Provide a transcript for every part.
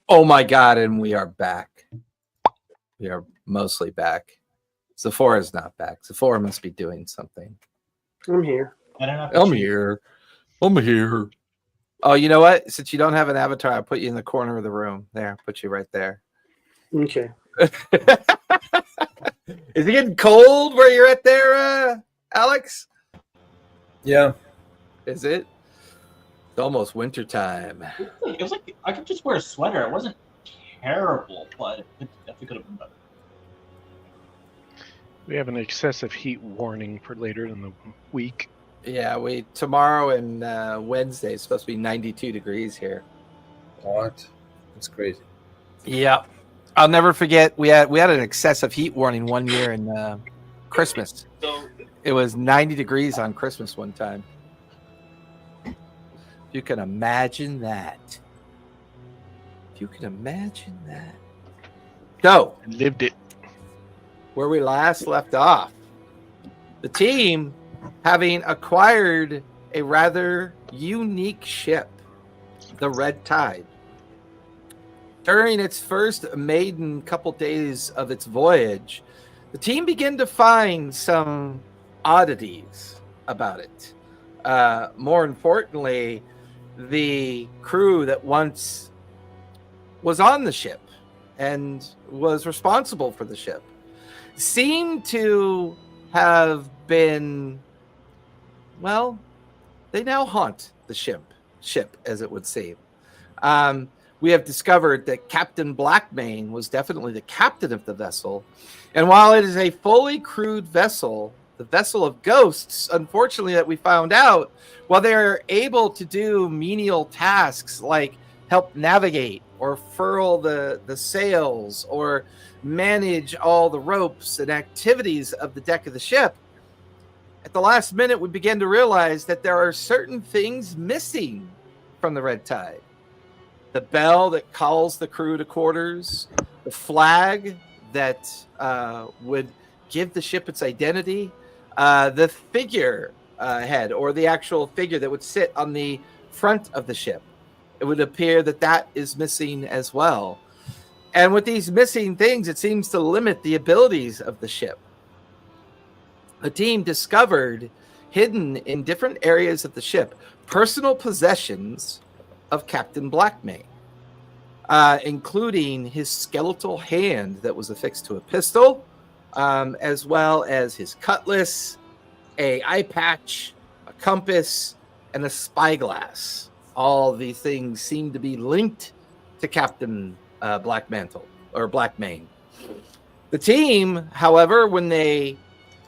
Oh my God, and we are back. We are mostly back. Sephora is not back. Sephora must be doing something. I'm here. I'm here. Oh, you know what? Since you don't have an avatar, I'll put you in the corner of the room. There, I'll put you right there. Okay. Is it getting cold where you're at there, Alex? Yeah. Is it? It's almost winter time. It was like I could just wear a sweater. It wasn't terrible, but it definitely could have been better. We have an excessive heat warning for later in the week. Yeah, tomorrow and Wednesday is supposed to be 92 degrees here. What? That's crazy. Yeah. I'll never forget we had an excessive heat warning one year in Christmas. It was 90 degrees on Christmas one time. You can imagine that. You can imagine that. So, Lived it. Where we last left off, the team having acquired a rather unique ship, the Red Tide. During its first maiden couple days of its voyage, the team began to find some oddities about it. More importantly, the crew that once was on the ship and was responsible for the ship seemed to have been, well, they now haunt the ship as it would seem. We have discovered that Captain Blackmane was definitely the captain of the vessel. And while it is a fully crewed vessel, the vessel of ghosts, unfortunately, that we found out, while they're able to do menial tasks like help navigate or furl the sails or manage all the ropes and activities of the deck of the ship, at the last minute, we began to realize that there are certain things missing from the Red Tide. The bell that calls the crew to quarters, the flag that would give the ship its identity, the figure head, or the actual figure that would sit on the front of the ship. It would appear that is missing as well. And with these missing things, it seems to limit the abilities of the ship. The team discovered, hidden in different areas of the ship, personal possessions of Captain Blackmane, including his skeletal hand that was affixed to a pistol, as well as his cutlass, a eye patch, a compass, and a spyglass. All these things seem to be linked to Captain Blackmane. The team, however, when they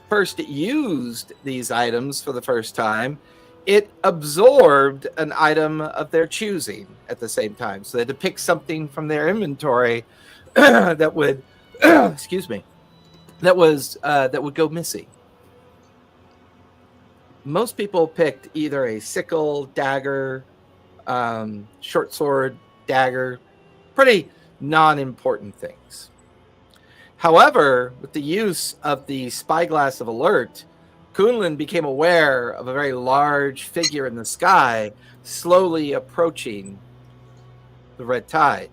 first used these items for the first time, it absorbed an item of their choosing at the same time. So they had to pick something from their inventory that would, excuse me, that would go missing. Most people picked either a sickle, dagger, short sword, dagger, pretty non-important things. However, with the use of the spyglass of alert, Kunlun became aware of a very large figure in the sky slowly approaching the Red Tide.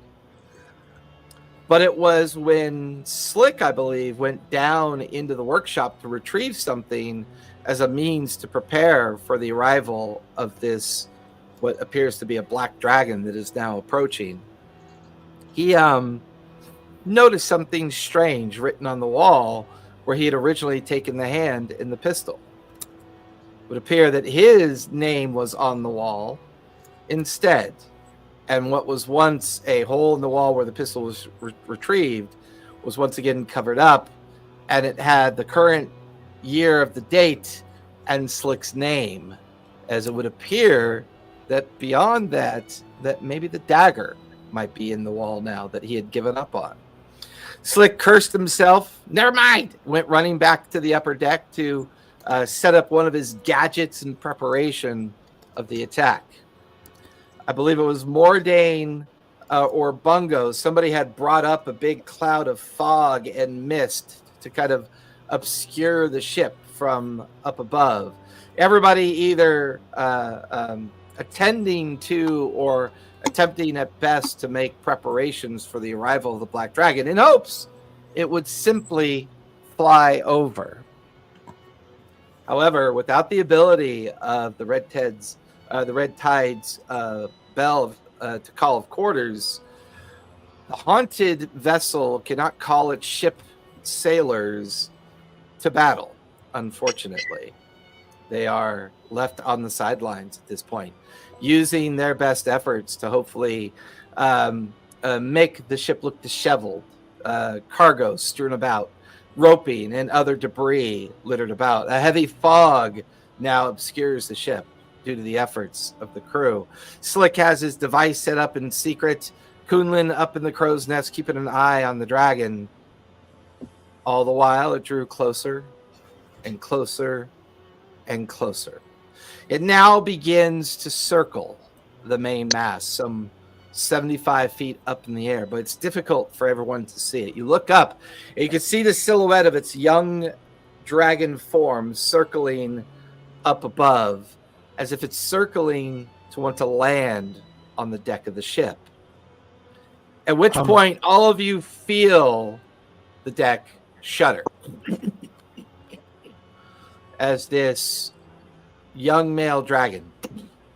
But it was when Slick, I believe, went down into the workshop to retrieve something as a means to prepare for the arrival of this, what appears to be a black dragon that is now approaching. He noticed something strange written on the wall where he had originally taken the hand in the pistol. It would appear that his name was on the wall instead. And what was once a hole in the wall where the pistol was retrieved was once again covered up, and it had the current year of the date and Slick's name, as it would appear that beyond that maybe the dagger might be in the wall now that he had given up on. Slick cursed himself. Never mind. Went running back to the upper deck to set up one of his gadgets in preparation of the attack. I believe it was Mordain or Bungo. Somebody had brought up a big cloud of fog and mist to kind of obscure the ship from up above. Everybody either attending to or attempting at best to make preparations for the arrival of the Black Dragon in hopes it would simply fly over. However, without the ability of the Red Tide's bell to call of quarters, the haunted vessel cannot call its ship sailors to battle, unfortunately. They are left on the sidelines at this point, using their best efforts to hopefully make the ship look disheveled, cargo strewn about, roping and other debris littered about. A heavy fog now obscures the ship due to the efforts of the crew. Slick has his device set up in secret. Kunlun up in the crow's nest, keeping an eye on the dragon. All the while, it drew closer and closer and closer. It now begins to circle the main mast, some 75 feet up in the air, but it's difficult for everyone to see it. You look up, and you can see the silhouette of its young dragon form circling up above, as if it's circling to want to land on the deck of the ship. At which point, all of you feel the deck shudder as this young male dragon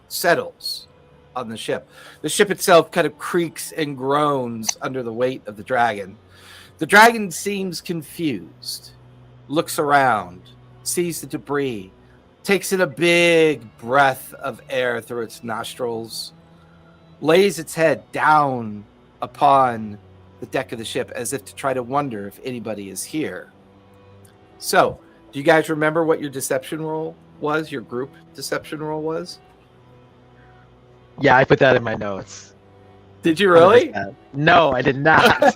settles on the ship. The ship itself kind of creaks and groans under the weight of the dragon. The dragon seems confused, looks around, sees the debris, takes in a big breath of air through its nostrils, lays its head down upon the deck of the ship as if to try to wonder if anybody is here. So, do you guys remember what your deception roll was? Your group deception roll was? Yeah, I put that in my notes. Did you really? No, I did not.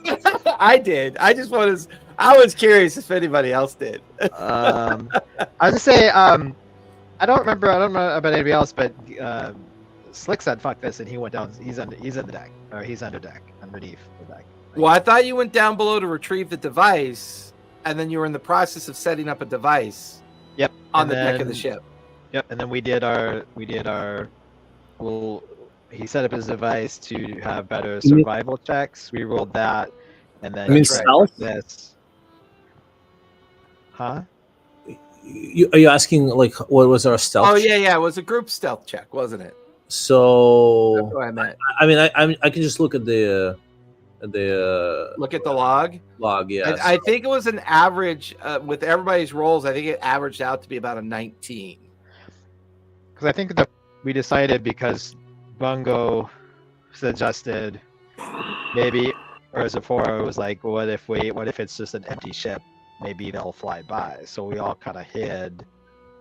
I did. I was curious if anybody else did. I was just say, I don't know about anybody else, but Slick said fuck this and he went down. He's in the deck, or he's underneath the deck. Well, I thought you went down below to retrieve the device, and then you were in the process of setting up a device. Yep. On the deck of the ship. Yep. And then we did our. Well, he set up his device to have better survival checks. We rolled that, and then stealth? this. Huh? Are you asking like what was our stealth? Oh yeah, it was a group stealth check, wasn't it? So that's what I meant. I mean, I can just look at the look at the log. Yeah, I think it was an average with everybody's rolls. I think it averaged out to be about a 19. Because I think we decided because Bungo suggested maybe, or as a four, it was like, what if it's just an empty ship? Maybe they'll fly by. So we all kind of hid.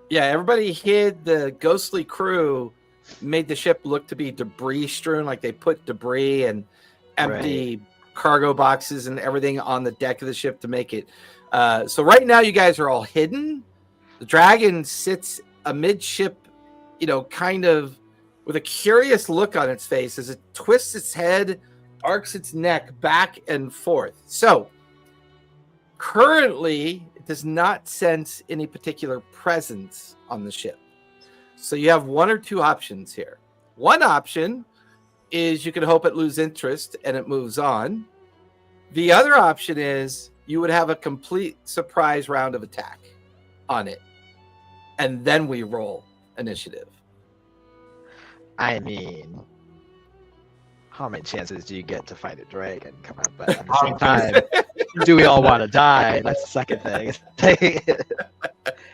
Yeah, everybody hid. The ghostly crew made the ship look to be debris strewn, like they put debris and empty cargo boxes and everything on the deck of the ship to make it. So right now you guys are all hidden. The dragon sits amidship, kind of with a curious look on its face as it twists its head, arcs its neck back and forth. So currently it does not sense any particular presence on the ship. So you have one or two options here. One option is you can hope it lose interest and it moves on. The other option is you would have a complete surprise round of attack on it. And then we roll initiative. I mean, how many chances do you get to fight a dragon? Come on, but at the same time, do we all want to die? That's the second thing.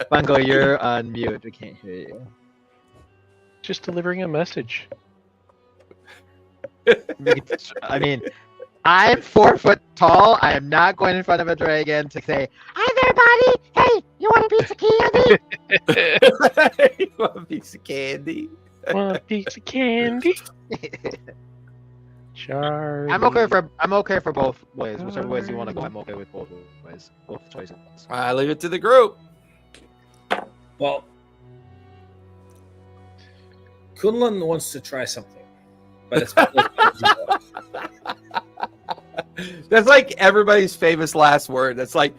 Bungo, you're on mute. We can't hear you. Just delivering a message. I mean, I'm 4 foot tall. I am not going in front of a dragon to say, "Hi there, buddy. Hey, you want a piece of candy?" You want a piece of candy? Want a piece of candy? Charlie. I'm okay for both ways. Whichever ways you want to go, I'm okay with both ways. Both choices. I leave it to the group. Well, Kunlun wants to try something, but it's That's like everybody's famous last word. That's like,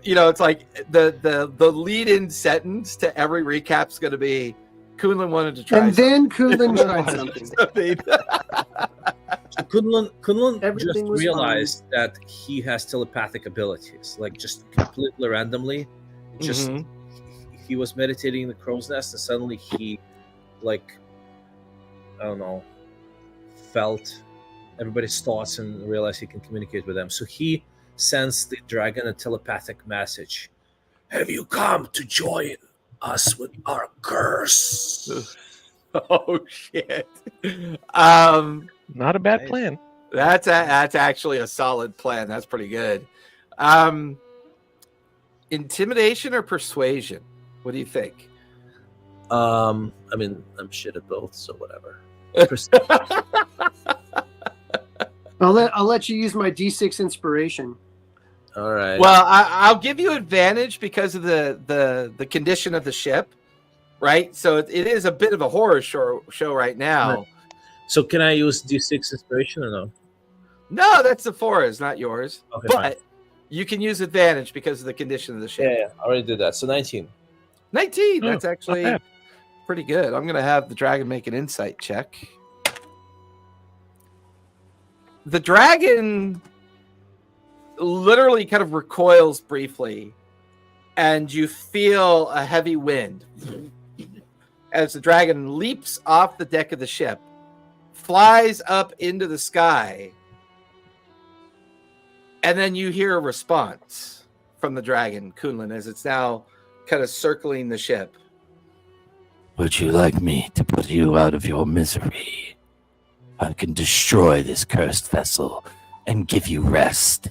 it's like the lead-in sentence to every recap's going to be, Kunlun wanted to try And then Kunlun tried something. something. So Kunlun Everything just was realized that he has telepathic abilities, like just completely randomly. Just Mhm. he was meditating in the crow's nest, and suddenly he, like, I don't know, felt everybody's thoughts and realized he can communicate with them. So he sends the dragon a telepathic message: "Have you come to join us with our curse?" Oh shit! Not a bad Nice. plan. That's actually a solid plan. That's pretty good. Intimidation or persuasion? What do you think? I mean, I'm shit at both, so whatever. I'll let you use my D6 inspiration. All right. Well, I'll give you advantage because of the condition of the ship, right? So it is a bit of a horror show right now. Right. So can I use D6 inspiration or no? No, that's the Sephira's, not yours. Okay, But fine. you can use advantage because of the condition of the ship. Yeah, I already did that. So 19. 19. Oh, That's not actually bad. pretty good. I'm going to have the dragon make an insight check. The dragon literally kind of recoils briefly, and you feel a heavy wind as the dragon leaps off the deck of the ship, flies up into the sky, and then you hear a response from the dragon, Kunlun, as it's now kind of circling the ship. Would you like me to put you out of your misery? I can destroy this cursed vessel and give you rest.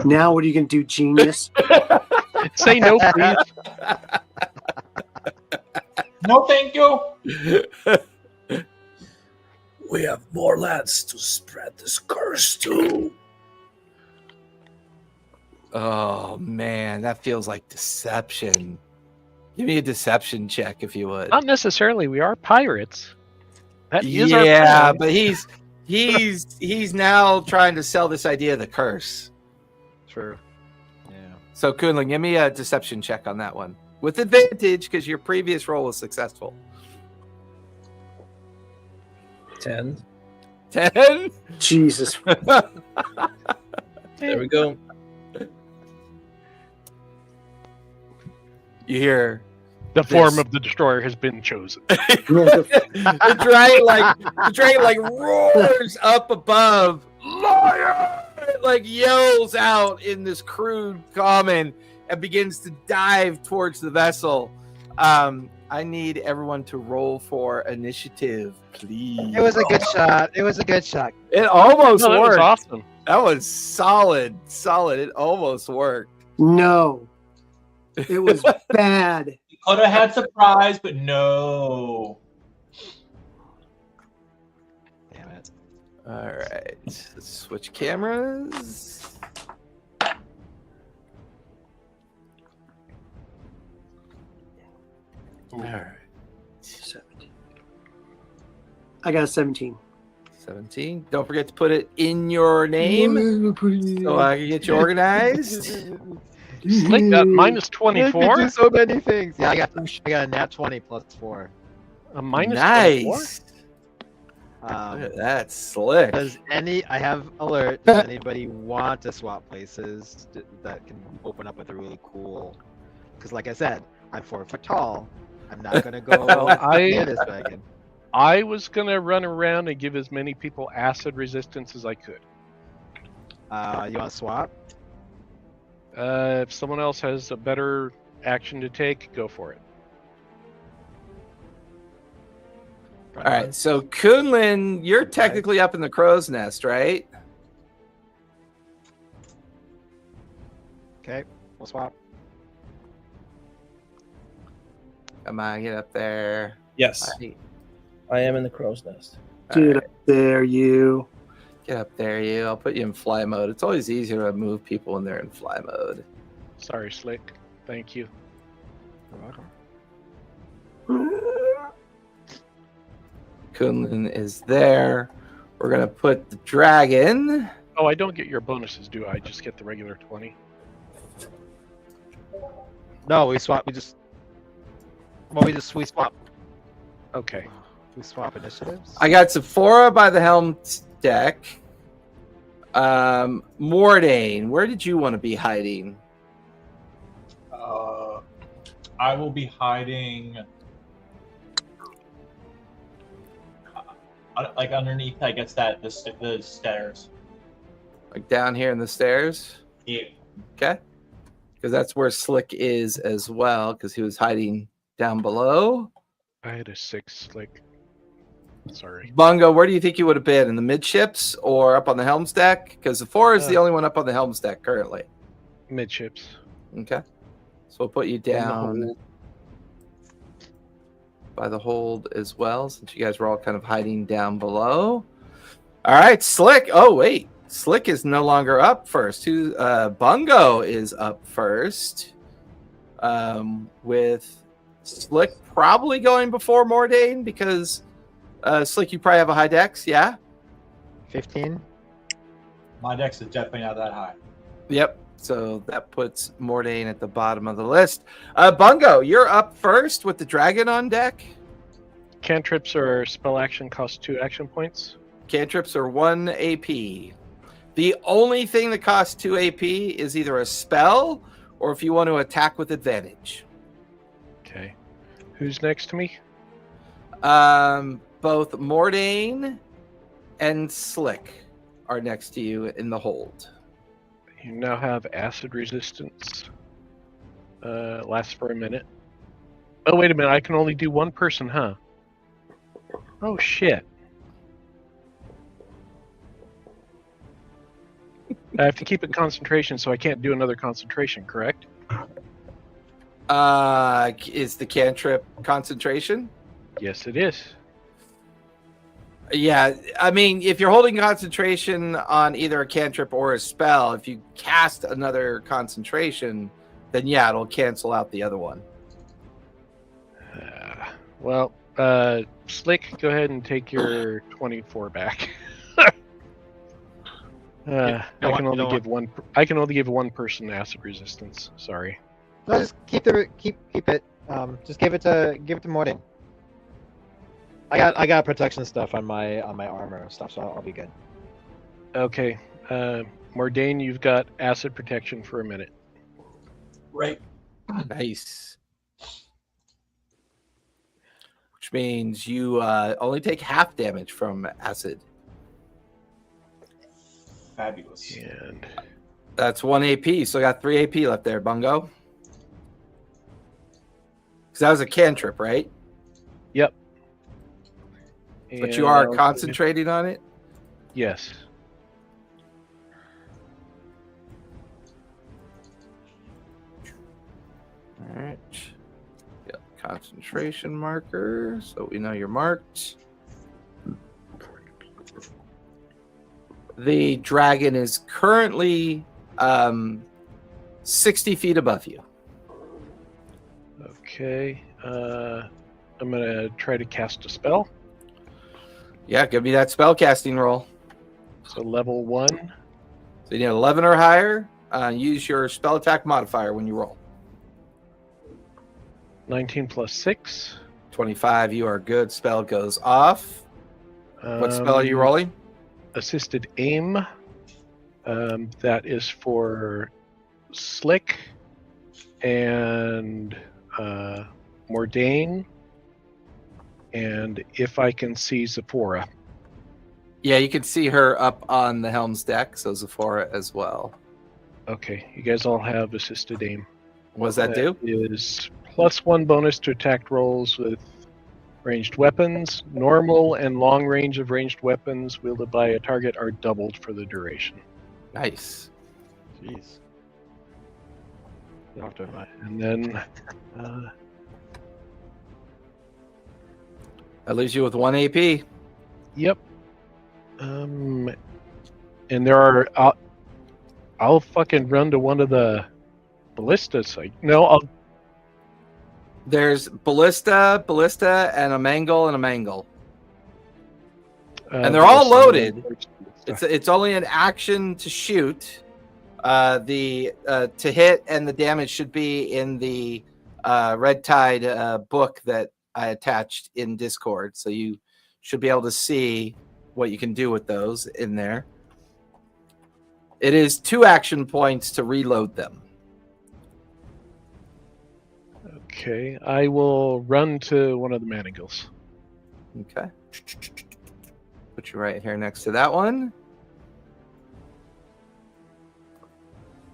Now what are you going to do, genius? Say no, please. No, thank you. We have more lands to spread this curse to. Oh man, that feels like deception. Give me a deception check if you would. Not necessarily. We are pirates. That is our Yeah, plan. but he's now trying to sell this idea of the curse. True. Yeah. So Kunlun, give me a deception check on that one with advantage because your previous roll was successful. 10. 10. Jesus. There we go. You hear The form this. of the destroyer has been chosen. the dragon like roars up above, liar! Like yells out in this crude common and begins to dive towards the vessel. I need everyone to roll for initiative, please. It was a good shot. It was a good shot. It almost No, that was worked. awesome. That was solid. It almost worked. No. It was bad. Could have had surprise, but no. Damn it. All right, let's switch cameras. All right, 17. I got a 17. 17. Don't forget to put it in your name so I can get you organized. Slate got minus I can 24. do so many things. Yeah, I got a nat 20 plus 4. A minus 24. Nice. Look at Um, that, slick. I have alert. Does anybody want to swap places that can open up with a really cool? Because like I said, I'm 4 foot tall. I'm not gonna go Well, near this dragon. I was going to run around and give as many people acid resistance as I could. You want to swap? If someone else has a better action to take, go for it. All right, so Kunlin, you're technically up in the crow's nest, right? Okay, we'll swap. Come on, get up there. Yes, Buddy. I am in the crow's nest. All Get right, up there, you. get up there, you. I'll put you in fly mode. It's always easier to move people when they're in fly mode. Sorry, Slick. Thank you. You're welcome. Kunlin is there. We're gonna put the dragon. Oh, I don't get your bonuses, do I? I just get the regular 20. No, we swap. We swap. Okay. We swap initiatives. I got Sephora by the helm deck. Mordain, where did you want to be hiding? I will be hiding like underneath, I guess, the stairs. Like down here in the stairs? Yeah. Okay. Because that's where Slick is as well, because he was hiding down below. I had a 6, Slick. Sorry. Bungo, where do you think you would have been? In the midships or up on the helm's deck? Because Sephora is the only one up on the helm's deck currently. Midships. Okay. So we'll put you down by the hold as well, since you guys were all kind of hiding down below. All right, Slick. Oh, wait. Slick is no longer up first. Bungo is up first. With Slick probably going before Mordain because Slick, you probably have a high dex, yeah? 15. My dex is definitely not that high. Yep. So that puts Mordain at the bottom of the list. Bungo, you're up first with the dragon on deck. Cantrips or spell action cost 2 action points. Cantrips are 1 AP. The only thing that costs 2 AP is either a spell or if you want to attack with advantage. Okay. Who's next to me? Both Mordain and Slick are next to you in the hold. You now have acid resistance. Lasts for a minute. Oh, wait a minute. I can only do one person, huh? Oh, shit. I have to keep it concentration, so I can't do another concentration, correct? Is the cantrip concentration? Yes, it is. Yeah, I mean, if you're holding concentration on either a cantrip or a spell, if you cast another concentration, then yeah, it'll cancel out the other one. Well, Slick, go ahead and take your 24 back. I can only give one. I can only give one person acid resistance. Sorry. No, just keep it. Just give it to Mordain. I got protection stuff on my armor and stuff, so I'll be good. Okay, Mordain, you've got acid protection for a minute. Right. Nice. Which means you only take half damage from acid. Fabulous. And That's 1 AP, so I got 3 AP left there, Bungo. Because that was a cantrip, right? yep. But you And are I'll- concentrating on it? Yes. All right. Got concentration marker, so we know you're marked. The dragon is currently 60 feet above you. Okay. I'm gonna try to cast a spell. Yeah, give me that spell casting roll. So level 1. So you need 11 or higher. Use your spell attack modifier when you roll. 19 plus 6. 25, you are good. Spell goes off. What spell are you rolling? Assisted aim. That is for Slick and Mordain. And if I can see Zephora. Yeah, you can see her up on the helm's deck, so Zephora as well. Okay, you guys all have assisted aim. What does that do? Is +1 bonus to attack rolls with Ranged weapons, normal and long range of ranged weapons wielded by a target are doubled for the duration. Nice. Jeez. And then That leaves you with 1 AP. yep. And there are I'll fucking run to one of the ballistas. There's ballista, and a mangle. And they're all loaded. It's only an action to shoot. To hit and the damage should be in the Red Tide book that I attached in Discord, so you should be able to see what you can do with those in there. It is 2 action points to reload them. Okay, I will run to one of the manacles. Okay. Put you right here next to that one.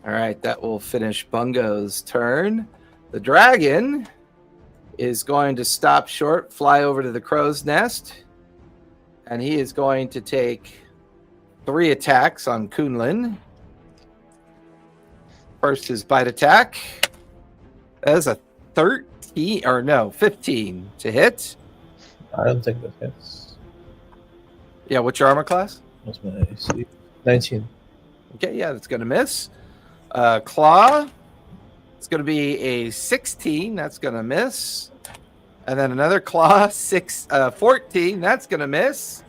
All right, that will finish Bungo's turn. The dragon is going to stop short, fly over to the crow's nest, and he is going to take 3 attacks on Kunlun. First is bite attack. That is a 15 to hit. I don't think that hits. Yeah, what's your armor class? What's my AC? 19. Okay, yeah, that's going to miss. Claw. It's going to be a 16. That's going to miss. And then another claw, 14. That's going to miss.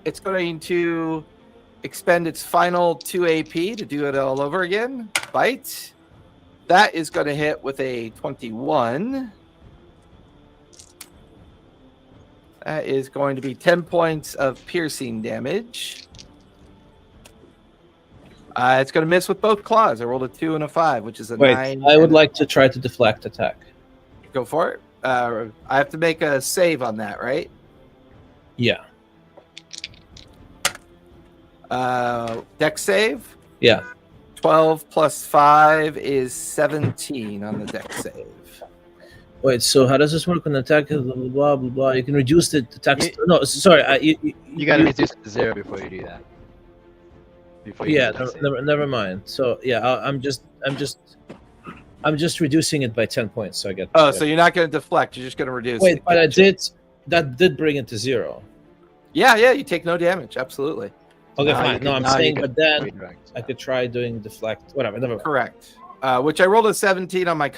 It's going to expend its final 2 AP to do it all over again. Bite. That is going to hit with a 21. That is going to be 10 points of piercing damage. It's going to miss with both claws. I rolled a 2 and a 5, which is a 9. I would like to try to deflect attack. Go for it. I have to make a save on that, right? Yeah. Dex save? Yeah. 12 plus 5 is 17 on the dex save. Wait, so how does this work on attack? Blah, blah, blah, blah, blah. You can reduce the attack. No, sorry. You gotta reduce it to 0 before you do that. Yeah, never mind. So yeah, I'm just reducing it by 10 points. So I get. Oh, so you're not going to deflect. You're just going to reduce. Wait, but I did. That did bring it to 0. Yeah. You take no damage. Absolutely. Okay, Now fine. you No, can- I'm now you saying, can- but then I could try doing deflect. Whatever. Never mind. Correct. Which I rolled a 17 on my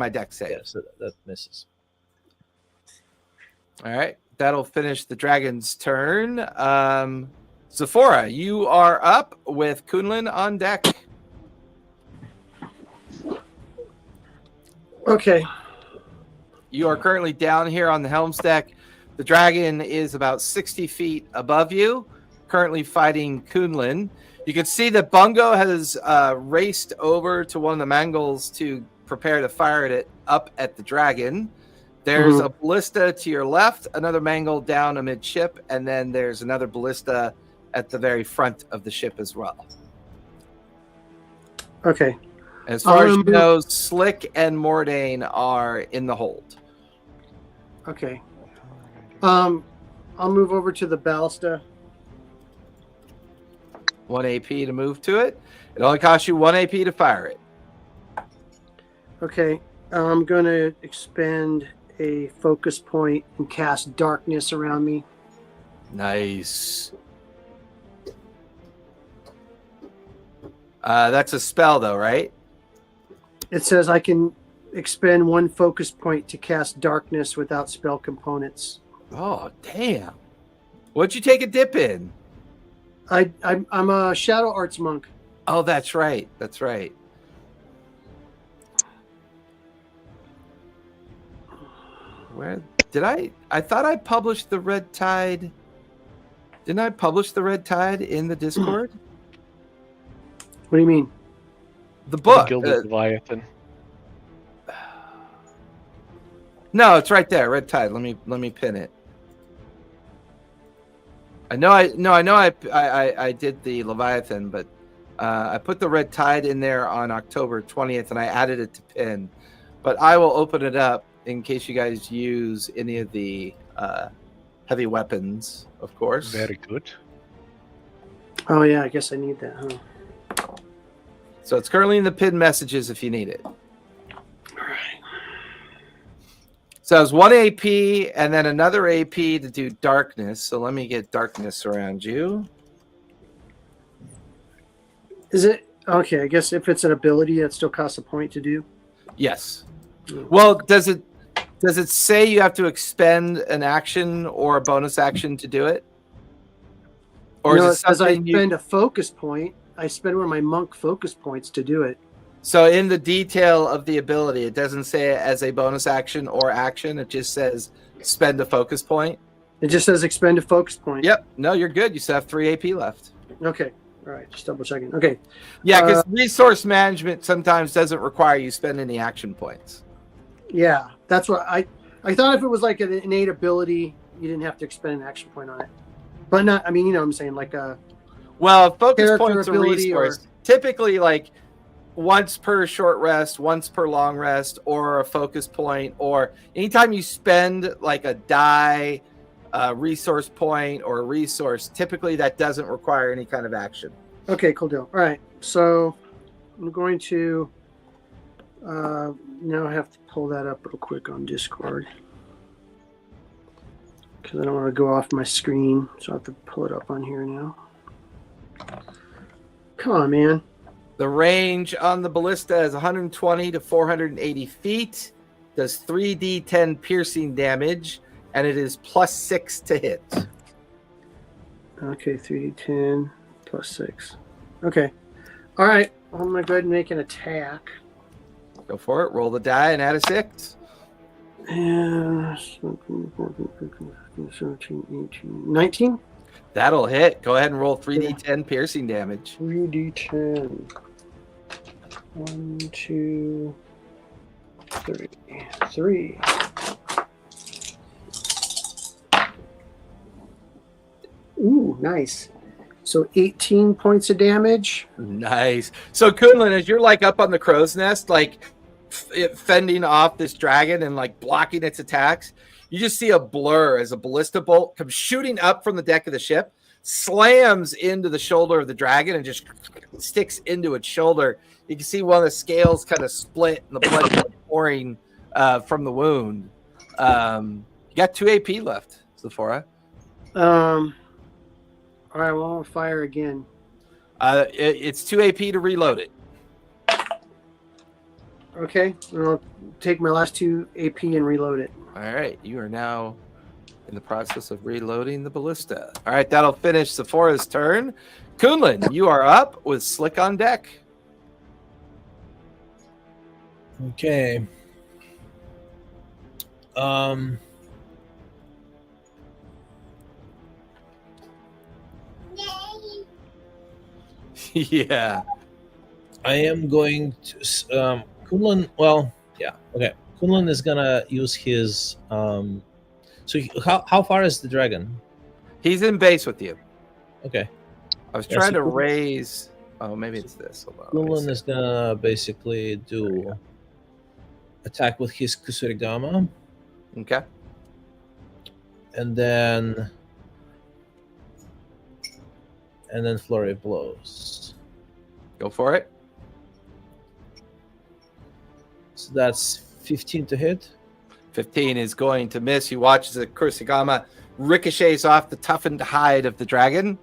dex save. Yeah, so that misses. All right. That'll finish the dragon's turn. Zephora, you are up with Kunlun on deck. Okay. You are currently down here on the helm's deck. The dragon is about 60 feet above you, currently fighting Kunlun. You can see that Bungo has raced over to one of the mangles to prepare to fire it up at the dragon. There's a ballista to your left, another mangle down amidship, and then there's another ballista at the very front of the ship as well. Okay. As far as you know, Slick and Mordain are in the hold. Okay. I'll move over to the ballista. 1 AP to move to it. It only costs you 1 AP to fire it. Okay. I'm going to expend a focus point and cast darkness around me. Nice. That's a spell, though, right? It says I can expend 1 focus point to cast darkness without spell components. Oh, damn. What'd you take a dip in? I'm a shadow arts monk. Oh, that's right. That's right. Where did I thought I published the Red Tide. Didn't I publish the Red Tide in the Discord? What do you mean? The book. Gilded Leviathan. No, it's right there. Red Tide. Let me pin it. I know I did the Leviathan, but I put the Red Tide in there on October 20th, and I added it to pin. But I will open it up in case you guys use any of the heavy weapons, of course. Very good. Oh yeah, I guess I need that, huh? So it's currently in the pinned messages if you need it. All right. So it's 1 AP and then another AP to do darkness. So let me get darkness around you. Is it okay? I guess if it's an ability, it still costs a point to do. Yes. Well, does it say you have to expend an action or a bonus action to do it? Or No, is it as I something spend a focus point, I spend one of my monk focus points to do it. So in the detail of the ability, it doesn't say it as a bonus action or action. It just says spend a focus point. It just says expend a focus point. Yep. No, you're good. You still have 3 AP left. Okay. All right. Just double checking. Okay. Yeah, because resource management sometimes doesn't require you spend any action points. Yeah, that's what I thought. If it was like an innate ability, you didn't have to expend an action point on it. But not. I mean, you know what I'm saying? Like a Well, focus character points a ability resource. Typically, like once per short rest, once per long rest, or a focus point, or anytime you spend like a die, a resource point, or a resource, typically that doesn't require any kind of action. Okay, cool deal. All right, so I'm going to now I have to pull that up real quick on Discord because I don't want to go off my screen, so I have to pull it up on here now. Come on, man. The range on the ballista is 120 to 480 feet, does 3d10 piercing damage, and it is +6 to hit. Okay, 3d10 +6. Okay. All right, I'm going to go ahead and make an attack. Go for it. Roll the die and add a 6. 17, 18, 19? That'll hit. Go ahead and roll 3d10 piercing damage. 3d10. 1, 2, 3. 3. Ooh, nice. So 18 points of damage. Nice. So, Kunlun, as you're like up on the crow's nest, like fending off this dragon and like blocking its attacks, you just see a blur as a ballista bolt comes shooting up from the deck of the ship, slams into the shoulder of the dragon and just sticks into its shoulder. You can see one of the scales kind of split and the blood is pouring from the wound. You got 2 AP left, Sephora. All right, well, I'll fire again. It's 2 AP to reload it. Okay, I'll take my last 2 AP and reload it. All right, you are now in the process of reloading the ballista. All right, that'll finish Sephora's turn. Kunlun, you are up with Slick on deck. Okay. Yeah. I am going to Kunlun. Well, yeah. Okay. Kunlun is gonna use his. So how far is the dragon? He's in base with you. Okay. I was Yeah, trying so to raise. Oh, maybe it's this. Hold on, let me Kunlun see. is gonna basically do attack with his Kusurigama, Okay. and then flurry of blows. Go for it. So that's 15 to hit. 15 is going to miss. You watch as the Kusurigama ricochets off the toughened hide of the dragon.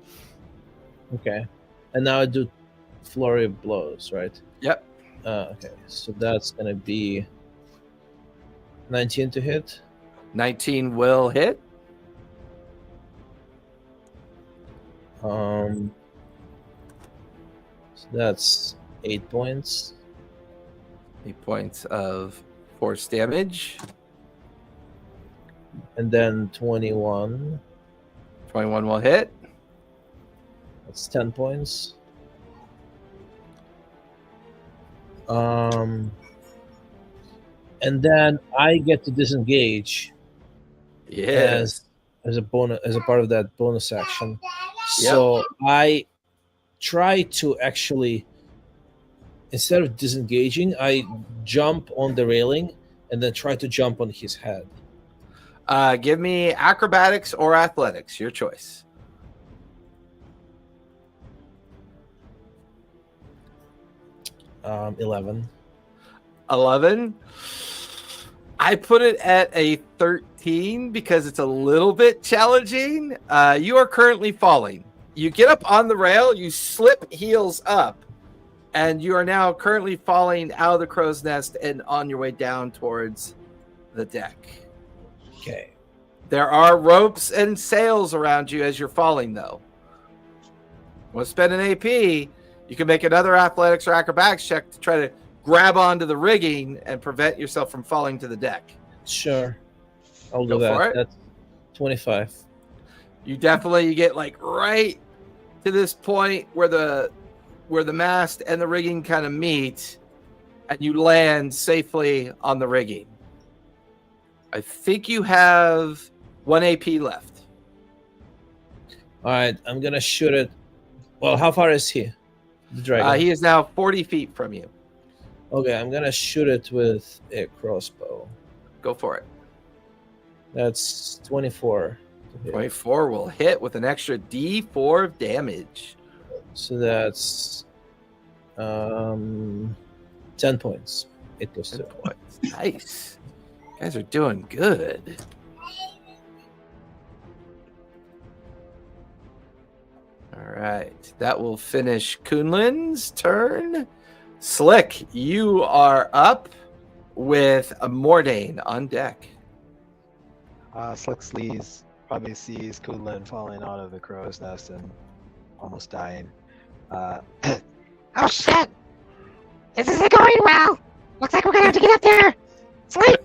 Okay. And now I do flurry of blows, right? Yep. Okay. So that's gonna be 19 to hit. 19 will hit. So that's 8 points. 8 points of force damage. And then 21. 21 will hit. That's 10 points. And then I get to disengage Yes. as a bonus, as a part of that bonus action. So I try to actually, instead of disengaging, I jump on the railing and then try to jump on his head. Give me acrobatics or athletics, your choice. 11. 11. I put it at a 13 because it's a little bit challenging. You are currently falling. You get up on the rail, you slip heels up, and you are now currently falling out of the crow's nest and on your way down towards the deck. Okay. There are ropes and sails around you as you're falling, though. Want to spend an AP, you can make another athletics or acrobatics check to try to grab onto the rigging and prevent yourself from falling to the deck. Sure. I'll Go do that. for it. That's 25. You get like right to this point where the mast and the rigging kind of meet, and you land safely on the rigging. I think you have 1 AP left. All right, I'm gonna shoot it. Well, how far is he? The dragon. He is now 40 feet from you. Okay, I'm gonna shoot it with a crossbow. Go for it. That's 24. 24 will hit with an extra D4 of damage. So that's 10 points. 8 plus 2. Nice. You guys are doing good. All right. That will finish Kunlin's turn. Slick, you are up with a Mordain on deck. Slick probably sees Kunlun falling out of the crow's nest and almost dying. Oh shit! This isn't going well! Looks like we're gonna have to get up there! Sleep!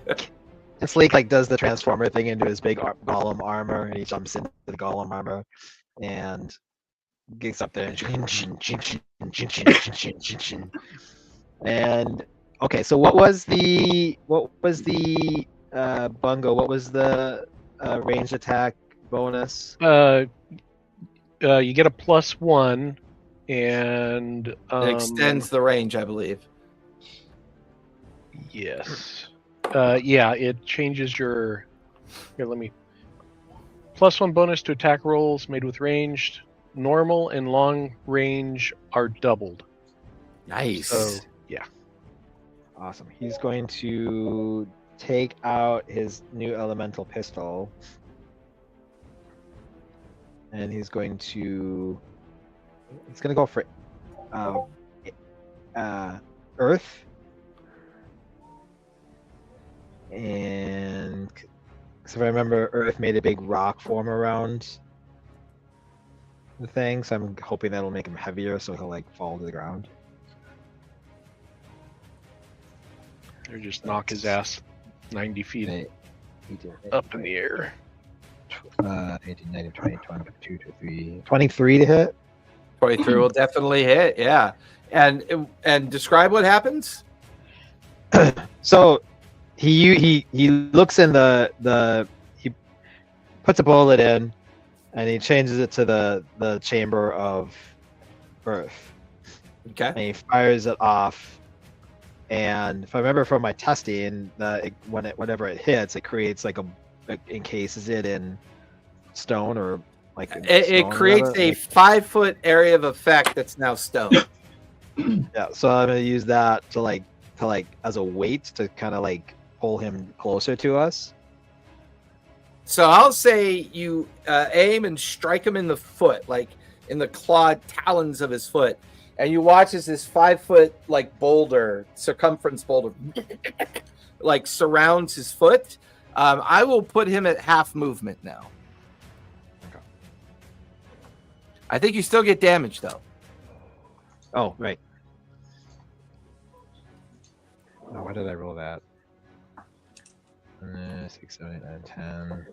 And Sleek does the transformer thing into his big golem armor, and he jumps into the golem armor and gets up there and okay, so what was the bungo? What was the ranged attack bonus? You get a +1, and It extends the range, I believe. Yes. Yeah, it changes your. Here, let me. +1 bonus to attack rolls made with ranged. Normal and long range are doubled. Nice. So, yeah. Awesome. He's going to take out his new elemental pistol. And he's going to go for Earth. And so if I remember, Earth made a big rock form around the thing, so I'm hoping that'll make him heavier so he'll fall to the ground. Or just knock his ass 90 feet up in the air. 18, 19, 20, 22, 23. 23 to hit. 23 will definitely hit, yeah. And describe what happens. So he looks in he puts a bullet in, and he changes it to the chamber of Earth. Okay. And he fires it off. And if I remember from my testing, whenever it hits, it creates it encases it in stone or it creates a 5-foot area of effect that's now stone. Yeah, so I'm gonna use that to as a weight to kind of pull him closer to us. So I'll say you aim and strike him in the foot, in the clawed talons of his foot, and you watch as this 5-foot circumference boulder surrounds his foot. I will put him at half movement now. Okay. I think you still get damage though. Oh, right. Oh, why did I roll that? 6, 7, 8, 9, 10.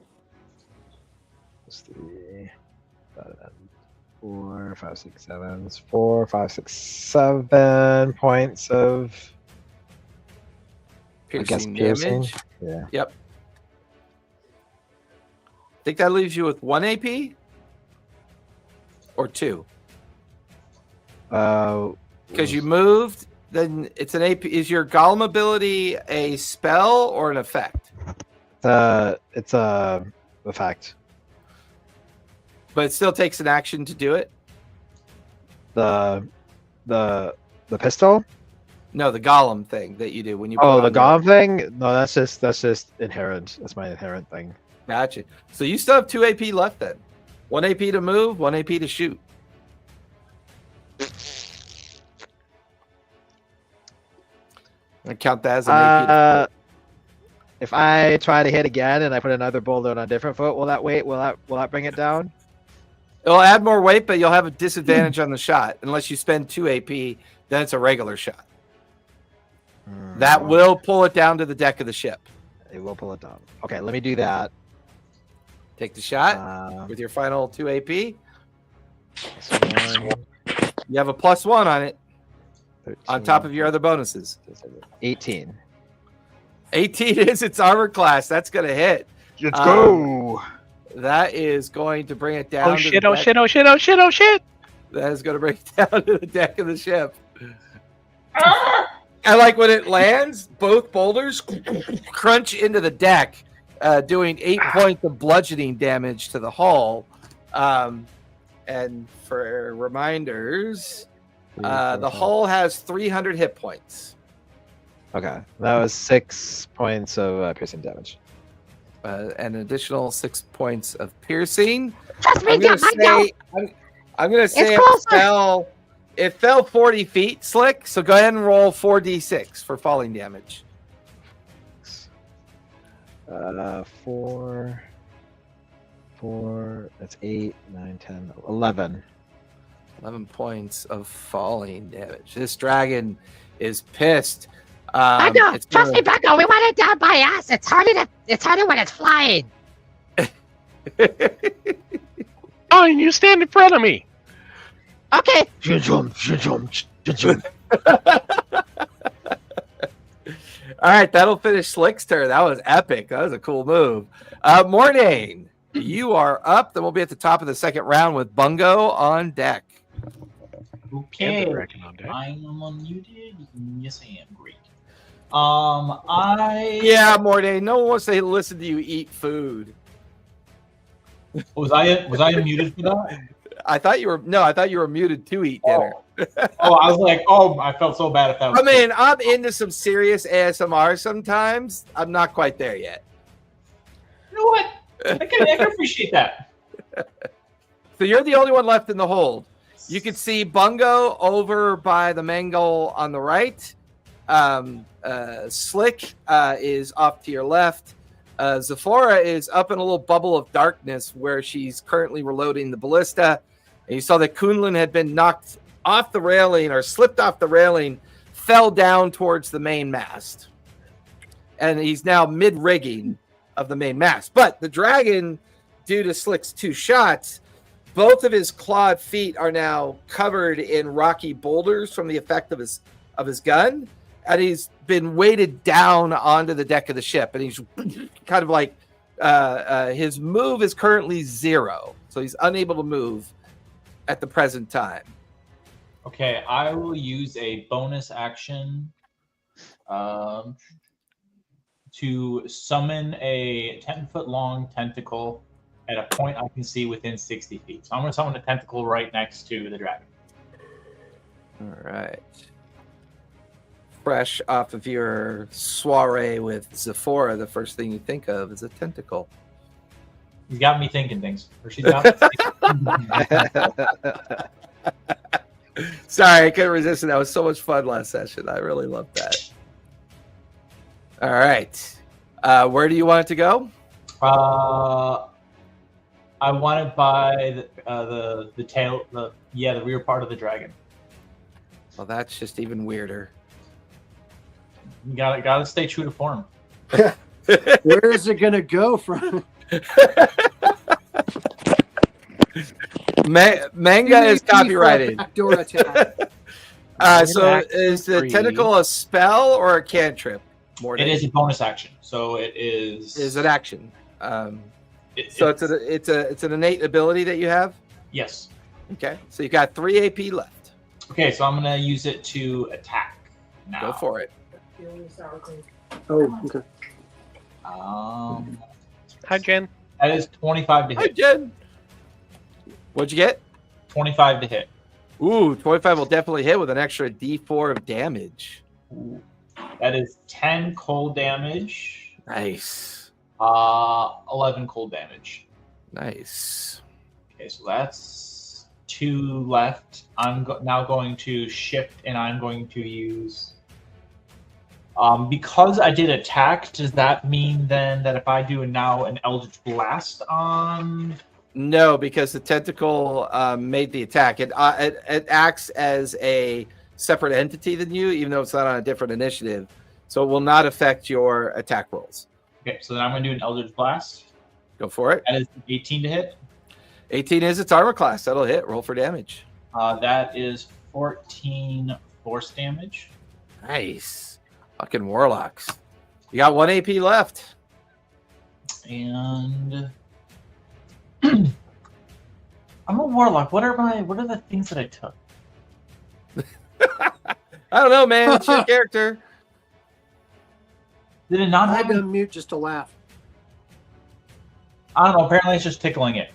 Plus 3. 4, 5, 6, 7. It's 4, 5, 6, 7 points of Piercing piercing. damage. Yeah. Yep. I think that leaves you with 1 AP or 2. Because Because you moved, then it's an AP. Is your Golem ability a spell or an effect? It's a effect. But it still takes an action to do it? The pistol? No, the Golem thing that you do when you. Oh, put the on golem thing? No, that's just inherent. That's my inherent thing. Gotcha. So you still have 2 AP left then. 1 AP to move, 1 AP to shoot. I count that as an AP. If I try to hit again and I put another boulder on a different foot, will that bring it down? It'll add more weight, but you'll have a disadvantage on the shot unless you spend 2 AP. Then it's a regular shot. That will pull it down to the deck of the ship. It will pull it down. Okay, let me do that. Take the shot with your final 2 AP. You have a +1 on it 13, on top of your other bonuses. 18. 18 is its armor class. That's going to hit. Let's go. That is going to bring it down. Oh shit! Oh shit! Oh shit! Oh shit! Oh shit! That is going to bring it down to the deck of the ship. And like when it lands, both boulders crunch into the deck, doing 8 points of bludgeoning damage to the hull. And for reminders, the hull has 300 hit points. Okay, that was 6 points of piercing damage. An additional 6 points of piercing. Trust me, I'm gonna Mango. say, I'm gonna say closer. it fell 40 feet, Slick. So go ahead and roll 4d6 for falling damage. 4. That's 8, 9, 10, 11. 11 points of falling damage. This dragon is pissed. Mango, It's trust me, gonna- Mango. We want it down by us. It's harder when it's flying. Oh, and you stand in front of me. Okay. All right, that'll finish Slick's turn. That was epic. That was a cool move. Morning, you are up. Then we'll be at the top of the second round with Bungo on deck. Okay. And the Kraken on deck. I am unmuted. Yes, I am. Great. Yeah, Morning. No one wants to listen to you eat food. Was I unmuted for that? I thought you were muted to eat dinner. Oh, I was like, I felt so bad if that was. I mean, I'm into some serious ASMR sometimes. I'm not quite there yet. You know what? I can appreciate that. So you're the only one left in the hold. You can see Bungo over by the mangle on the right. Slick is off to your left. Zephora is up in a little bubble of darkness where she's currently reloading the ballista. And you saw that Kunlun had been knocked off the railing or slipped off the railing, fell down towards the main mast. And he's now mid-rigging of the main mast. But the dragon, due to Slick's 2 shots, both of his clawed feet are now covered in rocky boulders from the effect of his gun. And he's been weighted down onto the deck of the ship. And he's kind of like, his move is currently 0. So he's unable to move at the present time. Okay, I will use a bonus action to summon a 10-foot long tentacle at a point I can see within 60 feet. So I'm going to summon a tentacle right next to the dragon. All right. Fresh off of your soiree with Zephora, the first thing you think of is a tentacle. He's got me thinking things. Or she's got me Sorry, I couldn't resist it. That was so much fun last session. I really loved that. All right. Where do you want it to go? I want it by the tail, the rear part of the dragon. Well, that's just even weirder. You gotta stay true to form. Where is it gonna go from? Manga is copyrighted. Backdoor attack. So is the tentacle a spell or a cantrip? It is a bonus action, so it is. Is an action. It's an innate ability that you have. Yes. Okay, so you got 3 AP left. Okay, so I'm gonna use it to attack. now. Go for it. Oh, okay. Hi, Jen. That is 25 to Hi, hit. Jen. What'd you get? 25 to hit. Ooh, 25 will definitely hit with an extra D4 of damage. Ooh. That is 10 cold damage. Nice. 11 cold damage. Nice. Okay, so that's 2 left. I'm now going to shift, and I'm going to use... because I did attack, does that mean then that if I do now an Eldritch Blast on... No, because the tentacle made the attack. It acts as a separate entity than you, even though it's not on a different initiative. So it will not affect your attack rolls. Okay, so then I'm going to do an Eldritch Blast. Go for it. That is 18 to hit. 18 is its armor class. That'll hit. Roll for damage. That is 14 force damage. Nice. Fucking warlocks. You got 1 AP left. And I'm a warlock. What are the things that I took? I don't know, man. It's your character. Did it not I have had to unmute just to laugh. I don't know. Apparently, it's just tickling it.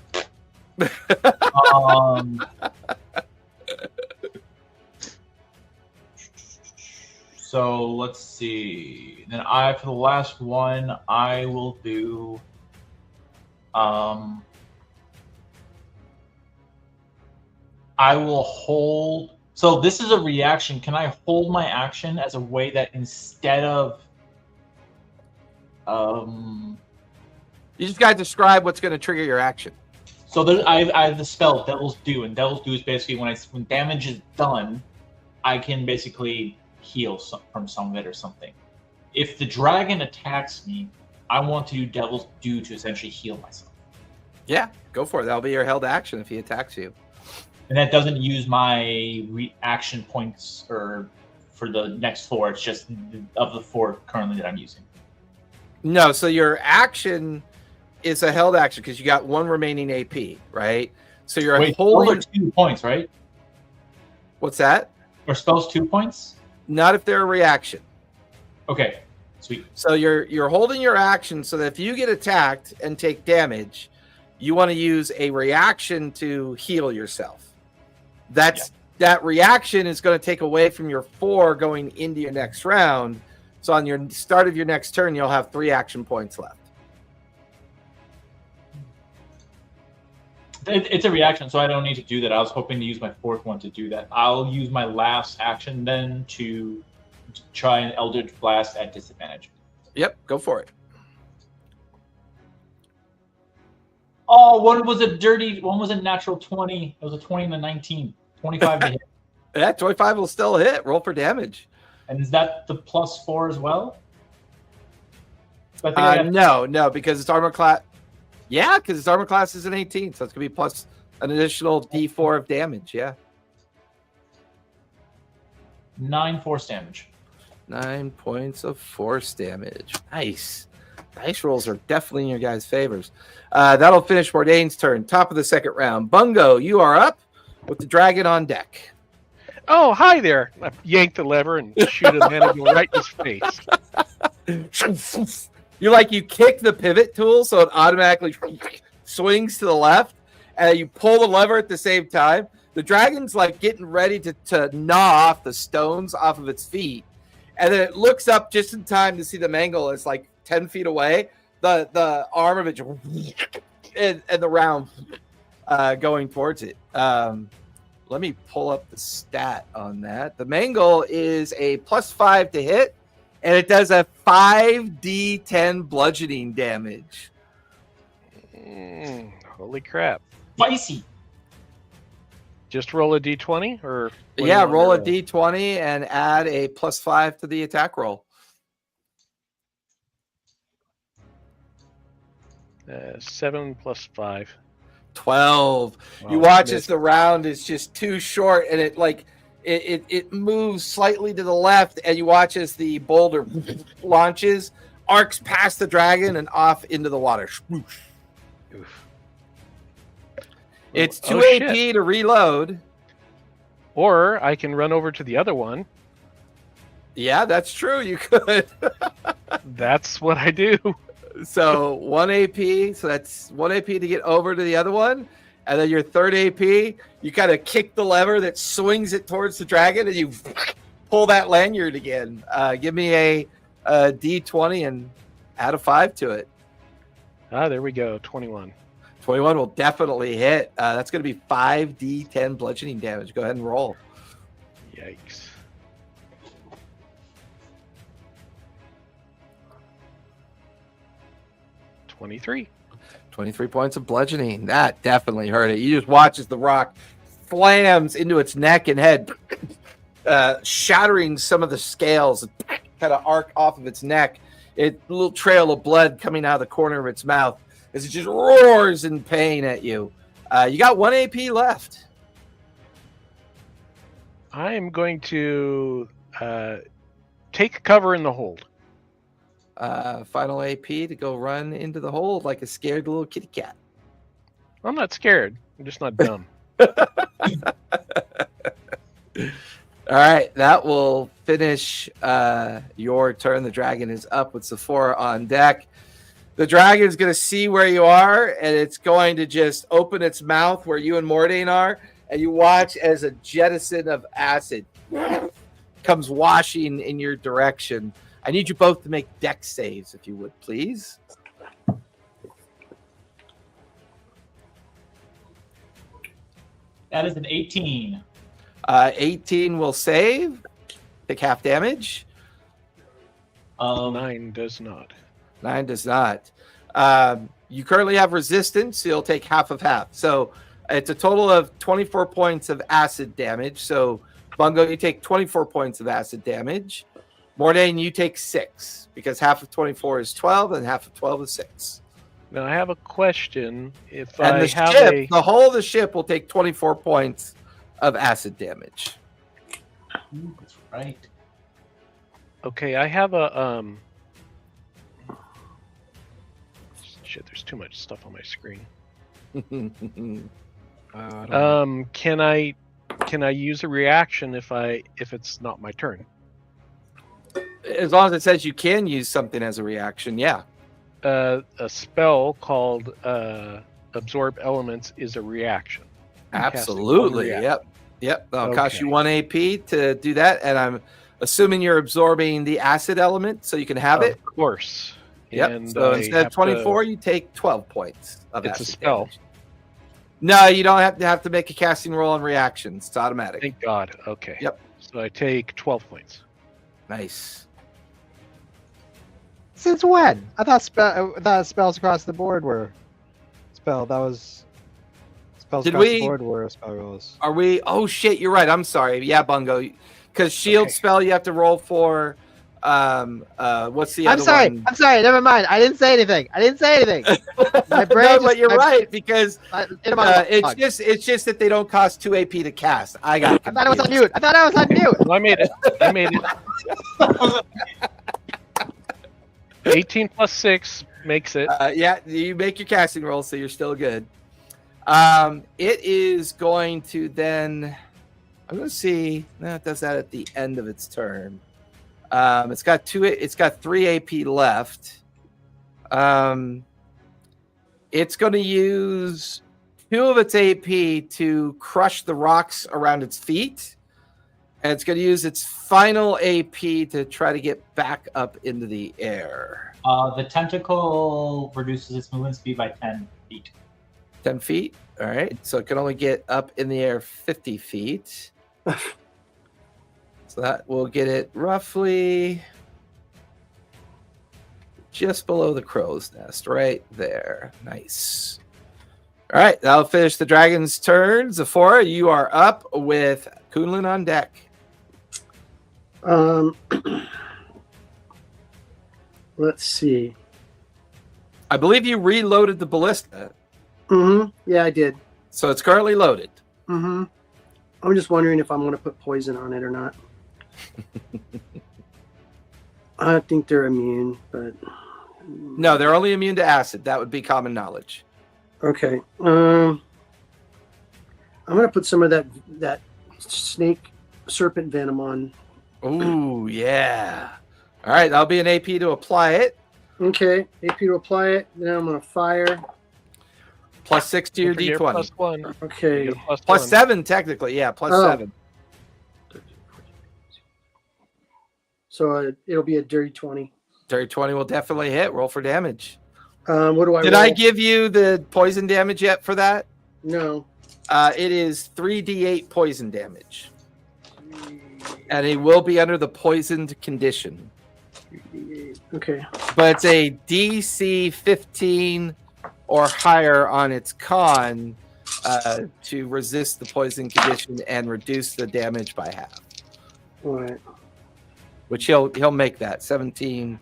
So let's see. Then for the last one, I will do. I will hold. So this is a reaction. Can I hold my action as a way that instead of You just got to describe what's going to trigger your action. So I have the spell Devil's Due, and Devil's Due is basically when damage is done, I can basically heal from some of it or something. If the dragon attacks me, I want to do Devil's Due to essentially heal myself. Yeah, go for it. That'll be your held action if he attacks you. And that doesn't use my reaction points or for the next 4. It's just of the 4 currently that I'm using. No, so your action is a held action because you got 1 remaining AP, right? So you're holding. Those are 2 points, right? What's that? Are spells 2 points? Not if they're a reaction. Okay, sweet. So you're holding your action so that if you get attacked and take damage, you want to use a reaction to heal yourself. That reaction is going to take away from your 4 going into your next round. So on your start of your next turn, you'll have 3 action points left. It's a reaction, so I don't need to do that. I was hoping to use my 4th one to do that. I'll use my last action then to try an Eldritch Blast at disadvantage. Yep, go for it. Oh, one was a natural 20. It was a 20 and a 19. 25 to hit. Yeah, 25 will still hit. Roll for damage. And is that the +4 as well? So I think No, because it's armor class. Yeah, because its armor class is an 18, so it's going to be plus an additional D4 of damage, yeah. 9 force damage. 9 points of force damage. Nice. Dice rolls are definitely in your guys' favors. That'll finish Bourdain's turn. Top of the second round. Bungo, you are up with the dragon on deck. Oh, hi there. I yank the lever and shoot a manticle right in his face. You kick the pivot tool so it automatically swings to the left, and you pull the lever at the same time. The dragon's like getting ready to gnaw off the stones off of its feet, and then it looks up just in time to see the mangle is like 10 feet away. The arm of it and the round going towards it. Let me pull up the stat on that. The mangle is a +5 to hit, and it does a 5d10 bludgeoning damage. Holy crap. Spicy. Just roll a d20? Or Yeah, roll a d20 and add a +5 to the attack roll. 7 + 5. 12. Wow, You watch as missed. the round is just too short, and it moves slightly to the left, and you watch as the boulder launches, arcs past the dragon and off into the water. Oof. It's 2 Oh, AP shit. to reload. Or I can run over to the other one. Yeah, that's true. You could. That's what I do. So 1 AP. So that's 1 AP to get over to the other one. And then your third AP, you kind of kick the lever that swings it towards the dragon, and you pull that lanyard again. Give me a D20 and add a 5 to it. There we go. 21. 21 will definitely hit. That's going to be 5d10 bludgeoning damage. Go ahead and roll. Yikes. $23. 23 points of bludgeoning. That definitely hurt it. You just watch as the rock slams into its neck and head, shattering some of the scales, kind of arc off of its neck. A little trail of blood coming out of the corner of its mouth as it just roars in pain at you. You got 1 AP left. I am going to take cover in the hold. Final AP to go run into the hole like a scared little kitty cat. I'm not scared. I'm just not dumb. All right, that will finish your turn. The dragon is up with Sephora on deck. The dragon is going to see where you are, and it's going to just open its mouth where you and Mordain are, and you watch as a jettison of acid comes washing in your direction. I need you both to make dex saves, if you would, please. That is an 18. 18 will save. Take half damage. 9 does not. 9 does not. You currently have resistance, so you'll take half of half. So it's a total of 24 points of acid damage. So, Bungo, you take 24 points of acid damage. Mordain, you take 6, because half of 24 is 12, and half of 12 is 6. Now, I have a question. If And I the have ship, the whole of the ship will take 24 points of acid damage. Ooh, that's right. Okay, I have a shit, there's too much stuff on my screen. Can I use a reaction if it's not my turn? As long as it says you can use something as a reaction, yeah. A spell called Absorb Elements is a reaction. Absolutely. Yep. That'll cost you 1 AP to do that, and I'm assuming you're absorbing the acid element so you can have it. Of course. Yep. And so I instead of have 24, you take 12 points of It's a acid spell. damage. No, you don't have to make a casting roll on reactions. It's automatic. Thank God. Okay. Yep. So I take 12 points. Nice. Since when? I thought spells across the board were spells across the board were a spell rolls. Are we? Oh shit! You're right. I'm sorry. Yeah, Bungo. Because shield spell, you have to roll for. What's the other one? I'm sorry. Never mind. I didn't say anything. My brain. No, but you're right because it's it's just that they don't cost 2 AP to cast. I thought I was on mute. Well, I made it. 18 plus 6 makes it. Yeah, you make your casting roll, so you're still good. It is going to then. I'm going to see. No, it does that at the end of its turn. It's got 3 AP left. It's going to use 2 of its AP to crush the rocks around its feet. And it's going to use its final AP to try to get back up into the air. The tentacle reduces its movement speed by 10 feet. 10 feet? All right. So it can only get up in the air 50 feet. So that will get it roughly just below the crow's nest, right there. Nice. All right. That'll finish the dragon's turn. Zephora, you are up with Kunlun on deck. Let's see. I believe you reloaded the ballista. Yeah, I did. So it's currently loaded. I'm just wondering if I'm going to put poison on it or not. I think they're immune, but No, they're only immune to acid. That would be common knowledge. okay. I'm going to put some of that snake serpent venom on Ooh, yeah. All right, that'll be an AP to apply it. Okay, AP to apply it. Then I'm gonna fire. Plus 6 to your Don't forget D20. +1. Okay. You get a Plus +1. 7, technically. Yeah, plus Oh. 7. So it'll be a dirty 20. Dirty 20 will definitely hit. Roll for damage. What do I Did roll? I give you the poison damage yet for that? No. It is 3d8 poison damage. And he will be under the poisoned condition. Okay. But it's a DC 15 or higher on its con to resist the poison condition and reduce the damage by half. All right. Which he'll make that. 17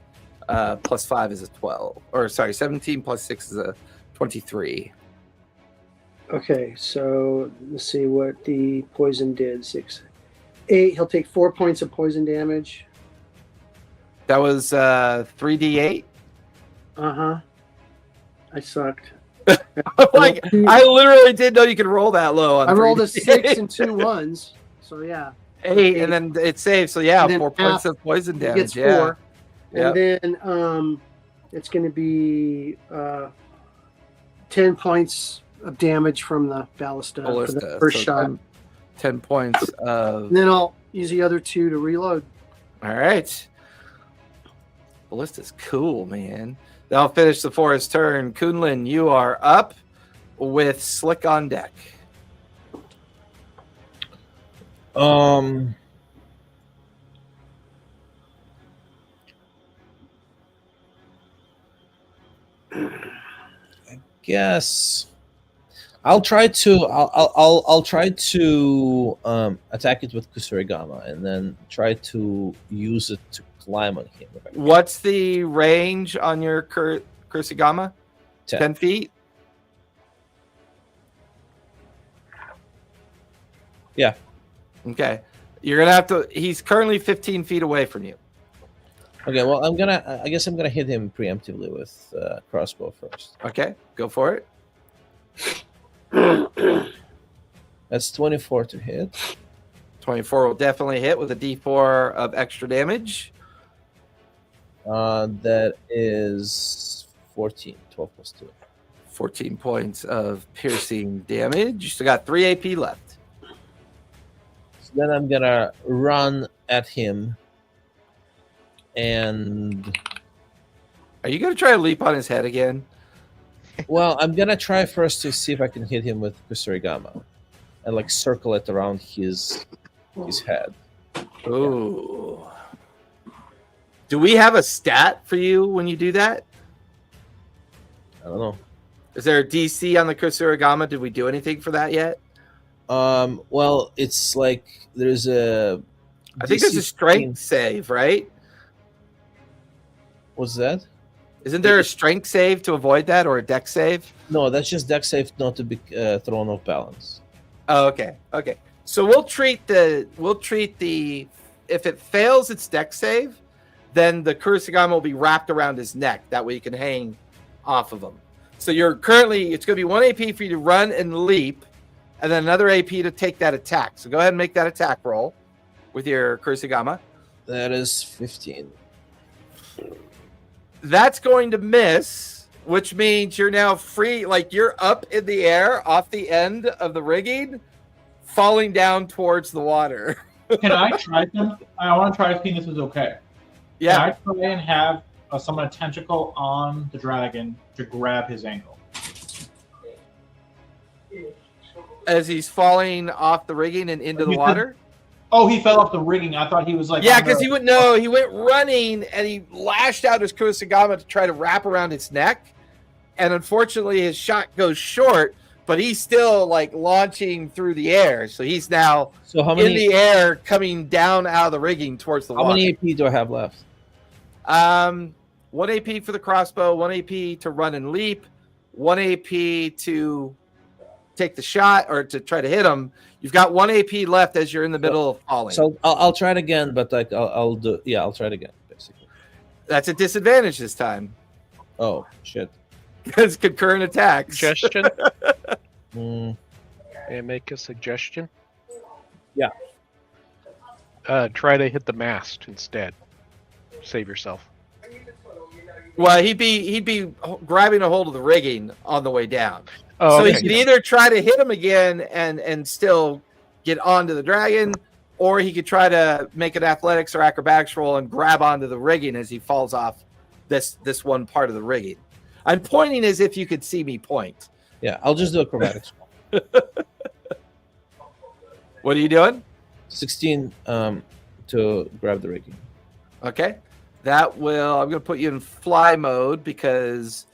plus 5 is a 12. Or sorry, 17 plus 6 is a 23. Okay, so let's see what the poison did. 6, 8. He'll take 4 points of poison damage. That was 3d8. Uh-huh. I sucked. Like, I literally didn't know you could roll that low on I rolled a 3d8. 6 and 2 1s. So yeah. 8, and then it saves. So yeah, And then 4 points half, of poison He damage. gets Yeah. 4. Yep. And then it's going to be 10 points of damage from the ballista for Ballista. the first So shot. 10 points of. And then I'll use the other 2 to reload. All right. Ballista's cool, man. That'll finish the forest turn. Kunlin, you are up with Slick on deck. I guess I'll try to I'll try to attack it with Kusurigama and then try to use it to climb on him. if I can. What's the range on your Kursigama? 10. 10 feet? Yeah. Okay. You're going to have to. He's currently 15 feet away from you. Okay, well, I guess I'm gonna hit him preemptively with crossbow first. Okay. Go for it. That's 24 to hit. 24 will definitely hit with a d4 of extra damage. That is 14. 12 plus 2. 14 points of piercing damage. You still got 3 AP left. So then I'm gonna run at him. And Are you going to try to leap on his head again? well, I'm gonna try first to see if I can hit him with Kusurigama and like circle it around his head. Ooh. Do we have a stat for you when you do that? I don't know. Is there a DC on the Kusurigama? Did we do anything for that yet? Well, it's like there's a. I think there's a DC strength save, right? What's that? Isn't there a strength save to avoid that, or a dex save? No, that's just deck safe not to be thrown off balance. Oh, okay. Okay. So we'll treat the if it fails its dex save, then the Kurosagama will be wrapped around his neck. That way you can hang off of him. So you're currently, it's going to be 1 AP for you to run and leap, and then another AP to take that attack. So go ahead and make that attack roll with your Kurosagama. That is 15. That's going to miss, which means you're now free. Like you're up in the air off the end of the rigging, falling down towards the water. Can I try them? I want to try to see if this is okay. Yeah. Can I try and have summon a tentacle on the dragon to grab his ankle? As he's falling off the rigging and into the You said- water. Oh, he fell off the rigging. I thought he was like. Yeah, on because the- he went running and he lashed out his Kurosagama to try to wrap around its neck. And unfortunately his shot goes short, but he's still like launching through the air. So he's now So how in many? the air coming down out of the rigging towards the How water. many AP do I have left? 1 AP for the crossbow, 1 AP to run and leap, 1 AP to take the shot or to try to hit him. You've got 1 AP left as you're in the middle of falling. So I'll try it again, but like I'll do. Yeah, I'll try it again. Basically. That's a disadvantage this time. Oh shit. Because concurrent attacks. Suggestion? Mm, May I make a suggestion? Yeah. try to hit the mast instead. Save yourself. Well, he'd be grabbing a hold of the rigging on the way down. Oh, So okay. he could either try to hit him again and still get onto the dragon, or he could try to make an athletics or acrobatics roll and grab onto the rigging as he falls off this one part of the rigging. I'm pointing as if you could see me point. Yeah, I'll just do acrobatics. What are you doing? 16 to grab the rigging. Okay. I'm going to put you in fly mode because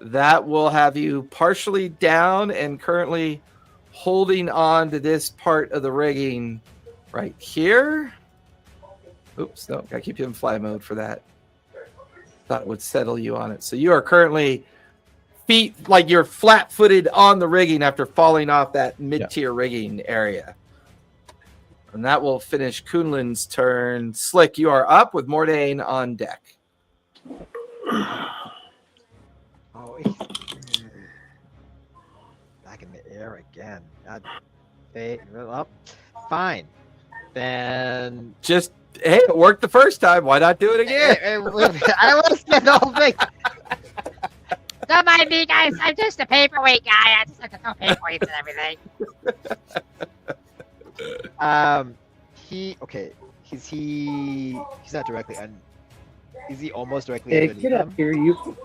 that will have you partially down and currently holding on to this part of the rigging right here. Oops, no, got to keep you in fly mode for that. Thought it would settle you on it. So you are currently feet, like you're flat-footed on the rigging after falling off that mid-tier rigging area. And that will finish Kunlin's turn. Slick, you are up with Mordain on deck. Oh, back in the air again. God. Hey, well, fine. Then Just, hey, it worked the first time. Why not do it again? I want to spend the whole thing. Don't mind me, guys. I'm just a paperweight guy. I just like to throw paperweights and everything. He's not directly is he almost directly Hey, underneath get up him? here, you.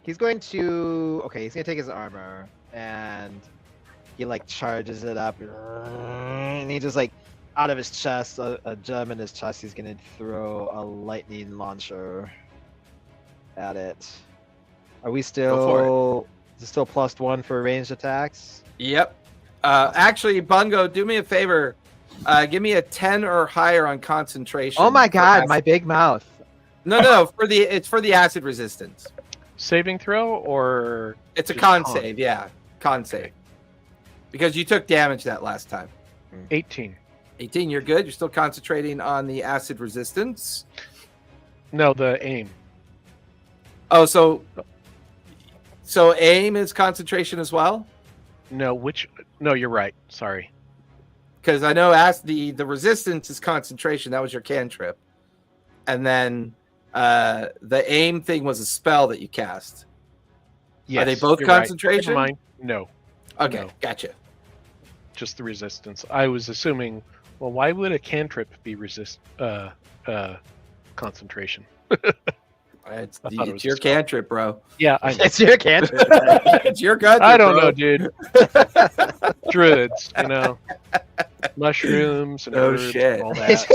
He's going to take his armor and he like charges it up and he just like out of his chest, a gem in his chest, he's gonna throw a lightning launcher at it. Are we still is it still +1 for ranged attacks? Yep. Actually, Bungo, do me a favor. Give me a 10 or higher on concentration. Oh my god, my big mouth. No, it's for the acid resistance. Saving throw or It's a Just con con. save, yeah. Con save. Because you took damage that last time. 18? 18, you're good. You're still concentrating on the acid resistance. No, the aim. Oh, so aim is concentration as well? No, no, you're right. Sorry. Because I know the resistance is concentration. That was your cantrip. And then the aim thing was a spell that you cast. Yes, Are they both you're right. concentration? Never mind. No, Okay, No. gotcha. just the resistance. I was assuming, well, why would a cantrip be concentration? It's I thought it was your a spell. cantrip, bro. Yeah, I know. It's your cantrip. It's your cantrip, I don't bro. know, dude. Druids, mushrooms and Oh, herbs shit. and all that.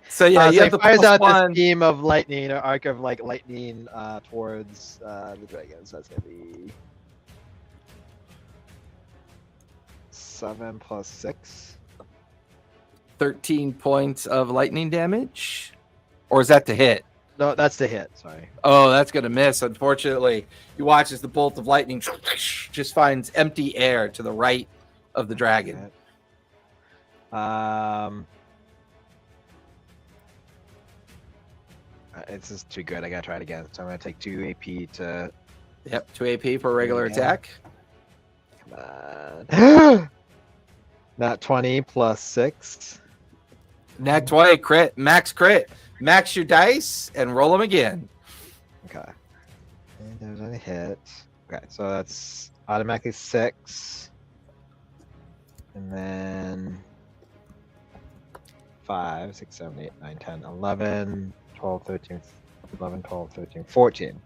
So yeah, you so have he the fires out +1. this beam of lightning, or arc of like lightning towards the dragons. That's gonna be 7 + 6. 13 points of lightning damage, or is that to hit? No, that's the hit. Sorry. Oh, that's gonna miss. Unfortunately, you watch as the bolt of lightning just finds empty air to the right of the dragon. It's just too good. I gotta try it again. So I'm gonna take 2 AP to. Yep, 2 AP for a regular Yeah. attack. Come on. Not 20 + 6. Nat 20 crit, max crit. Max your dice and roll them again. Okay. And there's a hit. Okay, so that's automatically 6. And then 5, 6, 7, 8, 9, 10, 11, 12, 13, 11, 12, 13, 14.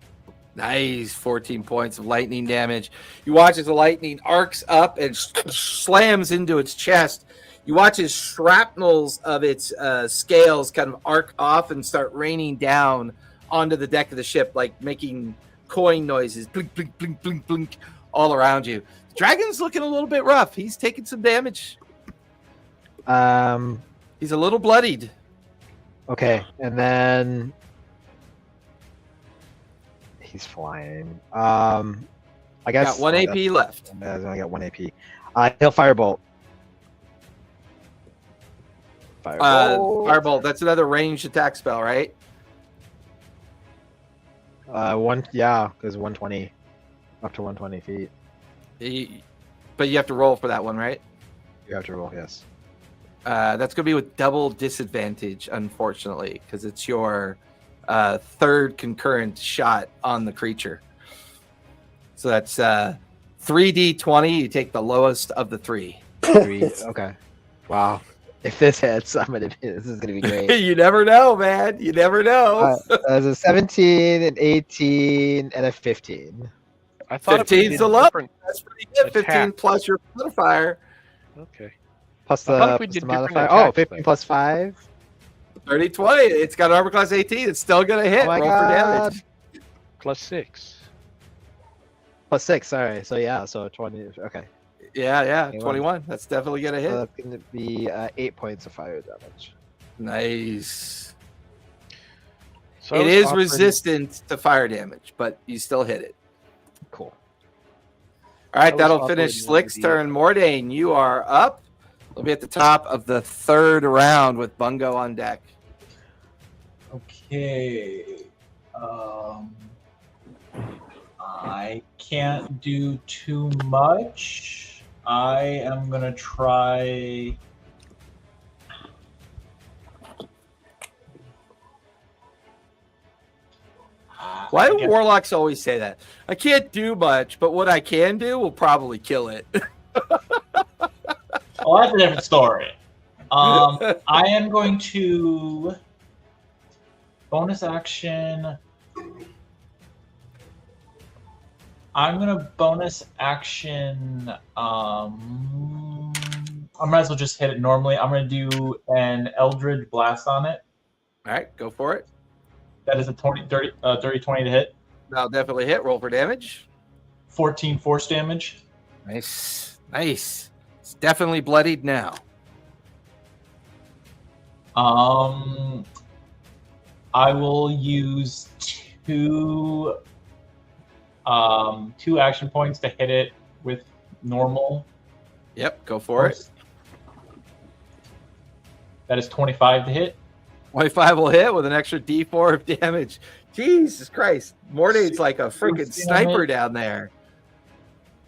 Nice, 14 points of lightning damage. You watch as the lightning arcs up and slams into its chest. You watch as shrapnels of its scales kind of arc off and start raining down onto the deck of the ship, like making coin noises, blink, blink, blink, blink, blink, all around you. The dragon's looking a little bit rough. He's taking some damage. He's a little bloodied. Okay, and then he's flying. I guess Got 1 AP left. I only got 1 AP. He'll firebolt. Firebolt. That's another ranged attack spell, right? Yeah, because 120, up to 120 feet. But you have to roll for that one, right? You have to roll, yes. That's going to be with double disadvantage, unfortunately, because it's your third concurrent shot on the creature. So that's 3d20. You take the lowest of the 3. 3. Okay. Wow. If this hits, this is gonna be great. You never know, man. You never know. There's a 17, an 18, and a 15. I thought if we 15's did the low. different- That's pretty good. 15 attack. plus your modifier. Okay. Plus I thought if the, we plus did the different modifier. attacks, Oh, 15 though. plus 5. 30, 20. It's got armor class 18. It's still going to hit. Oh my Roll God. for damage. Plus 6. Plus 6, sorry. So yeah, so 20. Okay. Yeah. 21. 21. That's definitely going to hit. So that's going to be 8 points of fire damage. Nice. So I It was is offering- resistant to fire damage, but you still hit it. Cool. All right, was that'll offering finish one of Slick's the- turn. Mordain, you are up. We'll be at the top of the third round with Bungo on deck. Okay. I can't do too much. I am gonna try. Why I do guess- warlocks always say that? I can't do much, but what I can do will probably kill it. Well, that's a different story. I am going to bonus action. I'm gonna bonus action. I might as well just hit it normally. I'm gonna do an Eldritch Blast on it. All right, go for it. That is a 20 to hit. That'll definitely hit. Roll for damage. 14 force damage. Nice. It's definitely bloodied now. I will use two action points to hit it with normal. Yep, go for it. That is 25 to hit. 25 will hit with an extra D4 of damage. Jesus Christ. Mordain's like a freaking sniper down there.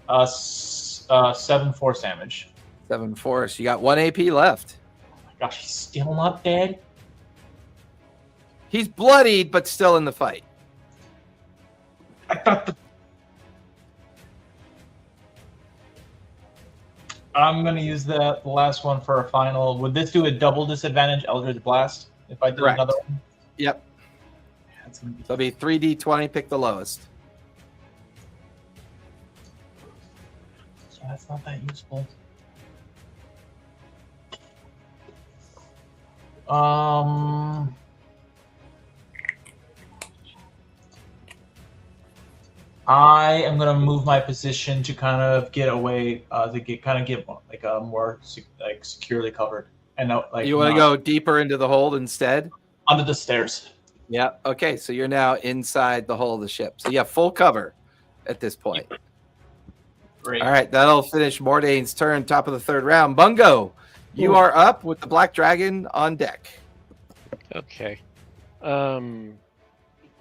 7 force damage. 7 force. You got 1 AP left. Oh my gosh, he's still not dead. He's bloodied, but still in the fight. I thought I'm gonna use the last one for a final. Would this do a double disadvantage Eldritch Blast if I did Correct. another one? Yep. That's gonna be So it'll be 3d20, pick the lowest. yeah, that's not that useful. I am gonna move my position to kind of get away, to get like a more securely covered, and You want to go deeper into the hold instead? under the stairs. Yeah. Okay, so you're now inside the hull of the ship. So you have full cover at this point. Great. All right, that'll finish Mordain's turn, top of the third round. Bungo, you are up with the Black Dragon on deck. Okay.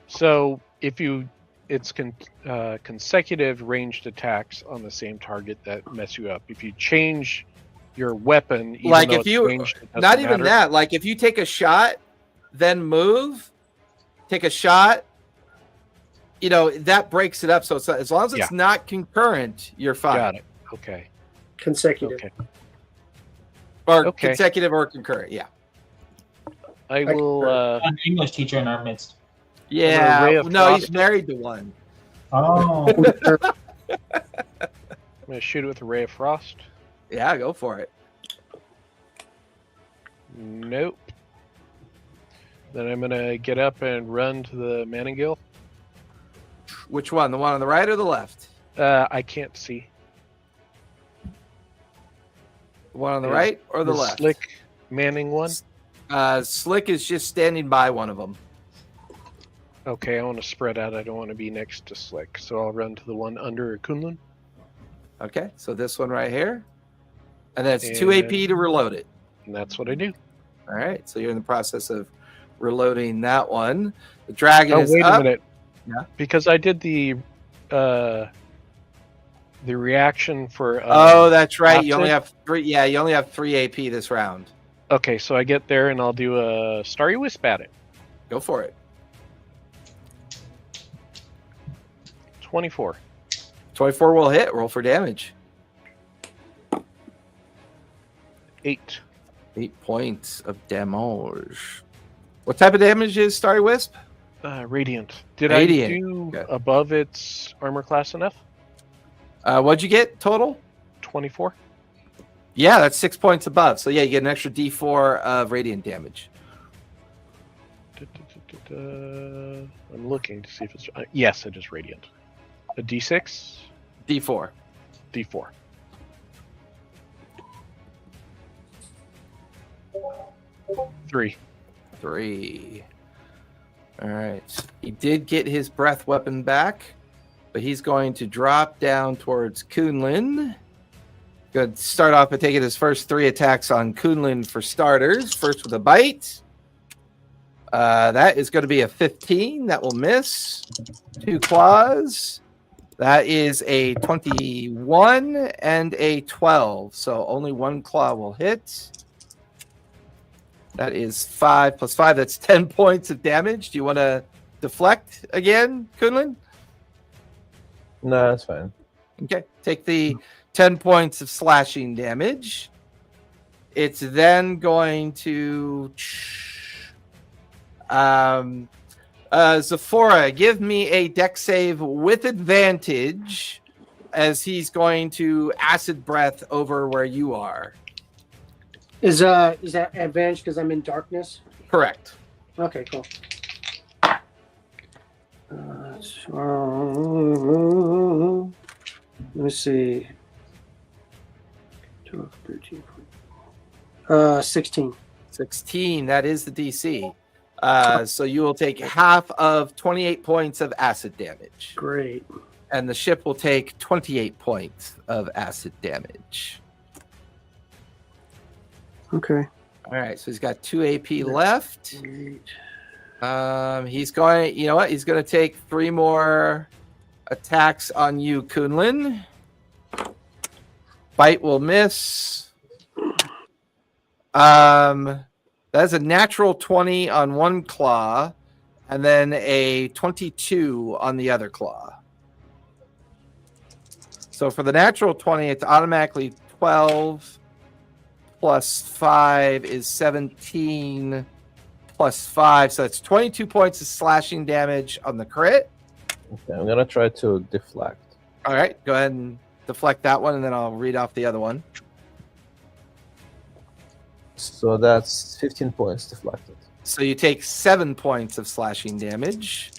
So if it's consecutive ranged attacks on the same target that mess you up. If you change your weapon, even Like though if it's you, ranged, it not doesn't even matter. that, like if you take a shot, then move, take a shot, that breaks it up. So it's, as long as it's not concurrent, you're fine. Got it. Okay. Consecutive. Okay. Or Okay. consecutive or concurrent, yeah. I will. An English teacher in our midst. Ray Yeah, of no, he's Frost. married to one. Oh, I'm gonna shoot it with a ray of frost. Yeah, go for it. Nope. Then I'm gonna get up and run to the Manningill. Which one? The one on the right or the left? I can't see. The one on the Yeah. right or the left? Slick Manning one. Slick is just standing by one of them. Okay, I want to spread out. I don't want to be next to Slick, so I'll run to the one under Kunlun. Okay, so this one right here. And then it's 2 And- AP to reload it. And that's what I do. All right, so you're in the process of reloading that one. The dragon Oh, is wait up. a minute. Yeah. Because I did the the reaction for. Oh, that's right. You only acid? have 3. Yeah, you only have 3 AP this round. Okay, so I get there and I'll do a Starry Wisp at it. Go for it. 24. 24 will hit. Roll for damage. 8. 8 points of damage. What type of damage is Starry Wisp? Radiant. Did Radiant. I do Okay. above its armor class enough? What'd you get total? 24. Yeah, that's 6 points above. So yeah, you get an extra D4 of radiant damage. I'm looking to see if it's. Yes, it is radiant. A D6? D4. D4. Three. 3. All right. He did get his breath weapon back, but he's going to drop down towards Kunlin. Going to start off by taking his first 3 attacks on Kunlin for starters. First with a bite. That is going to be a 15. That will miss. 2 claws. That is a 21 and a 12. So only 1 claw will hit. That is 5 plus 5. That's 10 points of damage. Do you want to deflect again, Kunlin? No, that's fine. Okay. Take the 10 points of slashing damage. It's then going to... Zephora, give me a dex save with advantage as he's going to acid breath over where you are. Is that advantage because I'm in darkness? Correct. Okay, cool. Let me see. 12, 13, 16. 16. That is the DC. So you will take half of 28 points of acid damage. Great. And the ship will take 28 points of acid damage. Okay. All right, so he's got 2 AP left. Great. He's going, you know what? He's going to take 3 more attacks on you, Kunlin. Bite will miss. That's a natural 20 on one claw, and then a 22 on the other claw. So for the natural 20, it's automatically 12 plus 5 is 17 plus 5. So that's 22 points of slashing damage on the crit. Okay, I'm gonna try to deflect. All right, go ahead and deflect that one, and then I'll read off the other one. So that's 15 points deflected. So you take 7 points of slashing damage.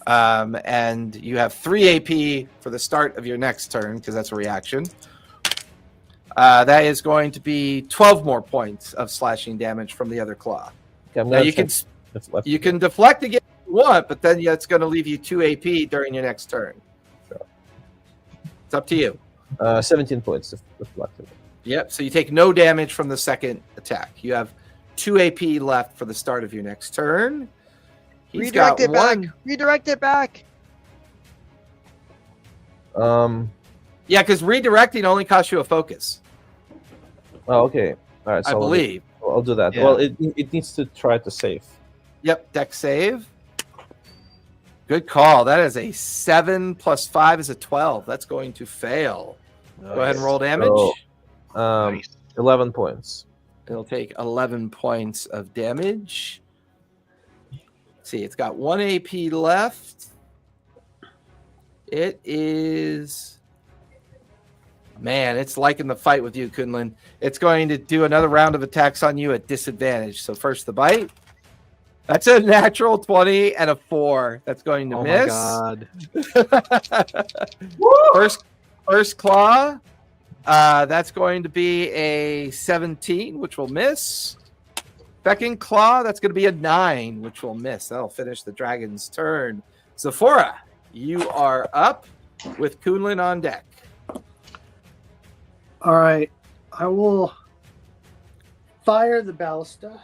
And you have 3 AP for the start of your next turn, because that's a reaction. That is going to be 12 more points of slashing damage from the other claw. Okay, I'm Now gonna you can deflect you again. can deflect again if you want, but then it's going to leave you 2 AP during your next turn. Sure. It's up to you. 17 points deflected. Yep. So you take no damage from the second attack. You have 2 AP left for the start of your next turn. He's Redirect got it back. one. Redirect it back. Yeah, because redirecting only costs you a focus, Oh, okay. All right. So I believe. I'll do that. Yeah. Well, it needs to try to save. Yep, dex save. Good call. That is a 7 plus 5 is a 12. That's going to fail. Go ahead and roll damage. So, Nice. 11 points. It'll take 11 points of damage. Let's see, it's got 1 AP left. It is... Man, it's liking the fight with you, Kunlin. It's going to do another round of attacks on you at disadvantage. So first the bite. That's a natural 20 and a 4. That's going to Oh miss. my god. First claw. That's going to be a 17, which will miss. Second claw, that's going to be a 9, which will miss. That'll finish the dragon's turn. Zephora, you are up with Kunlin on deck. All right. I will fire the ballista.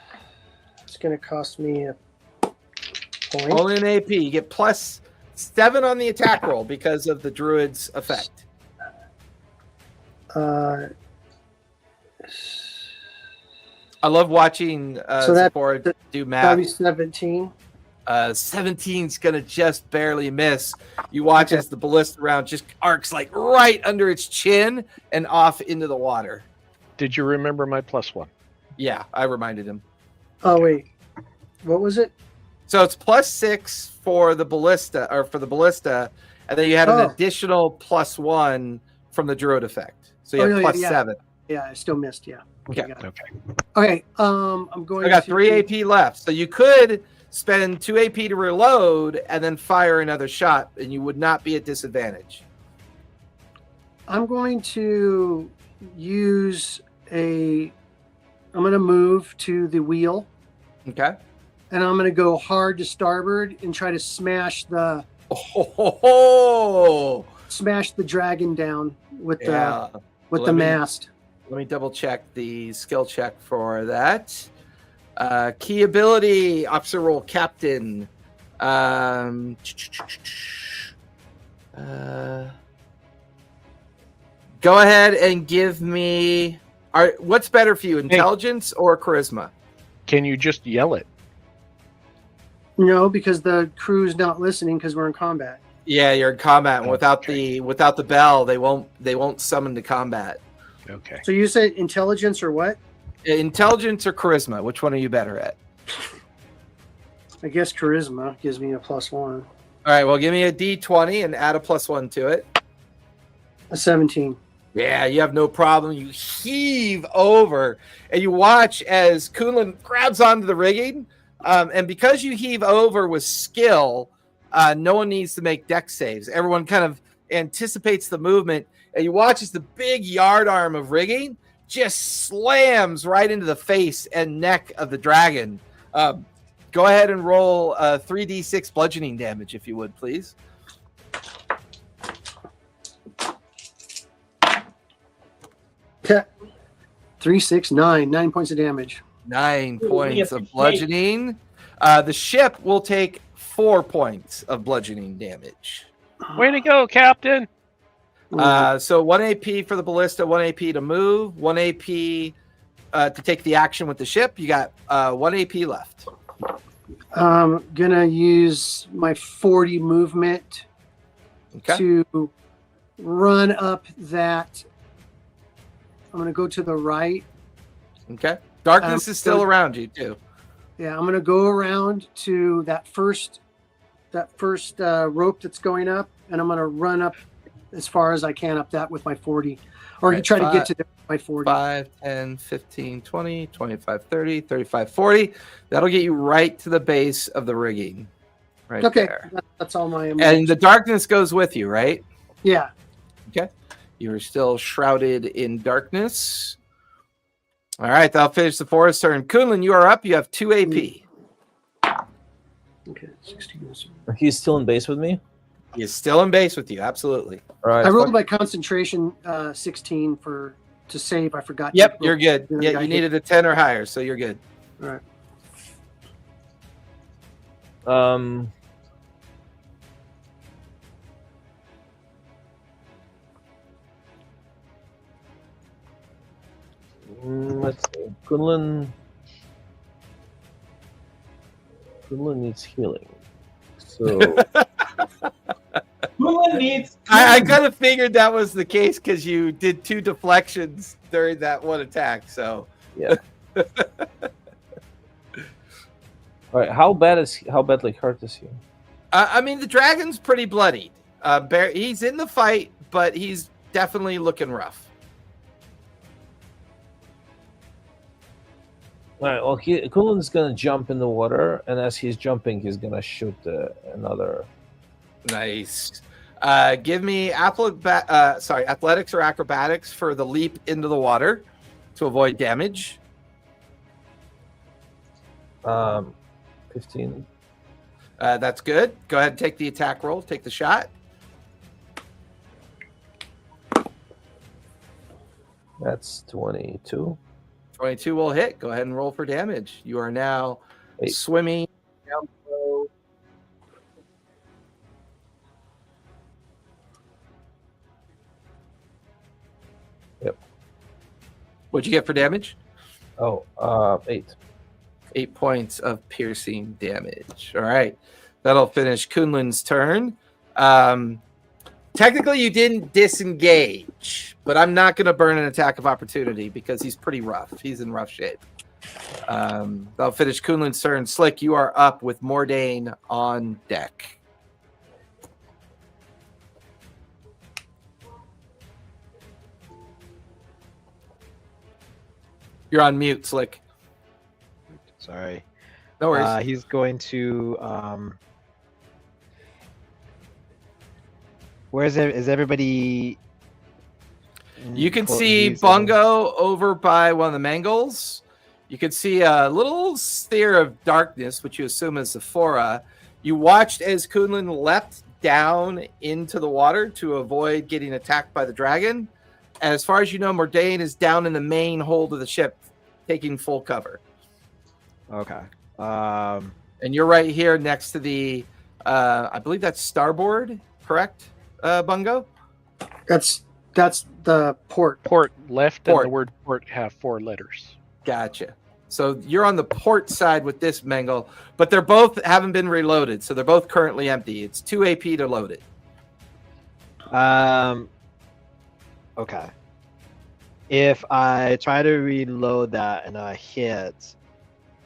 It's going to cost me a point. Only an AP. You get plus 7 on the attack roll because of the druid's effect. Uh, I love watching So that- Sephora that- do that'd math. be 17. 17's gonna just barely miss. You watch Okay. as the ballista round just arcs like right under its chin and off into the water. Did you remember my +1? Yeah, I reminded him. Oh wait, what was it? So it's +6 for the ballista, and then you had an Oh. additional +1 from the druid effect. So you Oh, have yeah, +7. Yeah, I still missed. Yeah. Okay. got it. Okay. Okay. I'm going. I got to 3 AP left. So you could spend 2 AP to reload and then fire another shot, and you would not be at disadvantage. I'm going to use a. I'm going to move to the wheel, Okay. and I'm going to go hard to starboard and try to smash the Oh, dragon down with yeah. the with Let the me- mast. Let me double check the skill check for that. Key ability, officer roll, captain. Go ahead and give me. What's better for you, intelligence or charisma? Can you just yell it? No, because the crew's not listening because we're in combat. Yeah, you're in combat, and Oh, without okay. the bell, they won't summon to combat. Okay. So you said intelligence or what? Intelligence or charisma? Which one are you better at? I guess charisma gives me a +1. All right, well, give me a D20 and add a +1 to it. A 17. Yeah, you have no problem. You heave over, and you watch as Kunlun grabs onto the rigging. And because you heave over with skill, no one needs to make dex saves. Everyone kind of anticipates the movement, and you watch as the big yard arm of rigging just slams right into the face and neck of the dragon. Go ahead and roll 3d6 bludgeoning damage, if you would, please. Okay. 3, 6, 9. 9 points of damage. 9 Ooh, points yes, of it's bludgeoning. The ship will take 4 points of bludgeoning damage. Way to go, Captain! So 1 AP for the ballista, 1 AP to move, 1 AP to take the action with the ship. You got 1 AP left. I'm gonna use my 40 movement Okay. to run up that. I'm gonna go to the right. Okay. Darkness is still so- around you too. Yeah, I'm gonna go around to that first rope that's going up, and I'm gonna run up as far as I can up that with my 40, or Right, try to five- get to there with my 40. 5, 10, 15, 20, 25, 30, 35, 40. That'll get you right to the base of the rigging. Right Okay, there. that's all my. And the darkness goes with you, right? yeah, You are still shrouded in darkness. All right, that'll finish the forest turn. Kunlun, you are up. You have 2 AP. okay, 16. He's still in base with me. He's still in base with you. Absolutely. All right. I rolled my concentration 16 to save. I forgot. Yep, to you're good. Yeah, Yeah, I you did. needed a 10 or higher, so you're good. All right. Let's see. Kunlun needs healing. So Kunlun needs. I kind of figured that was the case because you did 2 deflections during that one attack. So yeah. All right. How badly hurt is he? I mean, the dragon's pretty bloodied. He's in the fight, but he's definitely looking rough. All right. Well, Kunlun's gonna jump in the water, and as he's jumping, he's gonna shoot another. Nice. Give me athletics or acrobatics for the leap into the water to avoid damage. 15. That's good. Go ahead and take the attack roll. Take the shot. That's 22. 22 will hit. Go ahead and roll for damage. You are now 8. swimming down below. What'd you get for damage? 8. 8 points of piercing damage. All right. That'll finish Kunlin's turn. Technically, you didn't disengage, but I'm not going to burn an attack of opportunity because he's pretty rough. He's in rough shape. That'll finish Kunlin's turn. Slick, you are up with Mordain on deck. You're on mute, Slick. Sorry. No worries. He's going to. Is everybody? You can see Bungo over by one of the mangles. You can see a little sphere of darkness, which you assume is Sephora. You watched as Kunlin leapt down into the water to avoid getting attacked by the dragon. As far as you know, Mordain is down in the main hold of the ship, taking full cover. Okay. And you're right here next to the, I believe that's starboard, correct, Bungo? That's the port. Port left Port. and the word port have 4 letters. Gotcha. So you're on the port side with this mangle, but they're both haven't been reloaded, so they're both currently empty. It's 2 AP to load it. Okay. If I try to reload that and I hit,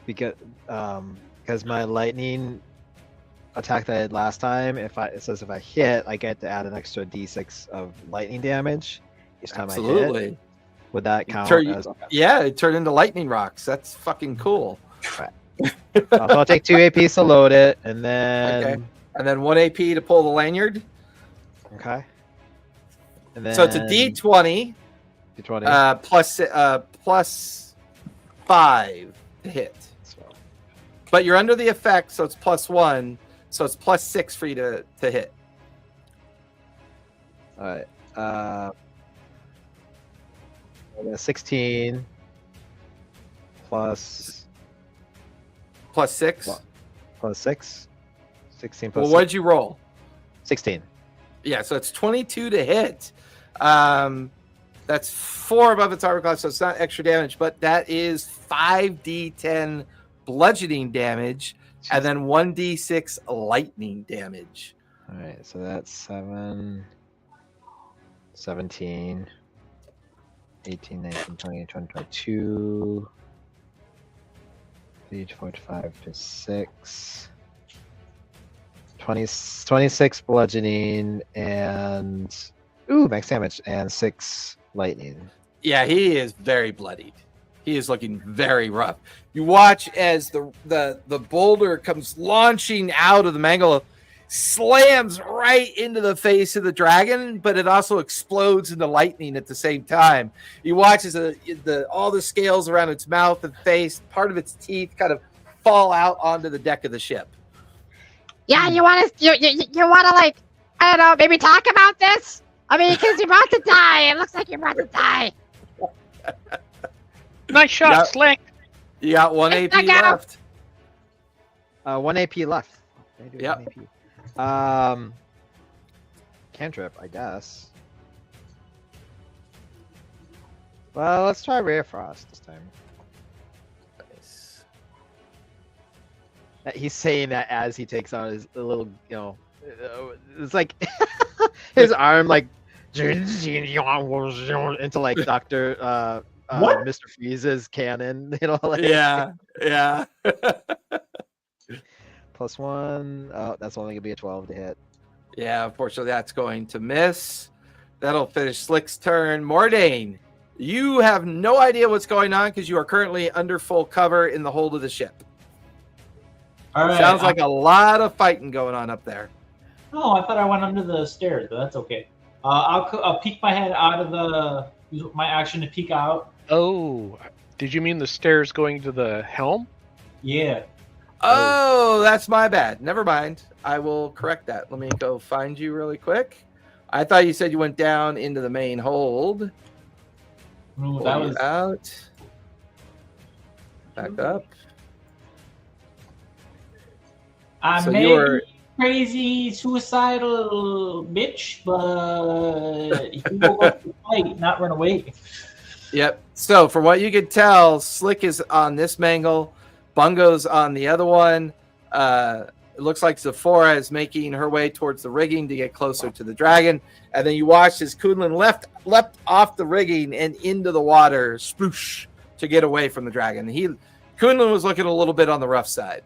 because my lightning attack that I did last time, it says if I hit, I get to add an extra d6 of lightning damage each time I hit. Absolutely. Would that count as? Okay. Yeah, it turned into lightning rocks. That's fucking cool. Right. So I'll take 2 APs to load it, and then Okay. And then 1 AP to pull the lanyard. Okay. And then So it's a D20. D20. Plus 5 to hit. But you're under the effect, so it's +1. So it's +6 for you to hit. All right. 16 plus +6. plus 6. 16 plus Well, what did you roll? 16. Yeah, so it's 22 to hit. That's 4 above its armor class, so it's not extra damage, but that is 5d10 bludgeoning damage and then 1d6 lightning damage. All right, so that's 7, 17, 18, 19, 20, 20, 22, 3, 4, 5, 6, 20, 26 bludgeoning, and max damage, and 6 lightning. Yeah, he is very bloodied. He is looking very rough. You watch as the boulder comes launching out of the mangle, slams right into the face of the dragon, but it also explodes into lightning at the same time. You watch as all the scales around its mouth and face, part of its teeth, kind of fall out onto the deck of the ship. Yeah, you want to like, I don't know, maybe talk about this? I mean, because you're about to die. It looks like you're about to die. Nice shot, Yep. Slick. You got 1 AP Look out. left. 1 AP left. Can I do Yep. 1 AP? Cantrip, I guess. Well, let's try Rare Frost this time. Nice. He's saying that as he takes out his little, it's like his arm like into like Dr. What? Mr. Freeze's cannon, like Yeah. +1. Oh, that's only gonna be a 12 to hit. Yeah, unfortunately, that's going to miss. That'll finish Slick's turn. Mordain, you have no idea what's going on because you are currently under full cover in the hold of the ship. All right. Sounds like a lot of fighting going on up there. Oh, I thought I went under the stairs, but that's okay. I'll peek my head out of use my action to peek out. Oh, did you mean the stairs going to the helm? Yeah. Oh, that's my bad. Never mind. I will correct that. Let me go find you really quick. I thought you said you went down into the main hold. Ooh, Pull that you was out. Back up. I So may you're- be crazy, suicidal bitch, but you will go to fight, not run away. Yep. So from what you could tell, Slick is on this mangle, Bungo's on the other one. It looks like Zephora is making her way towards the rigging to get closer to the dragon, and then you watched as Kunlun leapt off the rigging and into the water, sploosh, to get away from the dragon. Kunlun was looking a little bit on the rough side.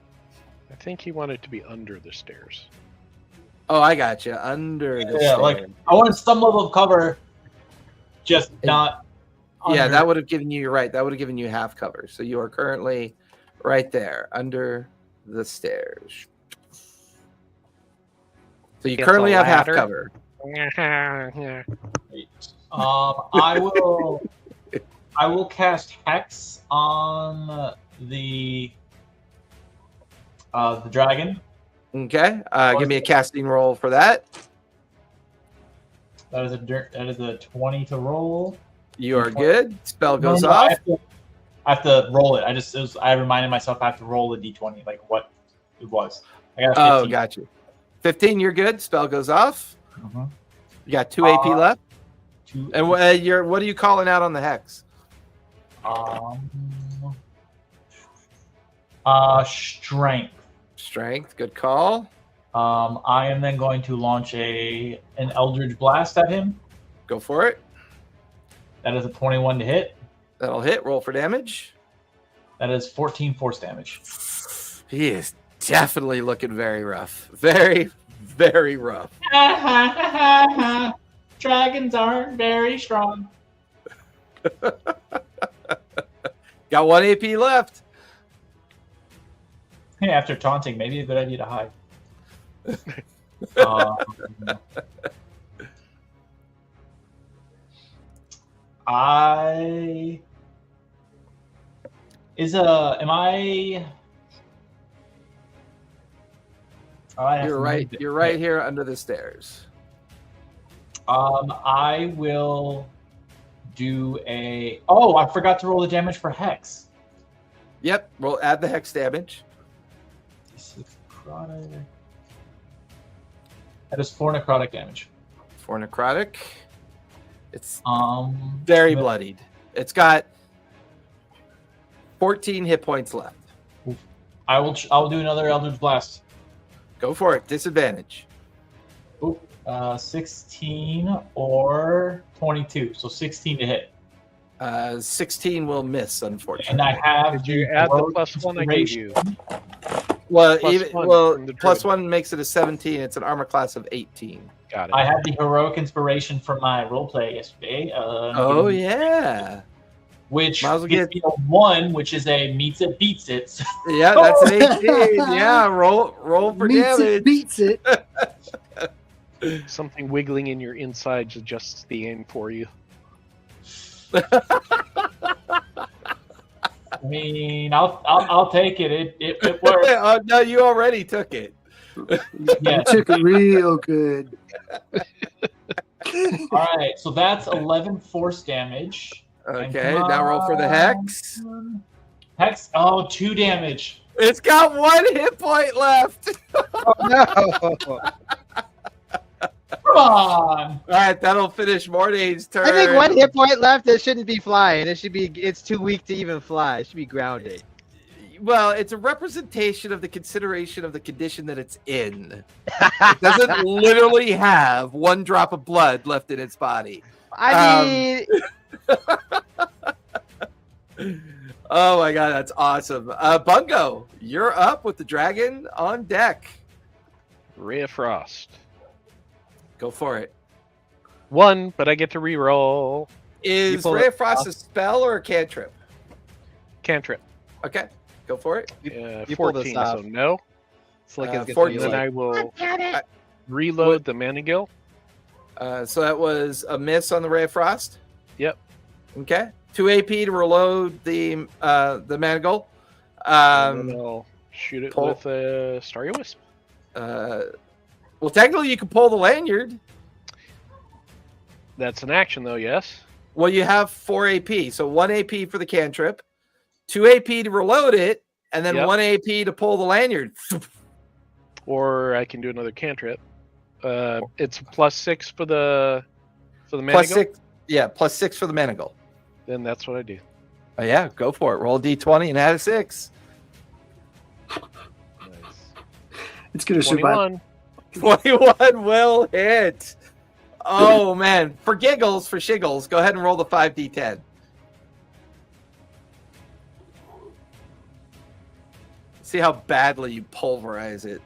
I think he wanted to be under the stairs. Oh, I got you. Under the Yeah, stairs. like I wanted some level of cover, just not. Yeah, under. that would have given you. You're right. That would have given you half cover. So you are currently right there under the stairs. So you It's currently a have half ladder. cover. I will cast Hex on the dragon. Okay. Give me a casting roll for that. That is a 20 to roll. You are good. Spell goes No, off. I have to roll it. I reminded myself I have to roll the d20, like what it was. I got a 15. Oh, got you. 15, you're good. Spell goes off. Mhm. You got 2 AP left. Two- And what are you calling out on the hex? Strength. Strength. Good call. I am then going to launch an Eldritch Blast at him. Go for it. That is a 21 to hit. That'll hit. Roll for damage. That is 14 force damage. He is definitely looking very rough. Very, very rough. Dragons aren't very strong. Got 1 AP left. Hey, after taunting, maybe a good idea to hide. Um, I is am I? Oh, I have You're to right. move it. You're right here under the stairs. I will do a. Oh, I forgot to roll the damage for Hex. Yep. Roll. Add the hex damage. That is 4 necrotic damage. 4 necrotic. It's Um, very bloodied. It's got 14 hit points left. I'll do another Eldritch Blast. Go for it. Disadvantage. 16 or 22, so 16 to hit. 16 will miss, unfortunately. And I have. Did you add the +1 I gave you? Well, +1 from the plus druid. 1 makes it a 17. It's an armor class of 18. Got it. I had the heroic inspiration from my roleplay yesterday. Oh yeah, Which Might as well gives me a 1, which is a meets it, beats it. So yeah, that's an 18. Yeah, roll for Meets damage. it, beats it. Something wiggling in your insides adjusts the aim for you. I mean, I'll take it. It worked. Oh no, you already took it. Yeah. You took it real good. All right, so that's 11 force damage. And Okay, come now roll for the hex. on. Hex. Oh, 2 damage. It's got 1 hit point left. No. Come on. All right, that'll finish Mornay's turn. I think 1 hit point left. It shouldn't be flying. It's too weak to even fly. It should be grounded. Well, it's a representation of the consideration of the condition that it's in. It doesn't literally have 1 drop of blood left in its body. I mean, Oh my god, that's awesome. Bungo, you're up with the dragon on deck. Ray of Frost. Go for it. 1, but I get to reroll. Is pull Ray it of Frost a spell or a cantrip? Cantrip. Okay, go for it. you pull this 14, off. so no. Slick is 14. And then I will God damn it. reload the Manigill. So that was a miss on the Ray of Frost. Yep. Okay. 2 AP to reload the Manigault. And then I'll shoot it pull- with a Starry Wisp. Well, technically, you can pull the lanyard. That's an action, though, yes? Well, you have 4 AP, so 1 AP for the cantrip, 2 AP to reload it, and then Yep. 1 AP to pull the lanyard. Or I can do another cantrip. It's +6 for the Plus Manigault. 6, yeah, plus 6 for the Manigault. then that's what I do. Oh, yeah, go for it. Roll a d20 and add a 6. Nice. It's going to survive. 21. 21 will hit. Oh, man. For giggles, for shiggles, go ahead and roll the 5d10. See how badly you pulverize it.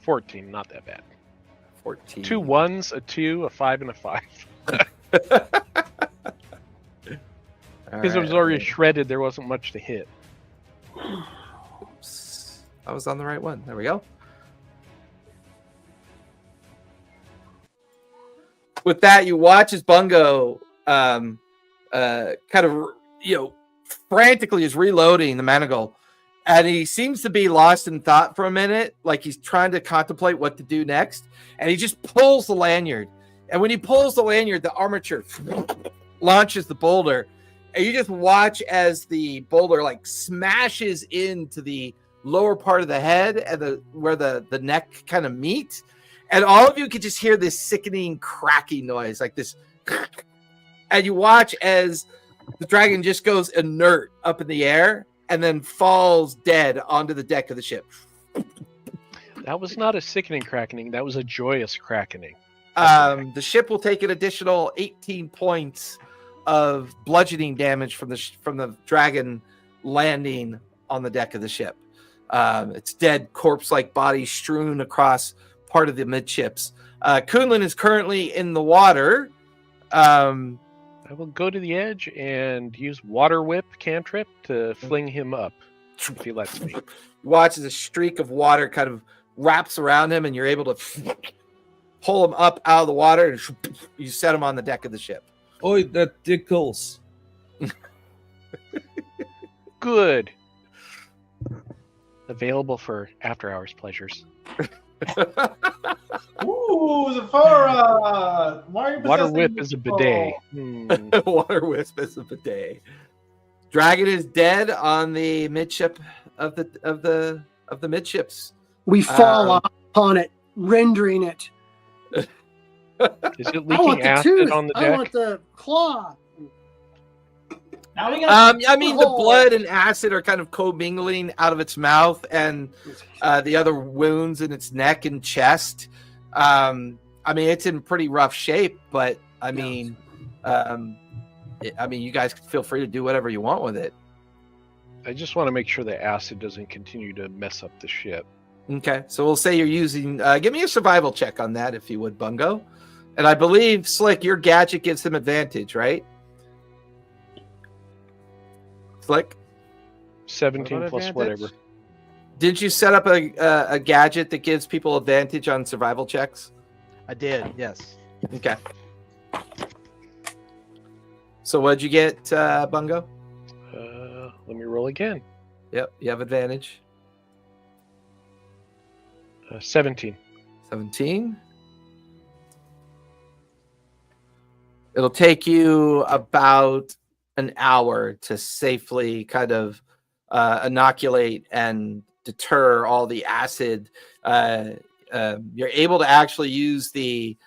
14, not that bad. 14. 2 1s, a 2, a 5, and a 5. Because it was already shredded, there wasn't much to hit. Oops. I was on the right one. There we go. With that, you watch as Bungo kind of, frantically is reloading the Managle. And he seems to be lost in thought for a minute, like he's trying to contemplate what to do next. And he just pulls the lanyard. And when he pulls the lanyard, the armature launches the boulder. And you just watch as the boulder like smashes into the lower part of the head and where the neck kind of meet. And all of you can just hear this sickening cracking noise, like this. And you watch as the dragon just goes inert up in the air and then falls dead onto the deck of the ship. That was not a sickening crackening. That was a joyous crackening. The ship will take an additional 18 points of bludgeoning damage from the dragon landing on the deck of the ship. Its dead corpse-like body strewn across part of the midships. Kunlun is currently in the water. I will go to the edge and use Water Whip cantrip to fling him up, if he lets me. Watch as a streak of water kind of wraps around him, and you're able to pull him up out of the water, and you set him on the deck of the ship. Oi, that tickles. Good. Available for after-hours pleasures. Ooh, Zafara! Why are you Water possessing Whip is a bidet. Water wisp is a bidet. Dragon is dead on the midship of the midships. We fall upon it, rendering it. Is it I leaking want the acid tooth. on the I deck? want the claw. Now we got I mean, the blood and acid are kind of commingling out of its mouth and the other wounds in its neck and chest. I mean, it's in pretty rough shape, but I mean, you guys can feel free to do whatever you want with it. I just want to make sure the acid doesn't continue to mess up the ship. Okay, so we'll say you're using. Give me a survival check on that, if you would, Bungo. And I believe Slick, your gadget gives him advantage, right? Slick, 17 What plus advantage? whatever. didn't you set up a gadget that gives people advantage on survival checks? I did, yes. Okay. So what'd you get, Bungo? Let me roll again. Yep, you have advantage. 17. 17. It'll take you about an hour to safely kind of inoculate and deter all the acid. You're able to actually use the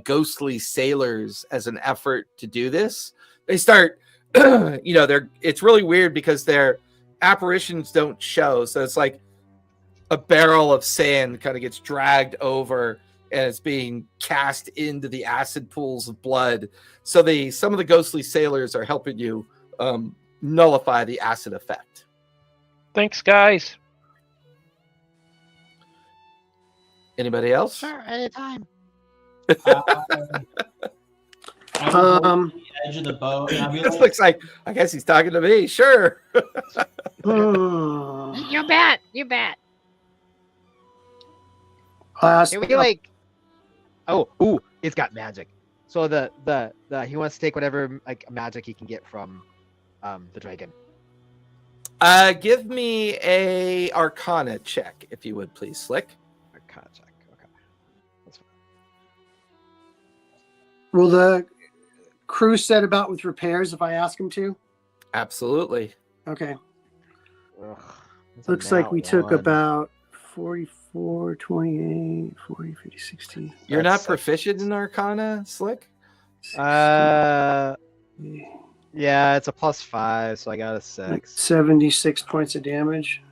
ghostly sailors as an effort to do this. They start, it's really weird because their apparitions don't show. So it's like a barrel of sand kind of gets dragged over and it's being cast into the acid pools of blood. So some of the ghostly sailors are helping you nullify the acid effect. Thanks, guys. Anybody else? Sure, anytime. I will hold the edge of the boat. And I'll be This like, looks like, I guess he's talking to me. Sure. You bet. You bet. Do we like? Oh, ooh, it's got magic. So the he wants to take whatever like magic he can get from the dragon. Give me a Arcana check, if you would, please, Slick. Arcana check. Okay. That's fine. Will the crew set about with repairs if I ask him to? Absolutely. Okay. Ugh, that's a Looks like nat we took one. about 44, 28, 40, 50, 60. You're not That's- proficient in Arcana, Slick? Yeah, it's a +5, so I got a Like 6. 76 points of damage.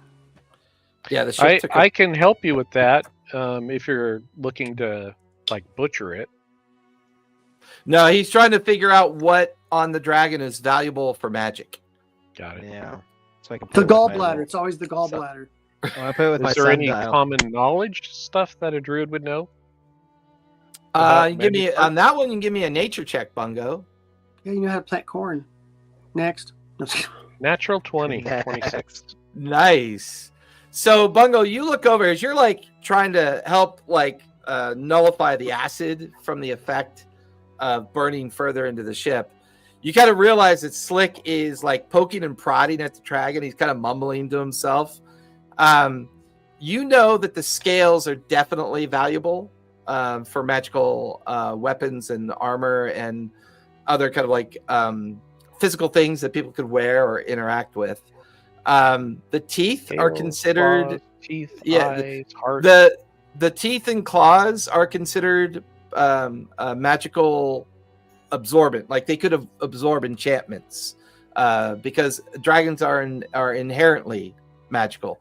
Yeah, the ship took I can help you with that if you're looking to like butcher it. No, he's trying to figure out what on the dragon is valuable for magic. Got it. Yeah. So I can put The it with my gallbladder. little- It's always the gallbladder. I put it with my Is there any sundial. common knowledge stuff that a druid would know? About You give me magic on that one. You can give me a nature check, Bungo. Yeah, you know how to plant corn. Next. Natural 20, Next. 26. Nice. So Bungo, you look over as you're like trying to help like nullify the acid from the effect of burning further into the ship. You kind of realize that Slick is like poking and prodding at the dragon. He's kind of mumbling to himself. You know that the scales are definitely valuable for magical weapons and armor and other kind of like physical things that people could wear or interact with. The teeth are Tails, considered claws, teeth, yeah, eyes, heart. the teeth and claws are considered magical absorbent. Like they could absorb enchantments because dragons are inherently magical.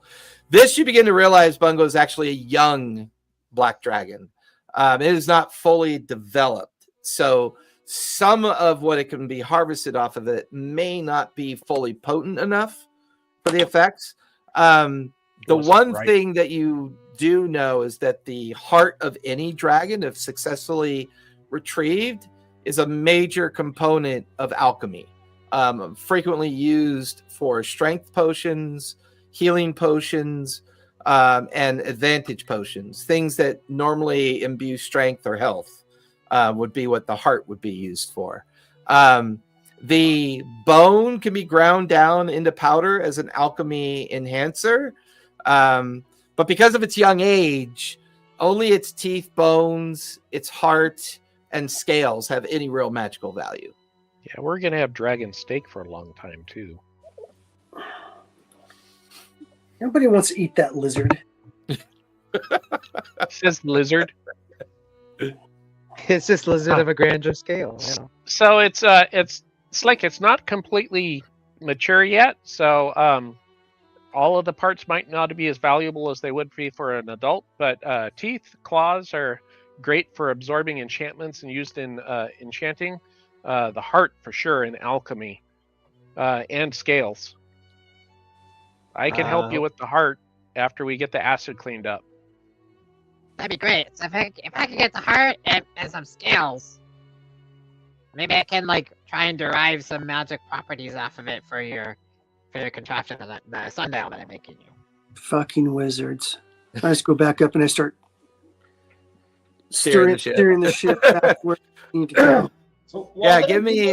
This you begin to realize, Bungo, is actually a young black dragon. It is not fully developed, so some of what it can be harvested off of it may not be fully potent enough for the effects. The one thing that you do know is that the heart of any dragon, if successfully retrieved, is a major component of alchemy, frequently used for strength potions, healing potions, and advantage potions. Things that normally imbue strength or health would be what the heart would be used for. The bone can be ground down into powder as an alchemy enhancer. But because of its young age, only its teeth, bones, its heart, and scales have any real magical value. Yeah, we're gonna have dragon steak for a long time too. Nobody wants to eat that lizard. It says lizard. It's just lizard of a grander scale. You know? So it's like it's not completely mature yet. So all of the parts might not be as valuable as they would be for an adult. But teeth, claws are great for absorbing enchantments and used in enchanting. The heart for sure in alchemy, and scales. I can help you with the heart after we get the acid cleaned up. That'd be great. So if I could get the heart and some scales, maybe I can like try and derive some magic properties off of it for your contraption, the sundial that I'm making you. Fucking wizards. I just go back up and I start Steering steering the ship back where we need to go. So Yeah, give me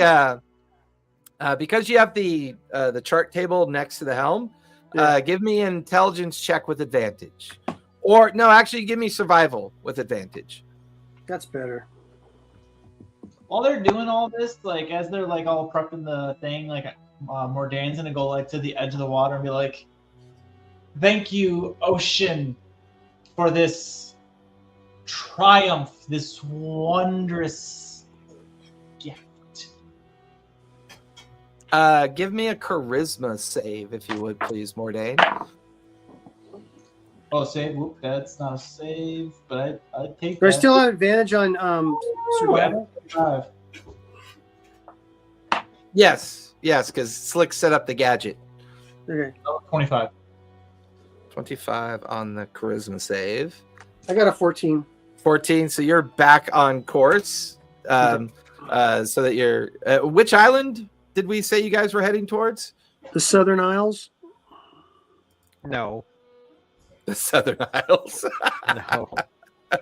because you have the chart table next to the helm. Give me an intelligence check with advantage, or no, actually, give me survival with advantage. That's better. while they're doing all this, like as they're like all prepping the thing, like Mordane's gonna go like to the edge of the water and be like, "Thank you, ocean, for this triumph, this wondrous gift." Give me a charisma save, if you would, please, Mordane. Oh, save. Whoop, that's not a save, but I take Do I that. still have advantage on survival? Five. Yes, because Slick set up the gadget. Okay. Oh, 25. 25 on the charisma save. I got a 14. 14, so you're back on course. So that you're... which island did we say you guys were heading towards? The Southern Isles? No. The Southern Isles. No.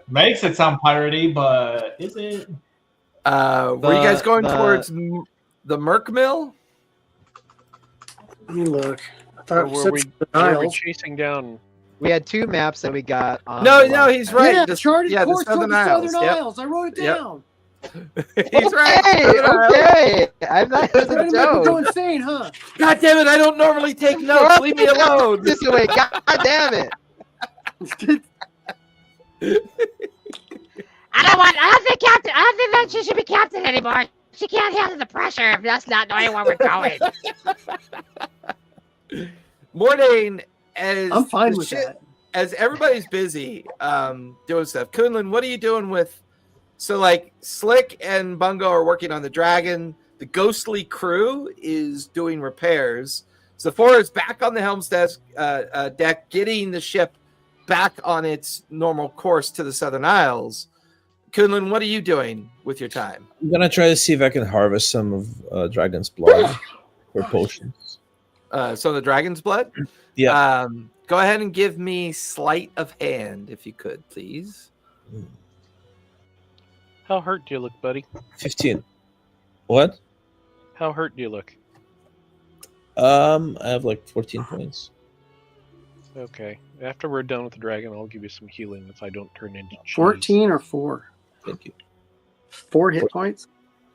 Makes it sound piratey, but is it? Were you guys going towards the Merc Mill? Let me look. I Or thought it were said we Southern Isles. chasing down? We had two maps that we got on No, the left. he's right. Yeah, The- charted yeah, the course toward Southern the Isles. Southern Yep. Isles. I wrote it Yep. down. He's right. Southern Isles. Okay. I thought it was Trying a to make me go joke. insane, huh? God damn it! I don't normally take notes. Leave me alone. This way. God damn it. I don't think captain. I don't think that she should be captain anymore. She can't handle the pressure of us not knowing where we're going. Morning, as I'm fine the with that. As everybody's busy doing stuff. Kunlun, what are you doing with? So like Slick and Bungo are working on the dragon. The ghostly crew is doing repairs. Sephora is back on the helm's deck, getting the ship back on its normal course to the Southern Isles. Kunlun, what are you doing with your time? I'm gonna try to see if I can harvest some of dragon's blood for potions. So the dragon's blood? Yeah. Go ahead and give me sleight of hand, if you could, please. How hurt do you look, buddy? 15. What? How hurt do you look? I have like 14 points. Okay. After we're done with the dragon, I'll give you some healing if I don't turn into cheese. 14 or 4? Thank you. 4 hit points?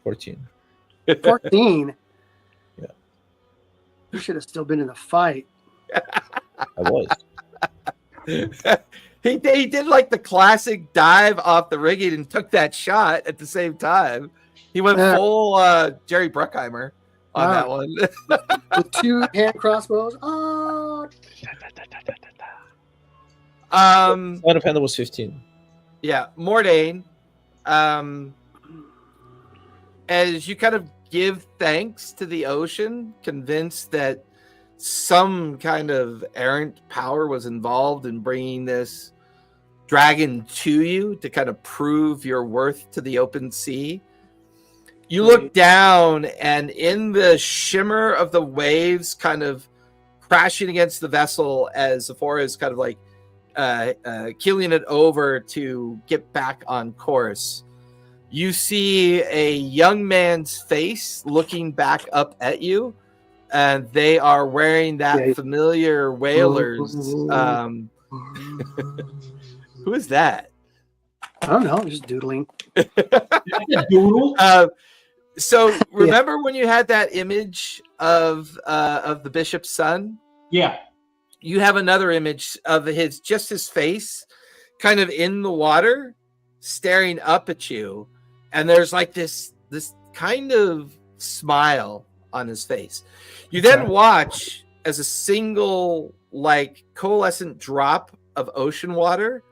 14. 14? Yeah. You should have still been in the fight. I was. He did like the classic dive off the rigging and took that shot at the same time. He went full Jerry Bruckheimer on that one. With 2 hand crossbows. Oh. Sleight of hand was 15. Yeah, Mordain, as you kind of give thanks to the ocean, convinced that some kind of errant power was involved in bringing this dragon to you to kind of prove your worth to the open sea. You look down, and in the shimmer of the waves kind of crashing against the vessel as Sephora is kind of like keeling it over to get back on course, you see a young man's face looking back up at you, and they are wearing that familiar whalers. Who is that? I don't know. Just doodling. Doodle? So remember when you had that image of the bishop's son? Yeah. You have another image of his face kind of in the water staring up at you, and there's like this kind of smile on his face. You then watch as a single like coalescent drop of ocean water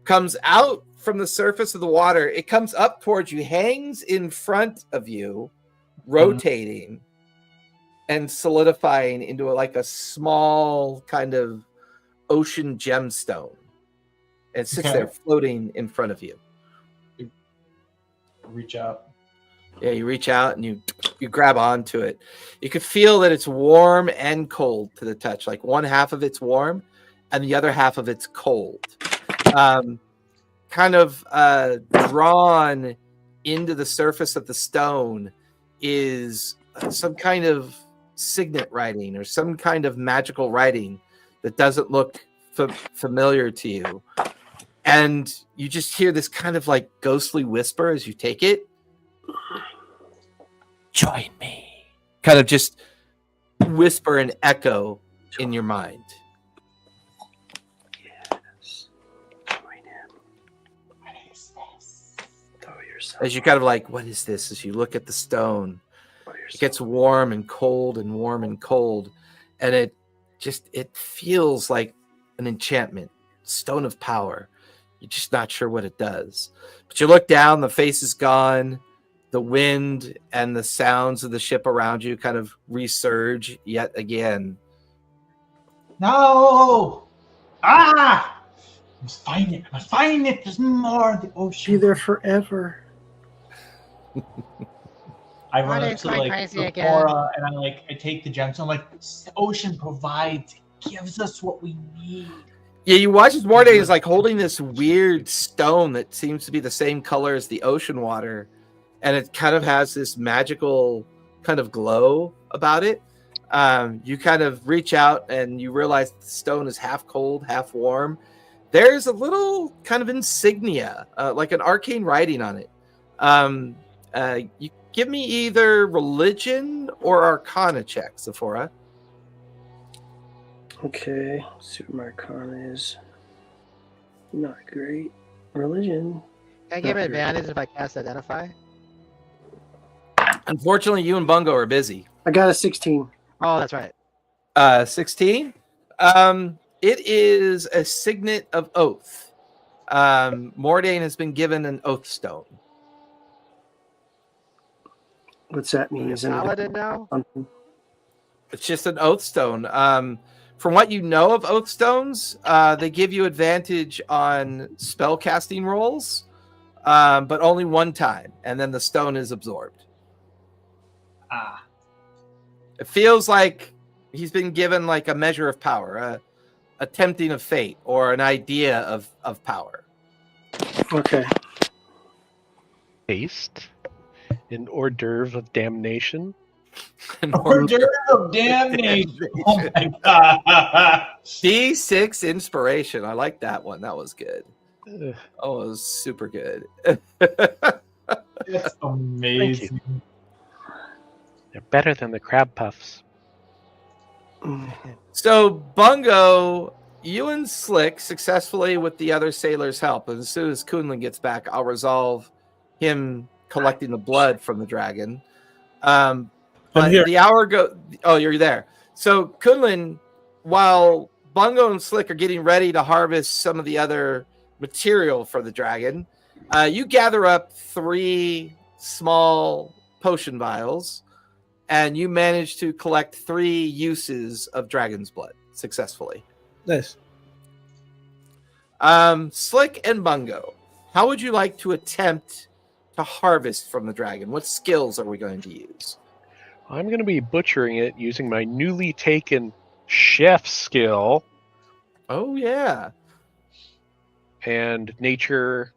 comes out from the surface of the water. It comes up towards you, hangs in front of you, rotating and solidifying into a small kind of ocean gemstone. It sits there floating in front of you. Reach out. Yeah, you reach out and you grab onto it. You could feel that it's warm and cold to the touch. Like one half of it's warm and the other half of it's cold. Kind of drawn into the surface of the stone is some kind of signet writing or some kind of magical writing that doesn't look familiar to you. And you just hear this kind of like ghostly whisper as you take it. Join me. Kind of just whisper and echo in your mind. Yes. Join him. What is this? Throw yourself. As you kind of like, what is this? As you look at the stone, it gets warm and cold and warm and cold. And it feels like an enchantment, stone of power. You're just not sure what it does. But you look down, the face is gone. The wind and the sounds of the ship around you kind of resurge yet again. No! Ah! I must find it. I must find it. There's more of the ocean. Be there forever. I run up It's to going like crazy again. Sephora and I take the gems. I'm like, the ocean provides, gives us what we need. Yeah, you watch as Morday is like holding this weird stone that seems to be the same color as the ocean water. And it kind of has this magical kind of glow about it. You kind of reach out and you realize the stone is half cold, half warm. There's a little kind of insignia, like an arcane writing on it. You give me either religion or arcana check, Sephora. Okay. Super Arcana is not great. Religion. Can I give advantage if I cast Identify? Unfortunately, you and Bungo are busy. I got a 16. Oh, that's right. 16. It is a signet of oath. Mordain has been given an oath stone. What's that mean? Isn't it Paladin now? something? It's just an oath stone. From what you know of oath stones, they give you advantage on spell casting rolls, but only one time, and then the stone is absorbed. Ah, It feels like he's been given like a measure of power, a tempting of fate, or an idea of power. Okay. Taste. An hors d'oeuvre of damnation. hors d'oeuvre of damnation. Oh my god. D6 inspiration. I like that one. That was good. Ugh. Oh, it was super good. That's amazing. They're better than the crab puffs. So, Bungo, you and Slick successfully, with the other sailors' help, and as soon as Kunlun gets back, I'll resolve him collecting the blood from the dragon. But here. the hour go. Oh, you're there. So, Kunlun, while Bungo and Slick are getting ready to harvest some of the other material for the dragon, you gather up 3 small potion vials, and you manage to collect 3 uses of dragon's blood successfully. Nice. Slick and Bungo, how would you like to attempt to harvest from the dragon? What skills are we going to use? I'm going to be butchering it using my newly taken chef skill Oh, yeah. and nature,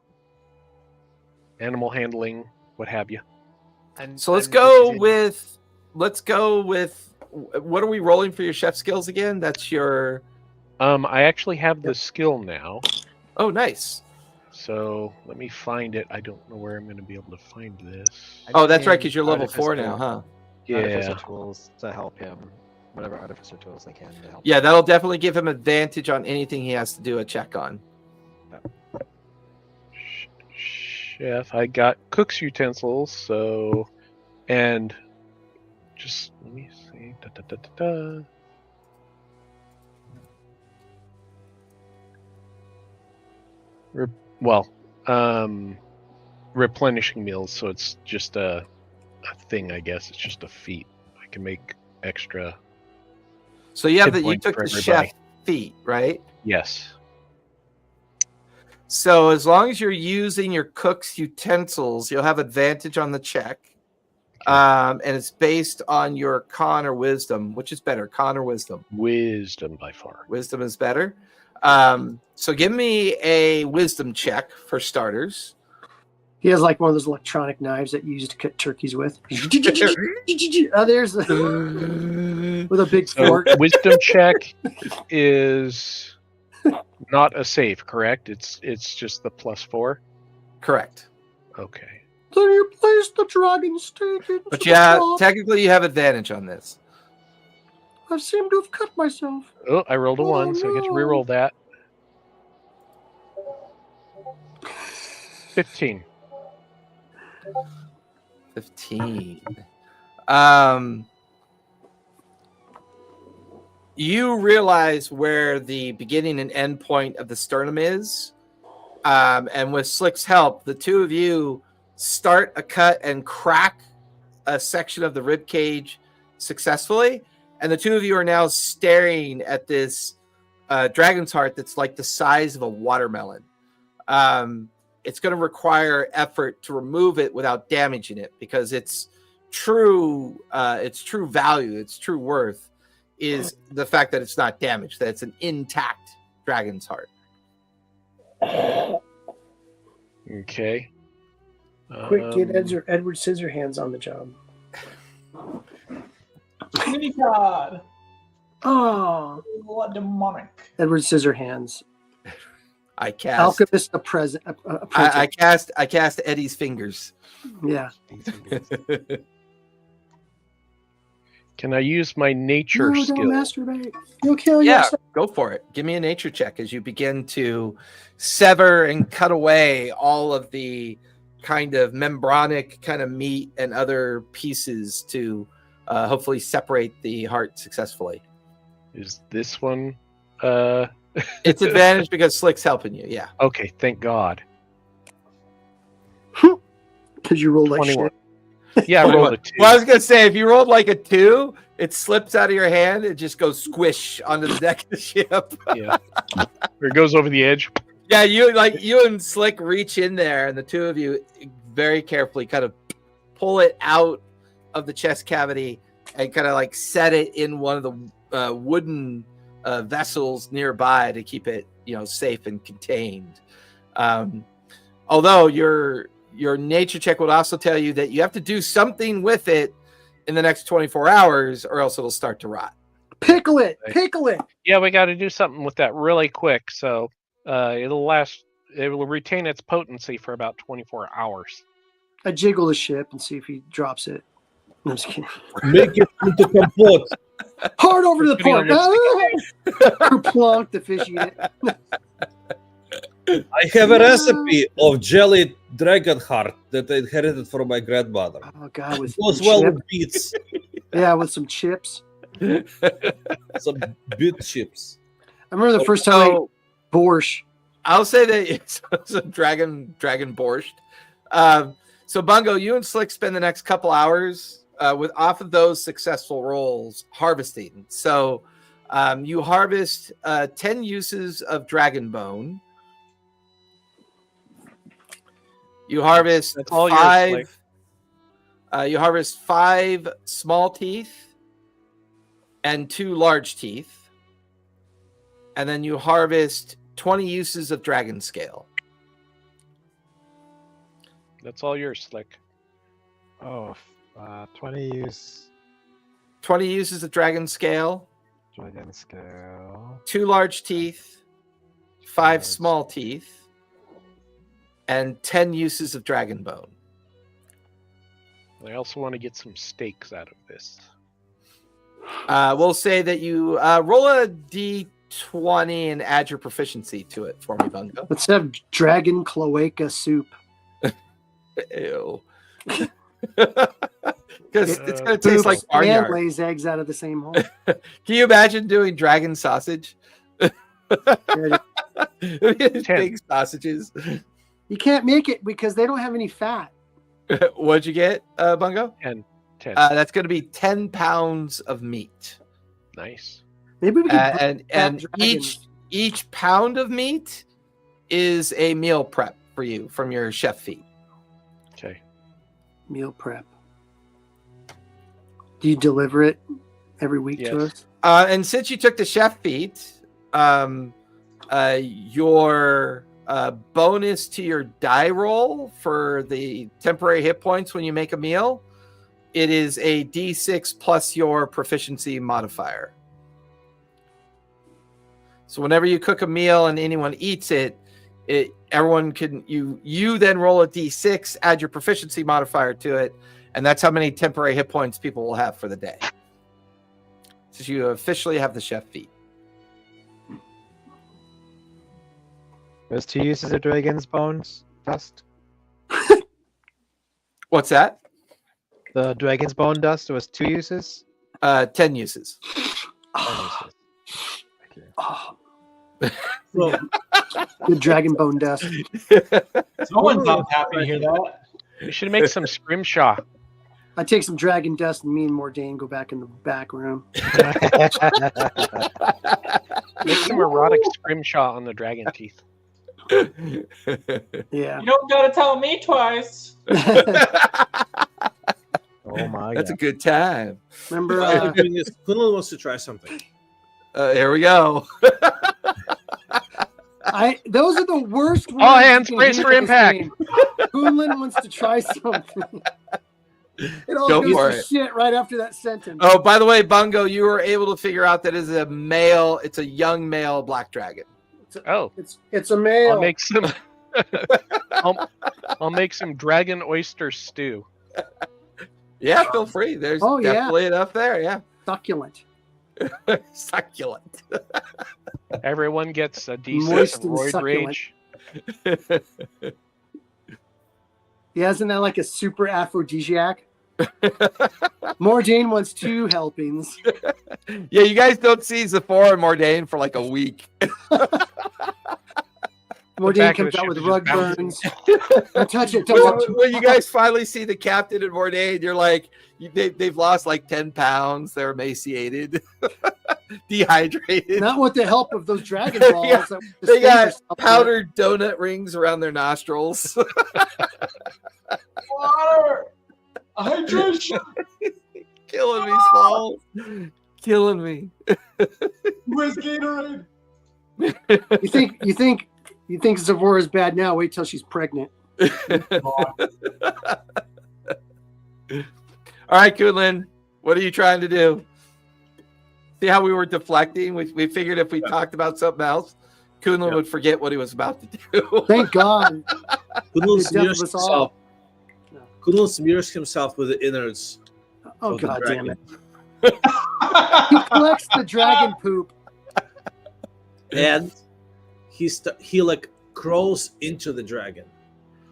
animal handling, what have you. And, So let's and go this is- with what are we rolling for your chef skills again? That's your I actually have the skill now, oh, nice. so let me find it. I don't know where I'm going to be able to find this. Oh, that's right, because using you're level 4 artificer- now, huh? Artificer Yeah. tools to help him. Whatever artificer tools I can to help. Yeah, that'll definitely give him advantage on anything he has to do a check on. Chef, I got cook's utensils, so and just let me see. Well, replenishing meals, so it's just a thing, I guess. It's just a feat. I can make extra. So you have Hit that you point took for the everybody. chef feat, right? Yes. So as long as you're using your cook's utensils, you'll have advantage on the check. And it's based on your con or wisdom. Which is better, con or wisdom? Wisdom by far. Wisdom is better. So give me a wisdom check for starters. He has like one of those electronic knives that you use to cut turkeys with. Oh, there's with a big So fork. wisdom check is not a save, correct? It's just the +4. Correct. Okay. Then you place the dragon steak into But the yeah, pot. technically you have advantage on this. I seem to have cut myself. Oh, I rolled a Oh, 1, so I get to no. reroll that. 15. 15. You realize where the beginning and end point of the sternum is. And with Slick's help, the two of you start a cut and crack a section of the rib cage successfully. And the two of you are now staring at this dragon's heart that's like the size of a watermelon. It's going to require effort to remove it without damaging it, because its true value, its true worth is the fact that it's not damaged, that it's an intact dragon's heart. Okay. Quick, get Edward Scissorhands on the job. Mini god. Oh, What demonic. Edward Scissorhands. I cast. Alchemist apprentice. I cast Eddie's fingers. Yeah. Can I use my nature No, skill? don't masturbate. You'll kill Yeah, yourself. go for it. Give me a nature check as you begin to sever and cut away all of the kind of membranic kind of meat and other pieces to hopefully separate the heart successfully. Is this one? It's advantage because Slick's helping you. Yeah. Okay, thank God. Because you rolled like 21. shit. Yeah, I rolled a 2. Well, I was gonna say if you rolled like a 2, it slips out of your hand. It just goes squish onto the deck of the ship. Yeah. Or it goes over the edge. Yeah, you and Slick reach in there, and the two of you very carefully kind of pull it out of the chest cavity and kind of like set it in one of the wooden vessels nearby to keep it, safe and contained. Although your nature check would also tell you that you have to do something with it in the next 24 hours, or else it'll start to rot. Pickle it. Yeah, we got to do something with that really quick. So it'll last. It will retain its potency for about 24 hours. I jiggle the ship and see if he drops it. No, I'm just kidding. Make it into compote. Hard over to the Putting port. Kerplunk, the fish eat it. I have a recipe of jellied dragon heart that I inherited from my grandmother. Oh god, with It goes some well chip. with beets, Yeah, with some chips. some beet chips. I remember the first time I ate So borscht. I'll say that it's a dragon borscht. So Bungo, you and Slick spend the next couple hours with off of those successful rolls harvesting. So you harvest 10 uses of dragon bone. You harvest That's all yours, five. You harvest 5 small teeth and 2 large teeth, and then you harvest 20 uses of dragon scale. That's all yours, Slick. Oh, 20 use 20 uses of dragon scale, dragon scale. 2 large teeth, 5 Nice. small teeth, and 10 uses of dragon bone. I also want to get some steaks out of this. We'll say that you roll a d20 and add your proficiency to it for me, Bungo. Let's have dragon cloaca soup. Ew. Because it's going to taste like And barnyard. lays eggs out of the same hole. Can you imagine doing dragon sausage? Big sausages. You can't make it because they don't have any fat. What'd you get, Bungo? 10. That's going to be 10 pounds of meat. Nice. Maybe we could And dragons. each pound of meat is a meal prep for you from your chef feed. Okay. meal prep. Do you deliver it every week to Yes. us? And since you took the chef feat, your bonus to your die roll for the temporary hit points when you make a meal, it is a D6 plus your proficiency modifier. So whenever you cook a meal and anyone eats it, everyone can you then roll a D6, add your proficiency modifier to it, and that's how many temporary hit points people will have for the day. So you officially have the chef feat. There's 2 uses of dragon's bones dust. What's that? The dragon's bone dust was 2 uses. 10 uses. 10 uses. Okay. Oh, So, good dragon bone dust. Someone's not happy to hear that. We should make some scrimshaw. I take some dragon dust and me and Mordain go back in the back room. Make some erotic scrimshaw on the dragon teeth. Yeah. You don't gotta tell me twice. Oh my That's god. a good time. Remember, while we're doing this, Kunal wants to try something. Here we go. those are the worst words. All hands, you can brace hear for in this impact. game. Poonlin wants to try something. It all Go goes for to it. shit right after that sentence. Oh, by the way, Bungo, you were able to figure out that it's a male, it's a young male black dragon. Oh, It's a male. I'll make some. I'll make some dragon oyster stew. Yeah, feel free. There's Oh, yeah. definitely enough there. Yeah. succulent. Succulent. Everyone gets a D6 Moist of and roid succulent. rage. Yeah, isn't that like a super aphrodisiac? Mordain wants 2 helpings. Yeah, you guys don't see Zephora and Mordain for like a week. Mordain back of comes the out ship with is rug just bouncing. burns. Don't touch it. Don't touch it. When you guys finally see the captain and Mordain, you're like, they've lost like 10 pounds. They're emaciated, dehydrated. Not with the help of those dragon balls. Yeah, that they distinguish got something. powdered donut rings around their nostrils. Water! Hydration! Killing me, Small. Killing me. Where's Gatorade? You think Zevora is bad now? Wait till she's pregnant. All right, Kunlin, what are you trying to do? See how we were deflecting? We figured if we talked about something else, Kunlin would forget what he was about to do. Thank God. Kunlun The death of us all. smears himself with the innards. Oh, of the God damn dragon. it. He collects the dragon poop. And he like crawls into the dragon,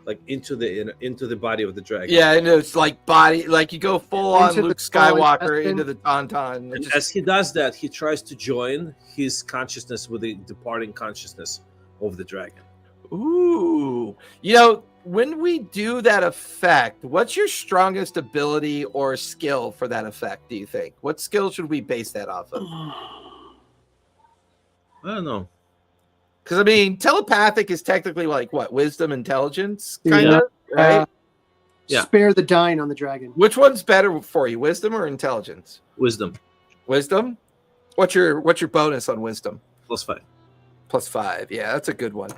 like into the body of the dragon. Yeah, and it's like body, like you go full on Into the Luke skull Skywalker intestine. into the Tauntaun. And It just- as he does that, he tries to join his consciousness with the departing consciousness of the dragon. Ooh, you know, when we do that effect, what's your strongest ability or skill for that effect? Do you think? What skill should we base that off of? I don't know. Because I mean, telepathic is technically like what, wisdom, intelligence, kind of, right? Yeah. Spare the dying on the dragon. Which one's better for you, wisdom or intelligence? Wisdom Wisdom. What's your bonus on wisdom? +5. +5. Yeah, that's a good one.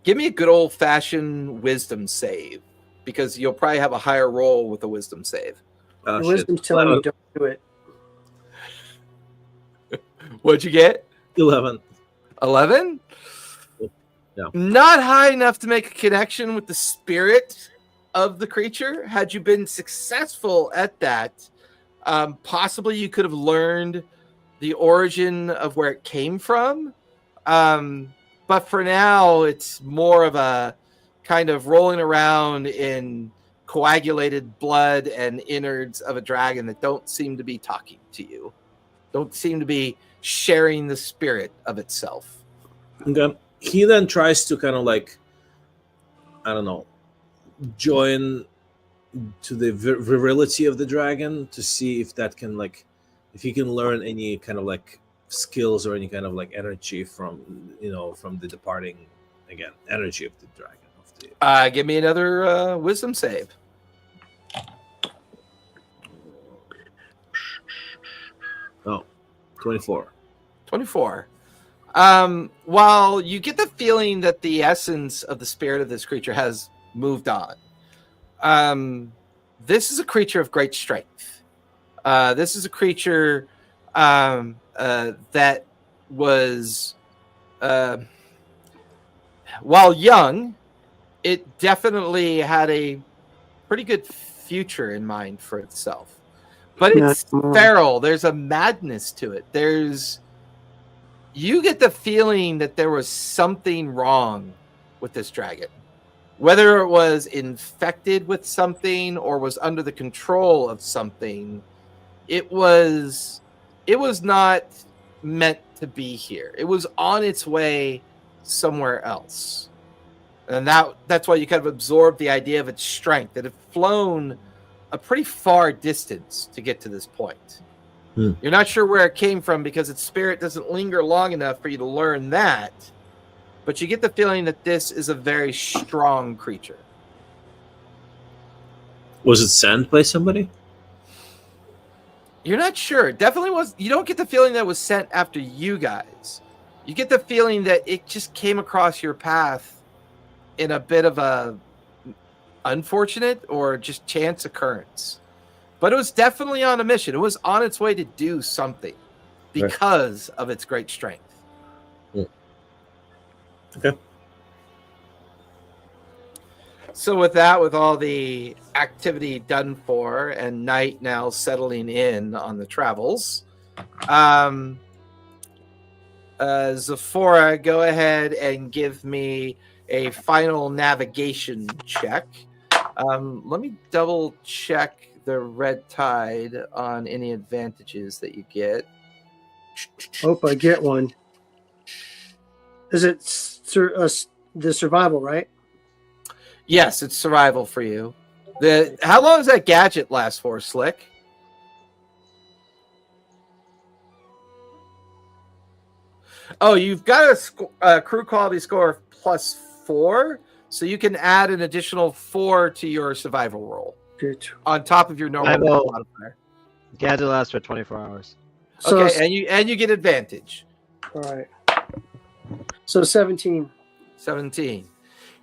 Give me a good old fashioned wisdom save, because you'll probably have a higher roll with a wisdom save. Oh, Your shit. wisdom's telling you don't do it. What'd you get? 11. 11? Yeah. Not high enough to make a connection with the spirit of the creature. Had you been successful at that, possibly you could have learned the origin of where it came from. But for now, it's more of a kind of rolling around in coagulated blood and innards of a dragon that don't seem to be talking to you, don't seem to be sharing the spirit of itself. Okay. He then tries to kind of like, I don't know, join to the virility of the dragon to see if that can like, if he can learn any kind of like skills or any kind of like energy from, from the departing, again, energy of the dragon. Give me another wisdom save. Oh, 24. 24. While you get the feeling that the essence of the spirit of this creature has moved on, this is a creature of great strength. This is a creature that was, while young, it definitely had a pretty good future in mind for itself. But it's feral. There's a madness to it. You get the feeling that there was something wrong with this dragon. Whether it was infected with something or was under the control of something, it was not meant to be here. It was on its way somewhere else. And that's why you kind of absorb the idea of its strength. It had flown a pretty far distance to get to this point. You're not sure where it came from because its spirit doesn't linger long enough for you to learn that. But you get the feeling that this is a very strong creature. Was it sent by somebody? You're not sure. It definitely was. You don't get the feeling that it was sent after you guys. You get the feeling that it just came across your path in a bit of a unfortunate or just chance occurrence. But it was definitely on a mission. It was on its way to do something because of its great strength. Okay. So with that, with all the activity done for and night now settling in on the travels, Zephora, go ahead and give me a final navigation check. Let me double check the red tide on any advantages that you get. Hope I get one. Is it the survival, right? Yes, it's survival for you. How long does that gadget last for, Slick? Oh, you've got a crew quality score of +4, so you can add an additional 4 to your survival roll Good. on top of your normal modifier. Gadget lasts for 24 hours. So, Okay, and you get advantage. all right. So 17. 17.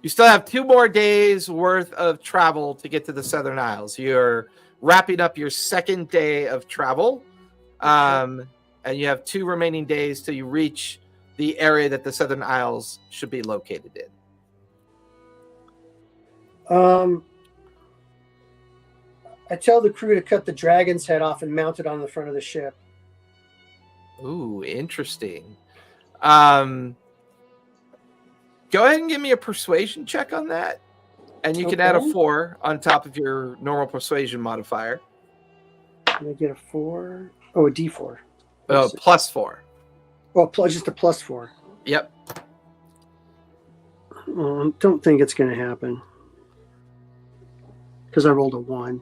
You still have 2 more days worth of travel to get to the Southern Isles. You're wrapping up your second day of travel, and you have 2 remaining days till you reach the area that the Southern Isles should be located in. I tell the crew to cut the dragon's head off and mount it on the front of the ship. Ooh, interesting. Go ahead and give me a persuasion check on that. And you can add a 4 on top of your normal persuasion modifier. Can I get a 4? Oh, a D4. Oh, +4. Oh, just a +4. Yep. Don't think it's going to happen. Because I rolled a 1.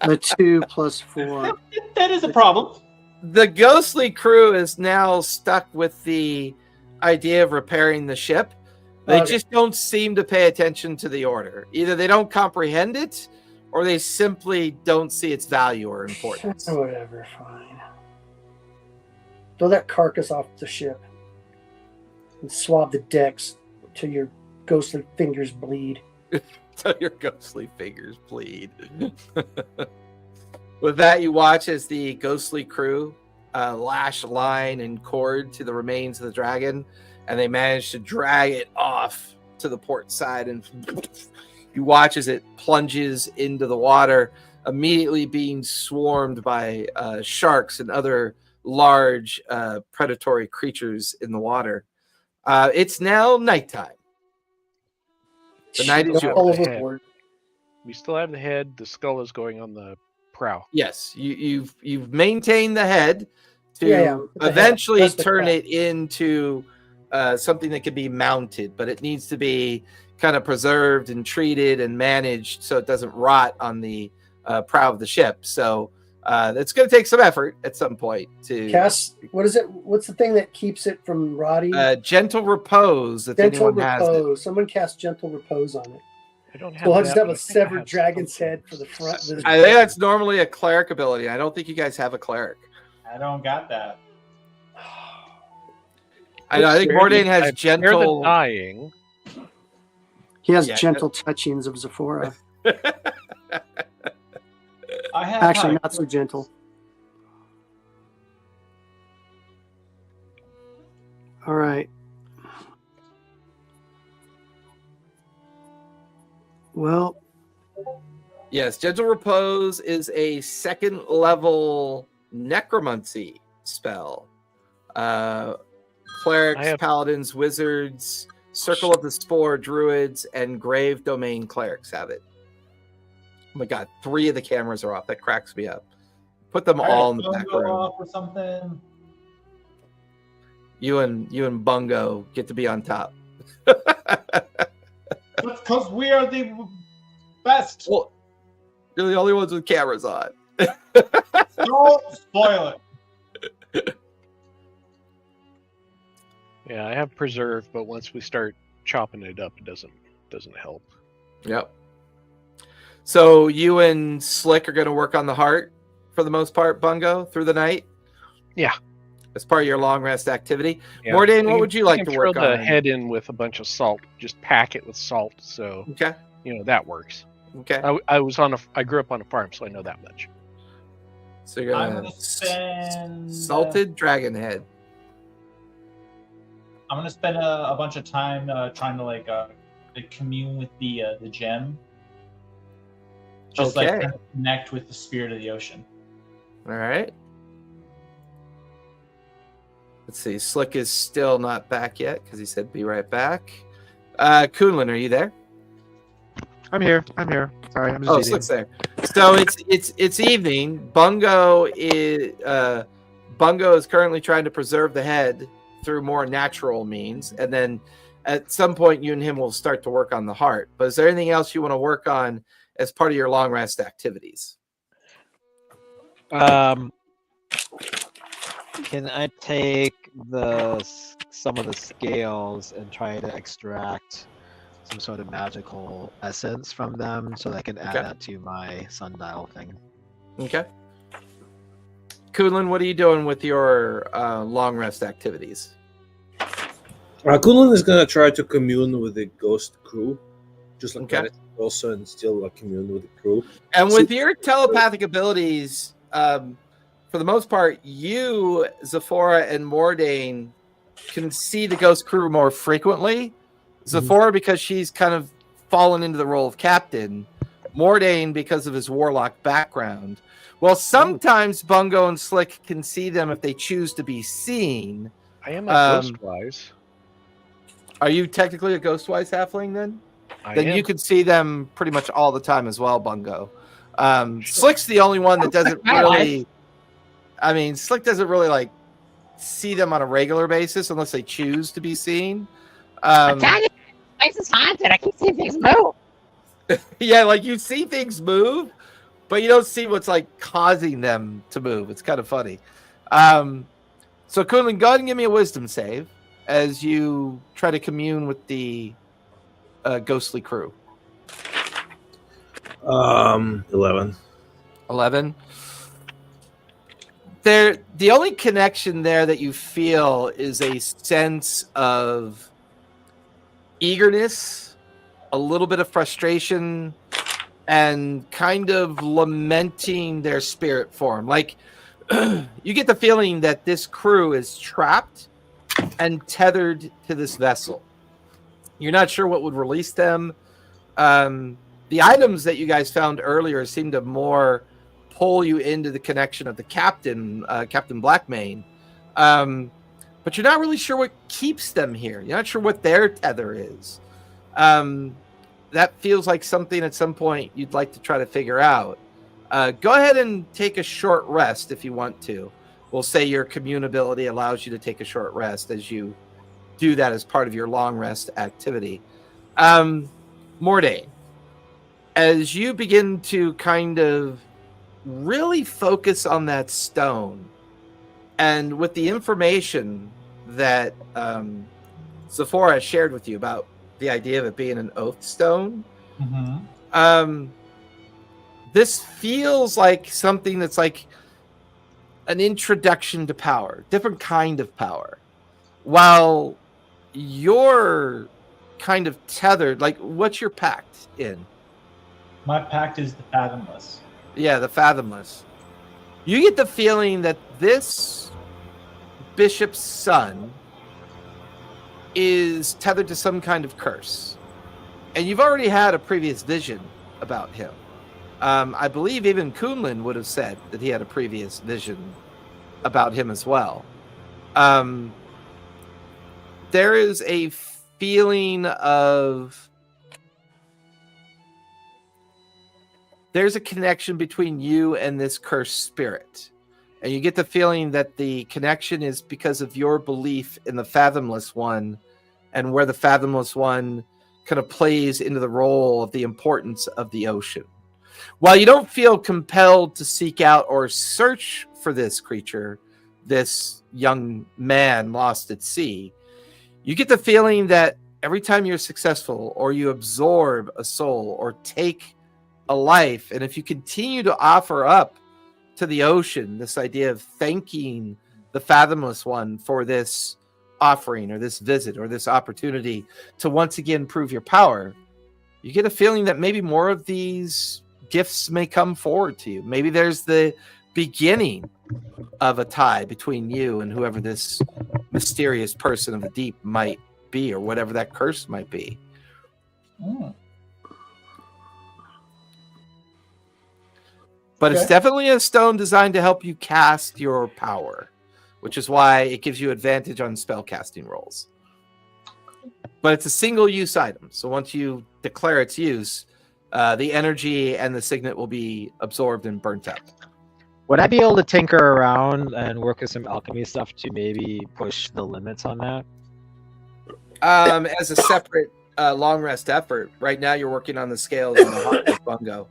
A 2 + 4. That is a problem. The ghostly crew is now stuck with the idea of repairing the ship. They just don't seem to pay attention to the order. Either they don't comprehend it, or they simply don't see its value or importance. Whatever, fine. Throw that carcass off the ship and swab the decks till your ghostly fingers bleed. Till your ghostly fingers bleed. With that, you watch as the ghostly crew lash line and cord to the remains of the dragon, and they manage to drag it off to the port side, and you watch as it plunges into the water, immediately being swarmed by sharks and other large predatory creatures in the water. It's now nighttime. The night is all yours. overboard. We still have the head. The skull is going on the prow. Yes, you've maintained the head to the eventually head. That's the turn crown. it into something that can be mounted, but it needs to be kind of preserved and treated and managed so it doesn't rot on the prow of the ship. So it's going to take some effort at some point to Cast, what is it? What's the thing that keeps it from rotting? gentle repose. If gentle anyone has it. repose. Someone cast gentle repose on it. I don't have. So I'll that, just have but a I think I severed have dragon's something. head for the front. I think that's normally a cleric ability. I don't think you guys have a cleric. I don't got that. I think Mordain has I'm scared of gentle. dying. He has Yeah. gentle touchings of Zephora. I have Actually, high- not so gentle. All right. Well, Yes, gentle repose is a 2nd level necromancy spell. Clerics, I have- paladins, wizards, circle of the spore, druids, and grave domain clerics have it. Oh my god, 3 of the cameras are off. That cracks me up. Put them all in the back Go room. off or something. You and Bungo get to be on top. That's because we are the best. Well, you're the only ones with cameras on. Don't spoil it. Yeah, I have preserve, but once we start chopping it up, it doesn't help. Yep. So you and Slick are going to work on the heart for the most part, Bungo, through the night? Yeah. As part of your long rest activity. Yeah. Mordain, I what can- would you I like can to throw work the on? head in with a bunch of salt. Just pack it with salt, so Okay. that works. Okay. I grew up on a farm, so I know that much. So you're I'm going gonna to spend salted dragon head. I'm gonna spend a bunch of time trying to commune with the gem. Just like Okay. kind of connect with the spirit of the ocean. All right. Let's see. Slick is still not back yet because he said be right back. Kunlun, are you there? I'm here. Sorry, I'm just Oh, eating. Slick's there. So it's evening. Bungo is currently trying to preserve the head through more natural means, and then at some point you and him will start to work on the heart. But is there anything else you want to work on as part of your long rest activities? Can I take some of the scales and try to extract some sort of magical essence from them so that I can add Okay. that to my sundial thing? Okay. Kunlun, what are you doing with your long rest activities? Kunlun is gonna try to commune with the ghost crew, just like Okay. that also, and still commune with the crew. And with your telepathic abilities, for the most part, you, Zephora, and Mordain can see the ghost crew more frequently. Zephora, because she's kind of fallen into the role of captain. Mordain, because of his warlock background. Well, sometimes Bungo and Slick can see them if they choose to be seen. I am a Ghostwise. Are you technically a Ghostwise halfling then? I am. You could see them pretty much all the time as well, Bungo. Slick's the only one that doesn't really. I mean, Slick doesn't really like see them on a regular basis unless they choose to be seen. I'm telling you, this place is haunted. I keep seeing things move. Yeah, like you see things move, but you don't see what's like causing them to move. It's kind of funny. So Kunlun, go ahead and give me a wisdom save as you try to commune with the ghostly crew. 11. 11. The only connection there that you feel is a sense of eagerness, a little bit of frustration, and kind of lamenting their spirit form. Like, you get the feeling that this crew is trapped and tethered to this vessel. You're not sure what would release them. The items that you guys found earlier seem to more pull you into the connection of the captain, Captain Blackmane. But you're not really sure what keeps them here. You're not sure what their tether is. That feels like something at some point you'd like to try to figure out. Go ahead and take a short rest if you want to. We'll say your commune ability allows you to take a short rest as you do that as part of your long rest activity. Mordain, as you begin to kind of really focus on that stone, and with the information that Zephora shared with you about the idea of it being an oath stone, this feels like something that's like an introduction to power, different kind of power. While you're kind of tethered, like, what's your pact in? My pact is the fathomless. Yeah, the fathomless. You get the feeling that this bishop's son is tethered to some kind of curse. And you've already had a previous vision about him. I believe even Kunlun would have said that he had a previous vision about him as well. There is a feeling of... There's a connection between you and this cursed spirit. And you get the feeling that the connection is because of your belief in the Fathomless One and where the Fathomless One kind of plays into the role of the importance of the ocean. While you don't feel compelled to seek out or search for this creature, this young man lost at sea, you get the feeling that every time you're successful or you absorb a soul or take a life, and if you continue to offer up to the ocean this idea of thanking the Fathomless One for this offering or this visit or this opportunity to once again prove your power, you get a feeling that maybe more of these gifts may come forward to you. Maybe there's the beginning of a tie between you and whoever this mysterious person of the deep might be, or whatever that curse might be. But it's Okay. definitely a stone designed to help you cast your power, which is why it gives you advantage on spell casting rolls. But it's a single use item. So once you declare its use, the energy and the signet will be absorbed and burnt up. Would I be able to tinker around and work with some alchemy stuff to maybe push the limits on that? As a separate long rest effort, right now you're working on the scales and the hot bungo.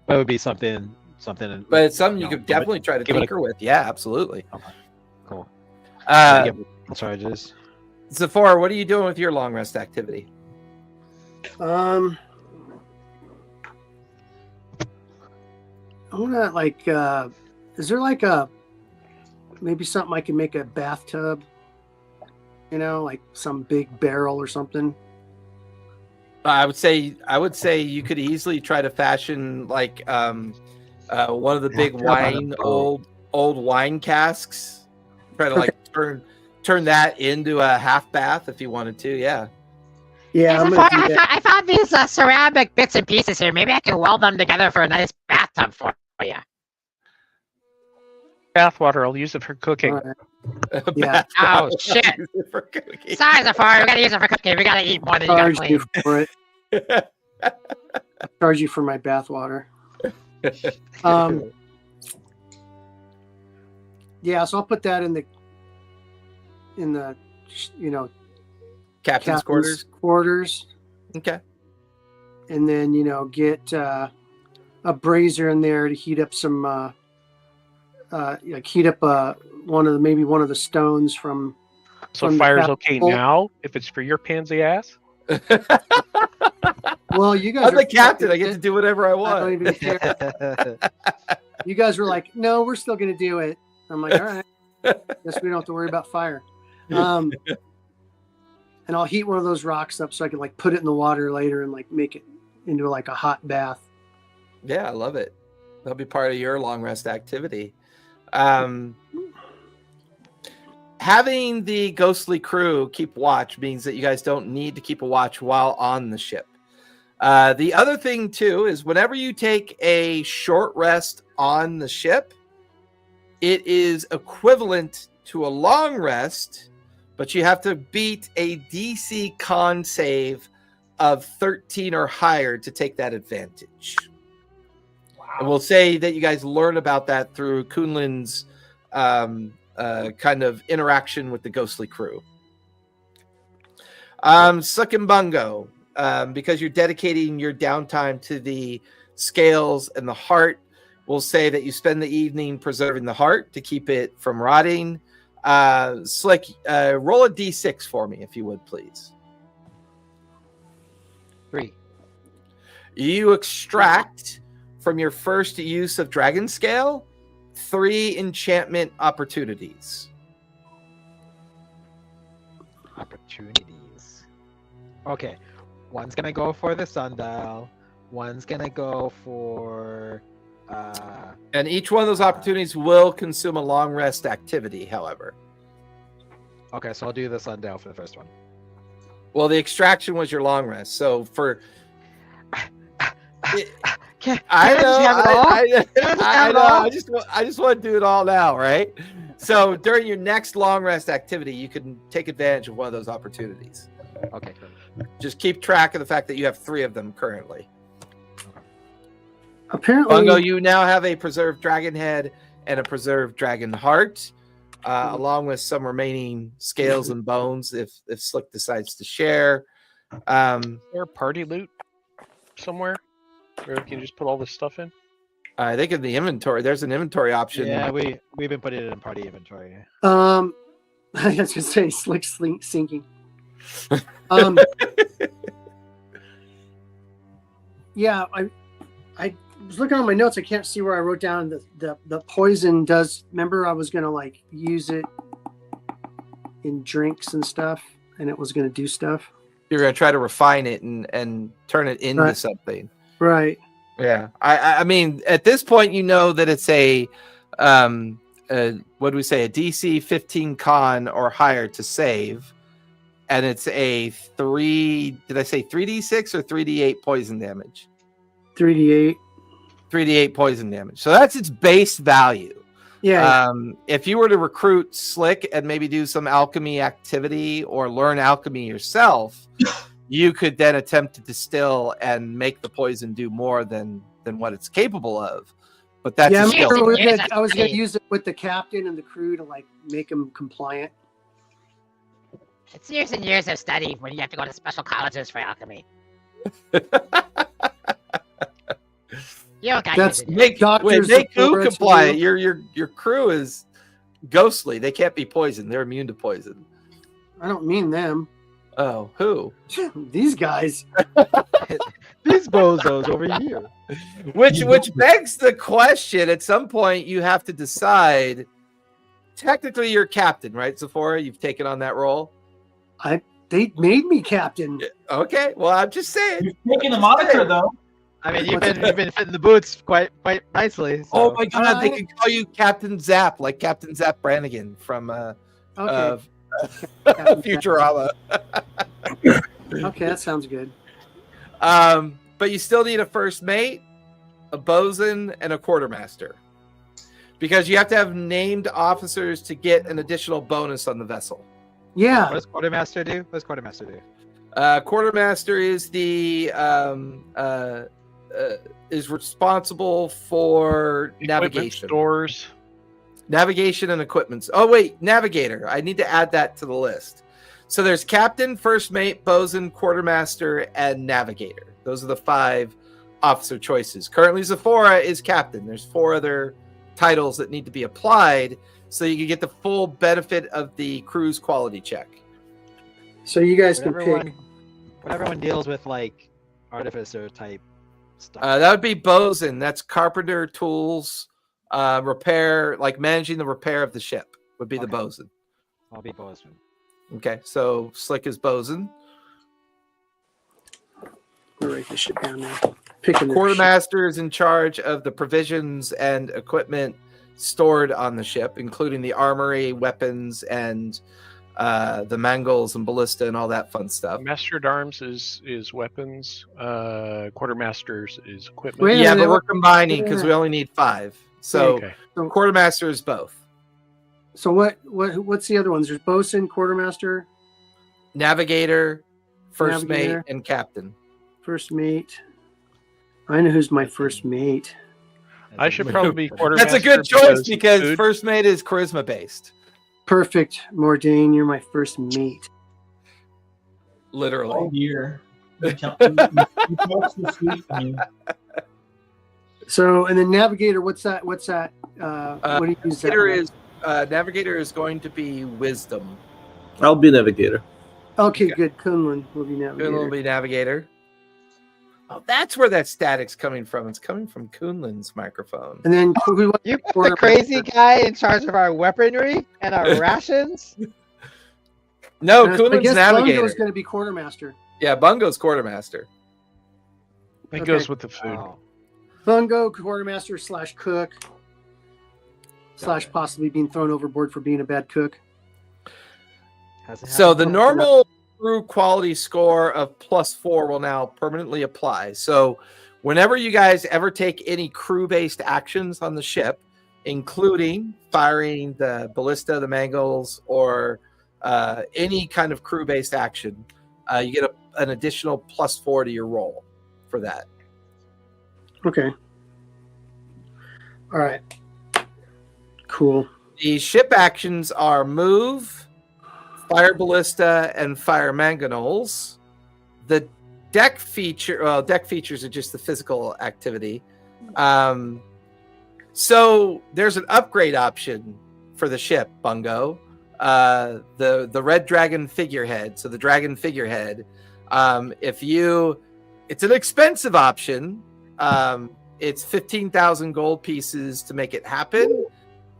That would be something. But it's something you know, could definitely try to give it a- tinker with. Yeah, absolutely. Okay, cool. Uh, Charges. Zafar, what are you doing with your long rest activity? I wanna like. Is there like maybe something I can make a bathtub? You know, like some big barrel or something. I would say you could easily try to fashion like one of the big wine old wine casks. Try to like turn that into a half bath if you wanted to. Yeah. Yeah, I'm Zafar, gonna do that. I found these ceramic bits and pieces here. Maybe I can weld them together for a nice bathtub for you. Bathwater, I'll use it for cooking. All right. Yeah. Oh, shit. For cooking. Sorry, Zafar. We gotta use it for cooking. We gotta eat more than you gotta Charge you clean. for it. I'll charge you for my bathwater. Yeah, so I'll put that in the Captain's quarters. Okay. And then get a brazier in there to heat up some one of the stones from. So from the fire's cap- okay Oh. now if it's for your pansy ass? Well, you guys I'm are the captain. I get to do whatever I I don't want. even care. You guys were like, no, we're still going to do it. I'm like, all right. Guess we don't have to worry about fire. And I'll heat one of those rocks up so I can like put it in the water later and like make it into like a hot bath. Yeah, I love it. That'll be part of your long rest activity. Having the ghostly crew keep watch means that you guys don't need to keep a watch while on the ship. The other thing too is whenever you take a short rest on the ship, it is equivalent to a long rest, but you have to beat a DC con save of 13 or higher to take that advantage. And we'll say that you guys learn about that through Kunlin's kind of interaction with the ghostly crew. Suck and Bungo, because you're dedicating your downtime to the scales and the heart, we'll say that you spend the evening preserving the heart to keep it from rotting. Slick, roll a d6 for me, if you would, please. 3. You extract from your first use of Dragon Scale 3 enchantment opportunities. Opportunities. Okay. One's gonna go for the sundial. One's gonna go for And each one of those opportunities will consume a long rest activity, however. okay, so I'll do the sundial for the first one. Well, the extraction was your long rest. So for Can I I just have it all? I know. I just want to do it all now, right? So during your next long rest activity, you can take advantage of one of those opportunities. Okay, good. Just keep track of the fact that you have 3 of them currently. Apparently, Bungo, you now have a preserved dragon head and a preserved dragon heart, along with some remaining scales and bones if Slick decides to share. Is there party loot somewhere where we can just put all this stuff in? I think in the inventory, there's an inventory option. Yeah, we've been putting it in party inventory. I was going to say slick sinking. Yeah, I was looking on my notes. I can't see where I wrote down the poison does. Remember, I was going to like use it in drinks and stuff, and it was going to do stuff. You're going to try to refine it and turn it into Right. something. Right. Yeah. I mean, at this point, you know that it's a what do we say? A DC 15 con or higher to save. and it's a 3. Did I say 3d6 or 3d8 poison damage? 3d8. 3d8 poison damage. So that's its base value. Yeah. If you were to recruit Slick and maybe do some alchemy activity or learn alchemy yourself, you could then attempt to distill and make the poison do more than what it's capable of. But that's yeah. a skill. I was going to use it with the captain and the crew to like make them compliant. It's years and years of study when you have to go to special colleges for alchemy. You don't got That's to do Make Doctors who report to compliant. you. Your crew is ghostly. They can't be poisoned. They're immune to poison. I don't mean them. Oh, who? These guys. These bozos over here. Which begs the question. At some point, you have to decide. Technically, you're captain, right, Sephora? You've taken on that role. They made me captain. Okay. Well, I'm just saying. You're taking the moniker though. I mean, you've been fitting the boots quite nicely. So. Oh my God! They can call you Captain Zap, like Captain Zap Brannigan from Okay. Futurama. Okay, that sounds good. But you still need a first mate, a bosun, and a quartermaster, because you have to have named officers to get an additional bonus on the vessel. Yeah. What does quartermaster do? Quartermaster is the is responsible for navigation, navigation and equipment. Oh wait, navigator. I need to add that to the list. So there's captain, first mate, bosun, quartermaster, and navigator. Those are the 5 officer choices. Currently, Zephora is captain. There's 4 other titles that need to be applied so you can get the full benefit of the crew's quality check. So you guys can pick. When everyone deals with like artificer type stuff. That would be bosun. That's carpenter, tools, repair, like managing the repair of the ship would be the bosun. I'll be bosun. Okay, so Slick is bosun. I'll write this shit down now. Picking Quartermaster is in charge of the provisions and equipment stored on the ship, including the armory, weapons, and the mangles and ballista and all that fun stuff. Master at Arms is weapons. Quartermasters is equipment. Wait a Yeah, minute, but we're combining because we only need 5. So Okay. quartermaster is both. So what's the other ones? There's bosun, quartermaster, Navigator, first Navigator. mate, and captain. first mate. I know who's my first mate. I should probably be quartermaster. That's a good choice because food. first mate is charisma based. Perfect, Mordain. You're my first mate. Literally. Oh dear. You talk so sweet to me. So, and then navigator. What's that? What do you use that? Navigator is going to be wisdom. I'll be navigator. Okay, good. Kunlun will be navigator. Kunlun will be navigator. Oh, that's where that static's coming from. It's coming from Kunlun's microphone. And then You the crazy guy in charge of our weaponry and our rations? No, I Kunlun's guess navigator. Bungo's going to be quartermaster. Yeah, Bungo's quartermaster. It Okay. goes with the food. Oh. Bungo, quartermaster / cook / possibly being thrown overboard for being a bad cook. So the normal crew quality score of +4 will now permanently apply. So whenever you guys ever take any crew-based actions on the ship, including firing the ballista, the mangles, or any kind of crew-based action, you get an additional +4 to your roll for that. Okay. All right. Cool. The ship actions are move, fire ballista, and fire mangonels. The deck features are just the physical activity. So there's an upgrade option for the ship, Bungo. The red dragon figurehead. So the dragon figurehead. It's an expensive option. It's 15,000 gold pieces to make it happen.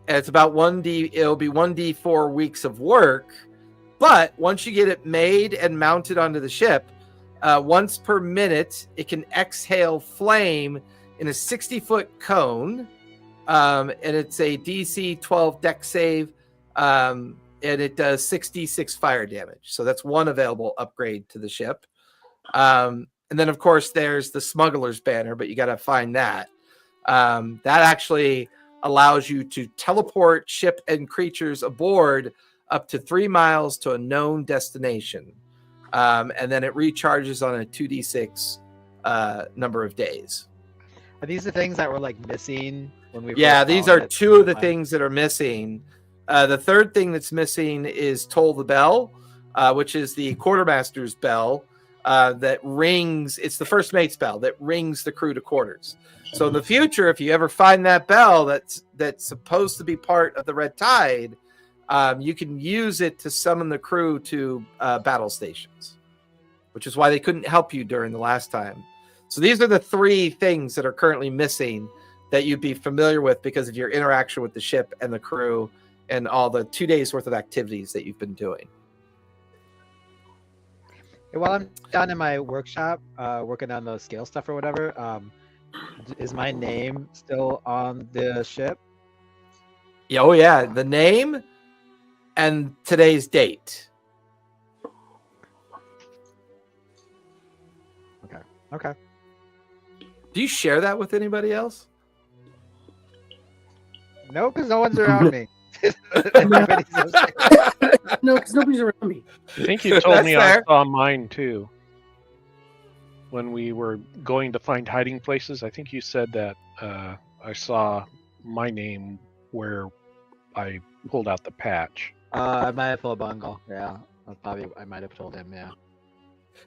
And it's about it'll be 1d4 weeks of work. But once you get it made and mounted onto the ship, once per minute, it can exhale flame in a 60-foot cone. And it's a DC 12 deck save. and it does 66 fire damage. So that's one available upgrade to the ship. And then, of course, there's the smuggler's banner, but you got to find that. That actually allows you to teleport ship and creatures aboard up to 3 miles to a known destination. And then it recharges on a 2d6 number of days. Are these the things that were like missing when we? Yeah, first these found are it? two of the things that are missing. The third thing that's missing is Toll the Bell, which is the quartermaster's bell that rings. It's the first mate's bell that rings the crew to quarters. So in the future, if you ever find that bell that's supposed to be part of the Red Tide, you can use it to summon the crew to battle stations, which is why they couldn't help you during the last time. So these are the three things that are currently missing that you'd be familiar with because of your interaction with the ship and the crew and all the 2 days worth of activities that you've been doing. While I'm down in my workshop, working on the scale stuff or whatever, is my name still on the ship? Yeah, oh yeah, the name and today's date. Okay. Do you share that with anybody else? No, because no one's around me. No, because nobody's around me. I think you told me That's fair. I saw mine too. When we were going to find hiding places, I think you said that I saw my name where I pulled out the patch. I might have told Bungle. Yeah, I might have told him. Yeah.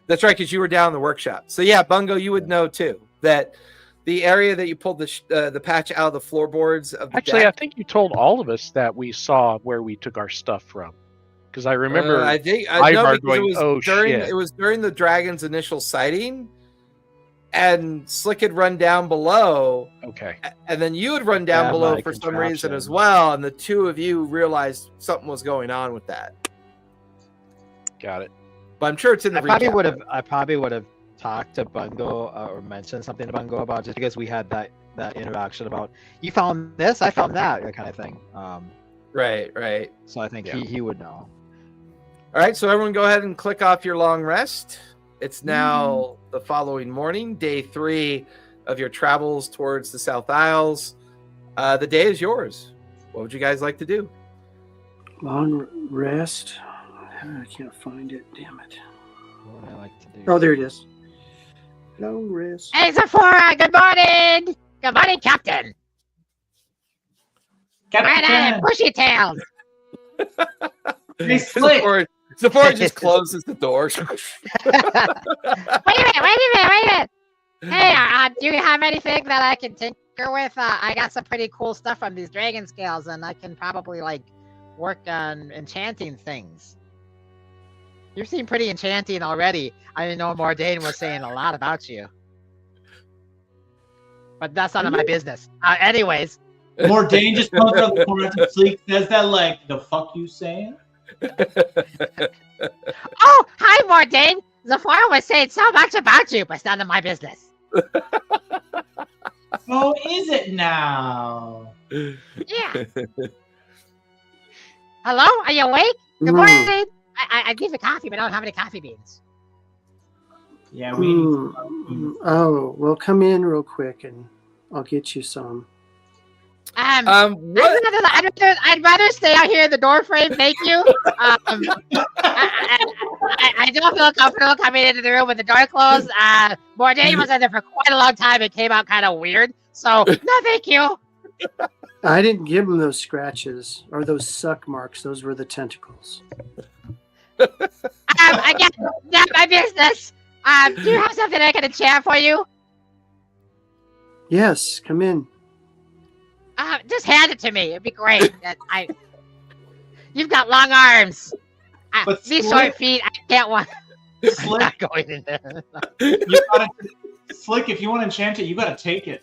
That's right, because you were down in the workshop. So yeah, Bungo, you would know too that the area that you pulled the patch out of the floorboards of the Actually, I deck, think you told all of us that we saw where we took our stuff from. Because I remember I think Ivar because going, "Oh, shit." It was during the dragon's initial sighting, and Slick had run down below, Okay. and then you had run down Yeah, below my for some reason as contraption. well, and the two of you realized something was going on with that. Got it. But I'm sure it's in the I probably recap. would have talked to Bungo or mentioned something to Bungo about just because we had that interaction about you found this, I found that kind of thing. Right. So I think Yeah. he would know. All right, so everyone go ahead and click off your long rest. It's now the following morning, day 3 of your travels towards the South Isles. The day is yours. What would you guys like to do? Long rest. I can't find it. Damn it. What would I like to do? Oh, there it is. Long rest. Hey, Sephora, good morning! Good morning, Captain! Right on Captain, it, bushy tails! hey, Slick. Sephora just closes the door. Wait a minute! Hey, do you have anything that I can tinker with? I got some pretty cool stuff from these dragon scales, and I can probably, work on enchanting things. You seem pretty enchanting already. I know Mordain was saying a lot about you. But that's none of my business. Anyways. Mordain just comes around the corner and Sleek says that the fuck you saying? Oh, hi, Mordain! Zafora was saying so much about you, but it's none of my business. Oh, is it now? Yeah. Hello? Are you awake? Good morning. I give you coffee, but I don't have any coffee beans. Yeah, we need Oh, well, come in real quick and I'll get you some. What? I'd rather stay out here in the door frame. Thank you. I don't feel comfortable coming into the room with the door closed. Mordain was in there for quite a long time. It came out kind of weird. So, no, thank you. I didn't give him those scratches or those suck marks. Those were the tentacles. Again, not my business. Do you have something I can enchant for you? Yes, come in. Just hand it to me. It'd be great. You've got long arms. But These Slick- short feet, I can't want. I'm Slick, not going in there. you gotta, Slick, if you want to enchant it, you gotta take it.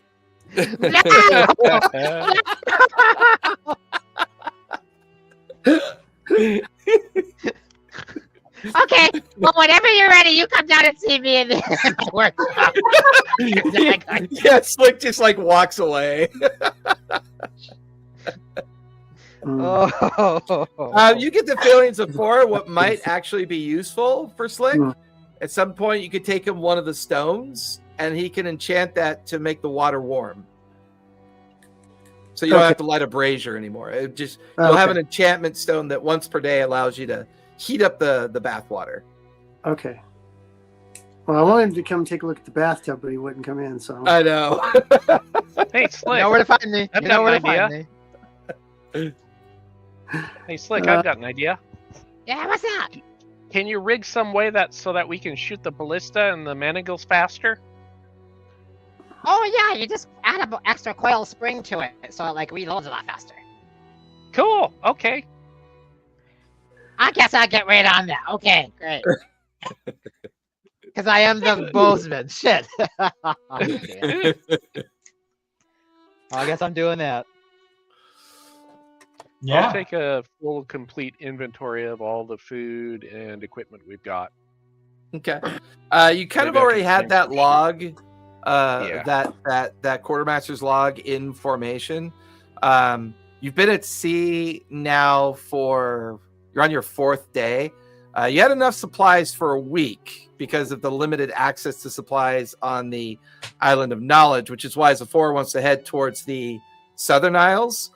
Okay, well, whenever you're ready, you come down and see me in the workshop. Yeah, Slick just walks away. Oh. You get the feelings of what might actually be useful for Slick. Mm. At some point, you could take him one of the stones, and he can enchant that to make the water warm. So you don't Okay. have to light a brazier anymore. You'll have an enchantment stone that once per day allows you to heat up the bath water. Okay. Well, I wanted him to come take a look at the bathtub, but he wouldn't come in. So I know. Hey, You Slick. know where to find me. I've You got know where an to find idea. me. Hey, Slick, I've got an idea. Yeah, what's that? Can you rig some way so that we can shoot the ballista and the manacles faster? Oh yeah, you just add a extra coil spring to it, so it like reloads a lot faster. Cool. Okay. I guess I'll get right on that. Okay, great. Because I am the bowsman. Shit. I guess I'm doing that. Yeah. I'll take a full, complete inventory of all the food and equipment we've got. Okay. You kind of Maybe I already can had think that of shit. log, Yeah. that quartermaster's log in formation. You've been at sea now you're on your 4th day. You had enough supplies for a week because of the limited access to supplies on the Island of Knowledge, which is why Zafora wants to head towards the Southern Isles.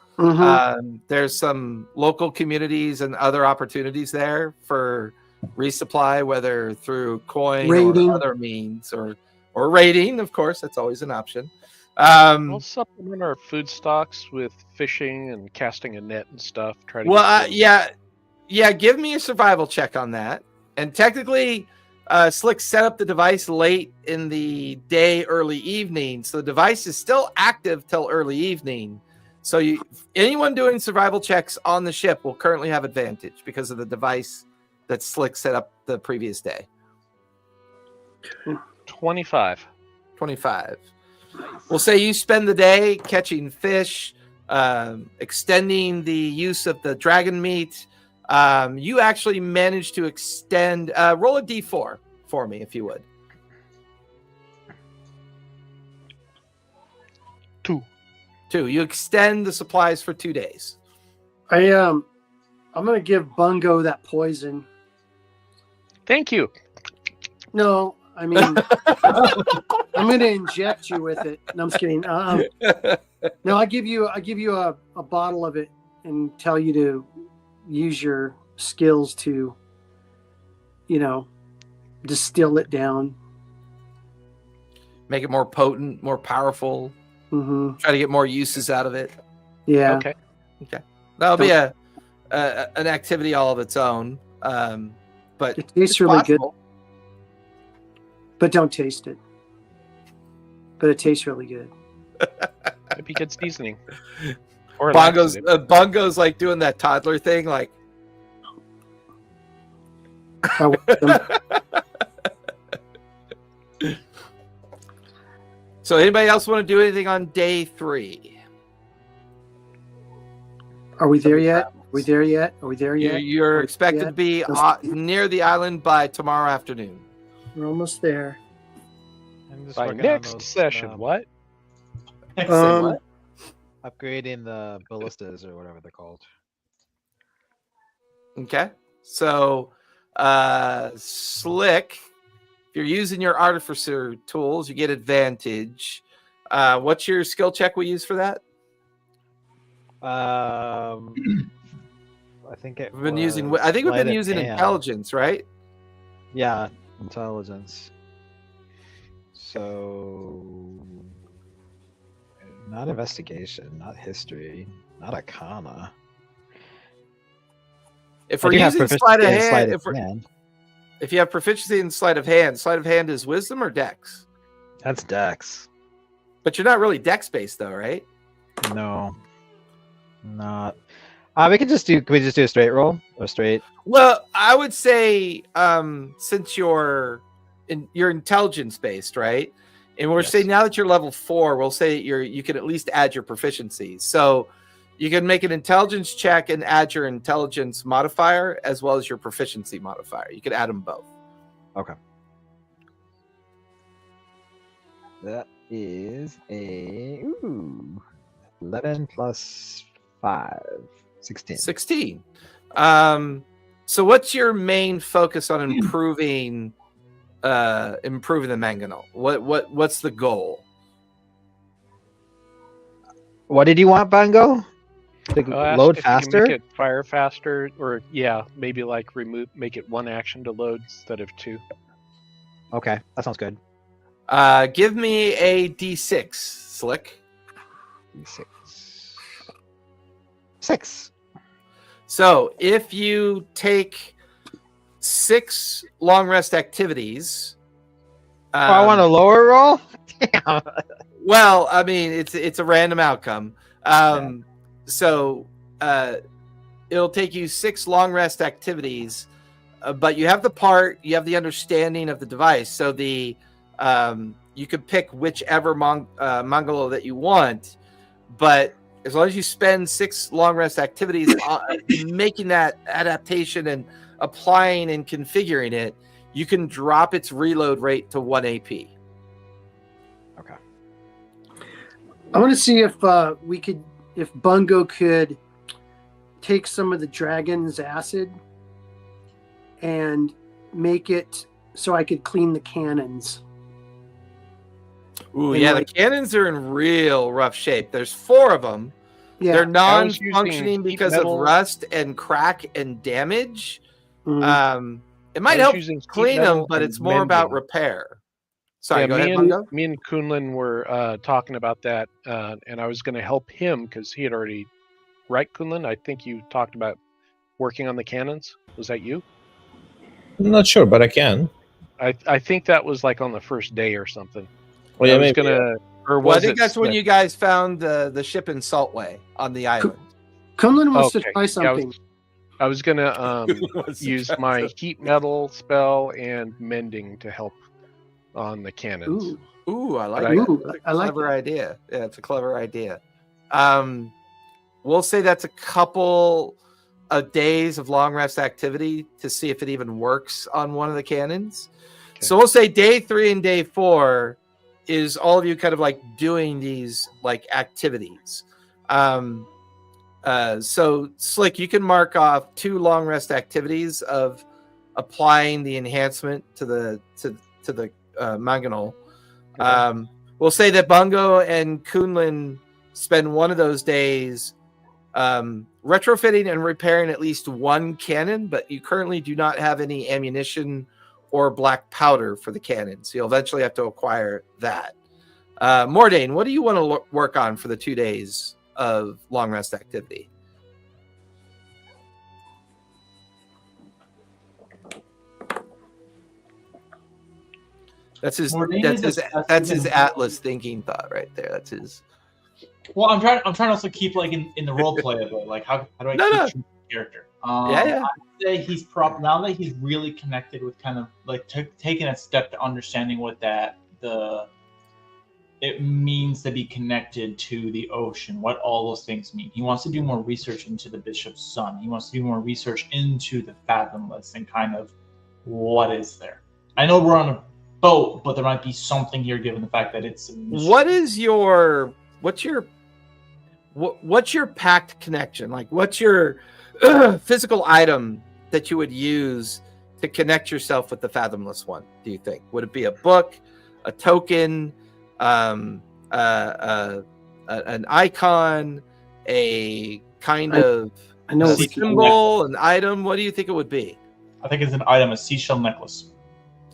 There's some local communities and other opportunities there for resupply, whether through coin Raiding. or other means, or raiding. Of course, that's always an option. We'll supplement our food stocks with fishing and casting a net and stuff. Try to Yeah. Give me a survival check on that. And technically, Slick set up the device late in the day, early evening, so the device is still active till early evening. So anyone doing survival checks on the ship will currently have advantage because of the device that Slick set up the previous day. 25. 25. We'll say you spend the day catching fish, extending the use of the dragon meat. You actually managed to extend. Roll a d4 for me, if you would. 2. 2. You extend the supplies for 2 days. I'm gonna give Bungo that poison. Thank you. No, I mean I'm gonna inject you with it. No, I'm just kidding. No, I give you a bottle of it and tell you to use your skills to, distill it down. Make it more potent, more powerful. Mm-hmm. Try to get more uses out of it. Yeah. Okay. That'll be an activity all of its own. But It tastes it's really possible. good, but don't taste it. But it tastes really good. Might be good seasoning. Or Bongo's laxative. Bongo's like doing that toddler thing, like. I want them. So, anybody else want to do anything on day 3? Are we there yet? Are we there yet? Are we there yet? You're Are we expected yet? to be near the island by tomorrow afternoon. We're almost there. I'm just By working on next those, session, what? Say Um, what? upgrading the ballistas or whatever they're called. Okay. So, Slick, if you're using your artificer tools, you get advantage. What's your skill check we use for that? I think it. We've been using. was I think we've sleight been of using hand. intelligence, right? Yeah, intelligence. So, not investigation, not history, not arcana. If I we're do have using proficiency sleight of in hand, sleight of hand. if you have proficiency in sleight of hand is wisdom or dex. That's Dex. But you're not really dex based though, right? No, not. We can just do. Can we just do a straight roll or straight? Well, I would say since you're intelligence based, right? And we're Yes. saying now that you're level 4, we'll say you can at least add your proficiency. So you can make an intelligence check and add your intelligence modifier as well as your proficiency modifier. You could add them both. Okay. That is a 11 plus 5. 16. 16. So what's your main focus on improving the mangonel? What's the goal? What did you want, Bongo? To Ask load if you can faster? make it fire faster, or maybe like make it one action to load instead of 2. Okay, that sounds good. Give me a D6, Slick. 6. So if you take 6 long rest activities, I want a lower roll? Damn. well, I mean, it's a random outcome. So it'll take you 6 long rest activities, but you have the understanding of the device. So the you could pick whichever Mongolo that you want, but as long as you spend 6 long rest activities making that adaptation and applying and configuring it, you can drop its reload rate to 1 AP. Okay. I want to see if if Bungo could take some of the dragon's acid and make it so I could clean the cannons. Ooh, And yeah, like- the cannons are in real rough shape. There's 4 of them. Yeah. They're I was non-functioning using because metal. of rust and crack and damage. Mhm. It might I was help using sheet clean metal them, but and it's more about mending. repair. Sorry, go me ahead, and, Bungo. me and Kunlun were talking about that, and I was going to help him because he had already. Right, Kunlun? I think you talked about working on the cannons. Was that you? I'm not sure, but I can. I think that was like on the first day or something. Well, yeah, I was maybe, gonna, or Well, I was think it that's when Slick? you guys found the ship in Saltway on the island. Kunlun wants to Okay. try Yeah, something. I was gonna use my heat metal spell and mending to help on the cannons. Ooh, Ooh, I like But that. Ooh, That's a I like clever that. idea. Yeah, it's a clever idea. We'll say that's a couple of days of long rest activity to see if it even works on one of the cannons. Okay. So we'll say day 3 and day 4 is all of you kind of like doing these like activities. So Slick, you can mark off 2 long rest activities of applying the enhancement to the mangonel. Okay. We'll say that Bungo and Kunlun spend one of those days retrofitting and repairing at least 1 cannon, but you currently do not have any ammunition or black powder for the cannon, so you'll eventually have to acquire that. Mordain, what do you want to work on for the 2 days of long rest activity? That's his. Mordain That's is his. a- That's his Atlas thinking thought right there. That's his. Well, I'm trying to also keep like in the role play of it. Like how do I No, keep no. true to the character? Yeah. I'd say he's now that he's really connected with kind of like taking a step to understanding what it means to be connected to the ocean, what all those things mean. He wants to do more research into the Bishop's Son. He wants to do more research into the Fathomless and kind of what is there. I know we're on a boat, but there might be something here given the fact that it's a mission. What's your pact connection? Like, what's your physical item that you would use to connect yourself with the Fathomless One? Do you think would it be a book, a token, an icon, a kind of I know a what we can do. symbol, an item? What do you think it would be? I think it's an item, a seashell necklace.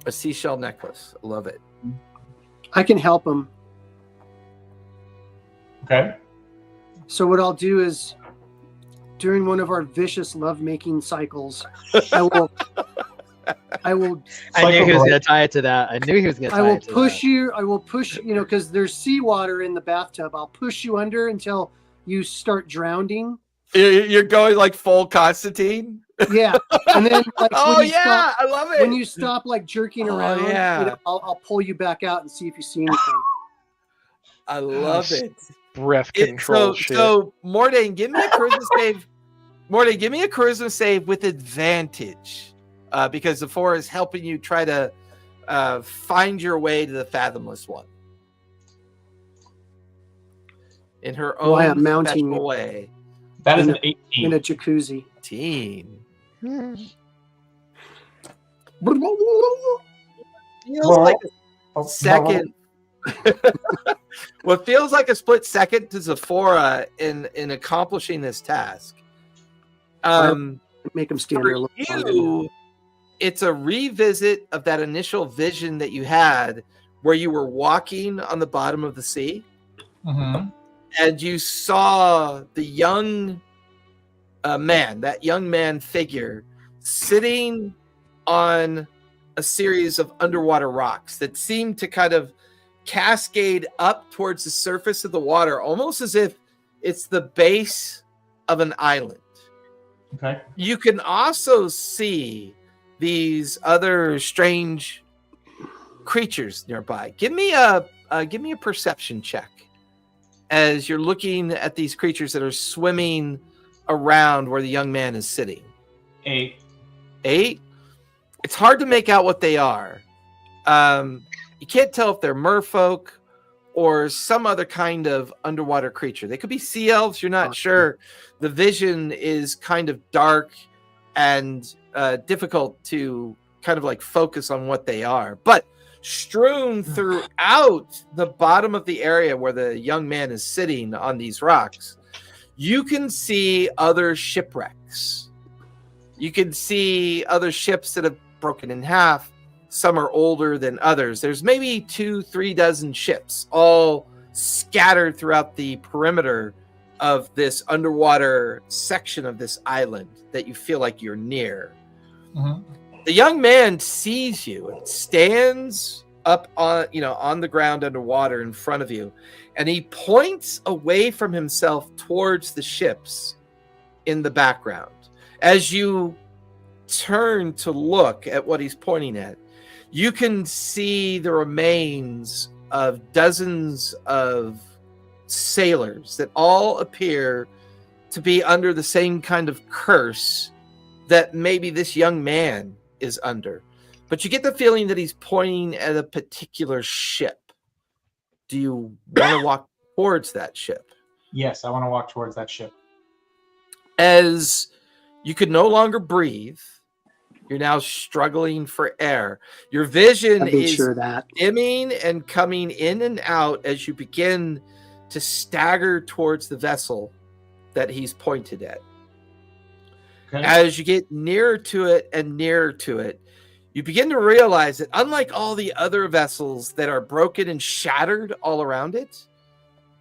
A seashell necklace. I love it. I can help him. Okay. So what I'll do is, during one of our vicious lovemaking cycles, I will I knew Cycle he was right. going to tie it to that. I knew he was going to tie I will it to push that. you. I will push, because there's seawater in the bathtub. I'll push you under until you start drowning. You're going like full Constantine. Yeah. And then like Oh when you yeah, stop, I love it. when you stop like jerking Oh, around, yeah. I'll pull you back out and see if you see anything. I love it. Breath control shit. So Mordain, give me a charisma save. Mordain, give me a charisma save with advantage, because the 4 is helping you try to find your way to the Fathomless One in her Why own I'm mounting special you. way. That is In an in 18. a jacuzzi. Team. Feels like a second. What feels like a split second to Zephora in accomplishing this task. Make them stand For there a little longer. you, it's a revisit of that initial vision that you had where you were walking on the bottom of the sea Mhm. and you saw the young that young man figure sitting on a series of underwater rocks that seemed to kind of cascade up towards the surface of the water, almost as if it's the base of an island. Okay. You can also see these other strange creatures nearby. Give me a perception check as you're looking at these creatures that are swimming around where the young man is sitting. 8. 8. It's hard to make out what they are. You can't tell if they're merfolk or some other kind of underwater creature. They could be sea elves. You're not sure. The vision is kind of dark and difficult to kind of like focus on what they are. But strewn throughout the bottom of the area where the young man is sitting on these rocks, you can see other shipwrecks. You can see other ships that have broken in half. Some are older than others. There's maybe 2-3 dozen ships all scattered throughout the perimeter of this underwater section of this island that you feel like you're near. Mhm. The young man sees you and stands up on the ground underwater in front of you, and he points away from himself towards the ships in the background. As you turn to look at what he's pointing at, you can see the remains of dozens of sailors that all appear to be under the same kind of curse that maybe this young man is under. But you get the feeling that he's pointing at a particular ship. Do you want to walk towards that ship? Yes, I want to walk towards that ship. As you could no longer breathe, you're now struggling for air. Your vision I made is sure of that. dimming and coming in and out as you begin to stagger towards the vessel that he's pointed at. Okay. As you get nearer to it and nearer to it, you begin to realize that unlike all the other vessels that are broken and shattered all around it,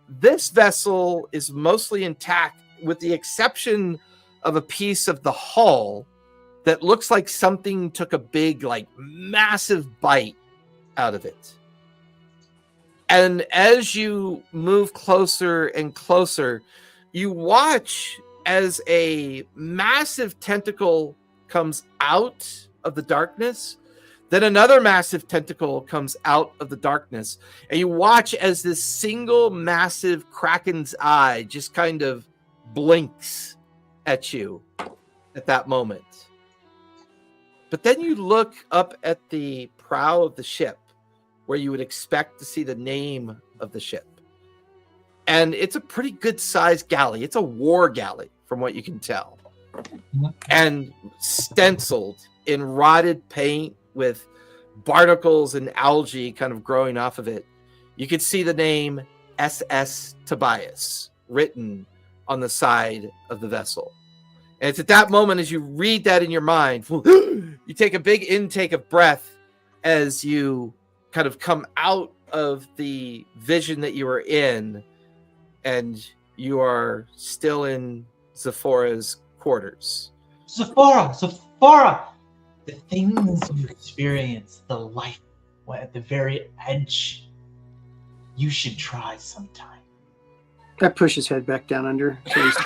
this vessel is mostly intact with the exception of a piece of the hull that looks like something took a big, like massive bite out of it. And as you move closer and closer, you watch as a massive tentacle comes out of the darkness. Then another massive tentacle comes out of the darkness. And you watch as this single massive kraken's eye just kind of blinks at you at that moment. But then you look up at the prow of the ship where you would expect to see the name of the ship. And it's a pretty good sized galley. It's a war galley from what you can tell. And stenciled in rotted paint with barnacles and algae kind of growing off of it, you could see the name SS Tobias written on the side of the vessel. And it's at that moment, as you read that in your mind, you take a big intake of breath as you kind of come out of the vision that you were in, and you are still in Zephora's quarters. Zephora! The things you experience, the life at the very edge, you should try sometime. I push his head back down under. So he's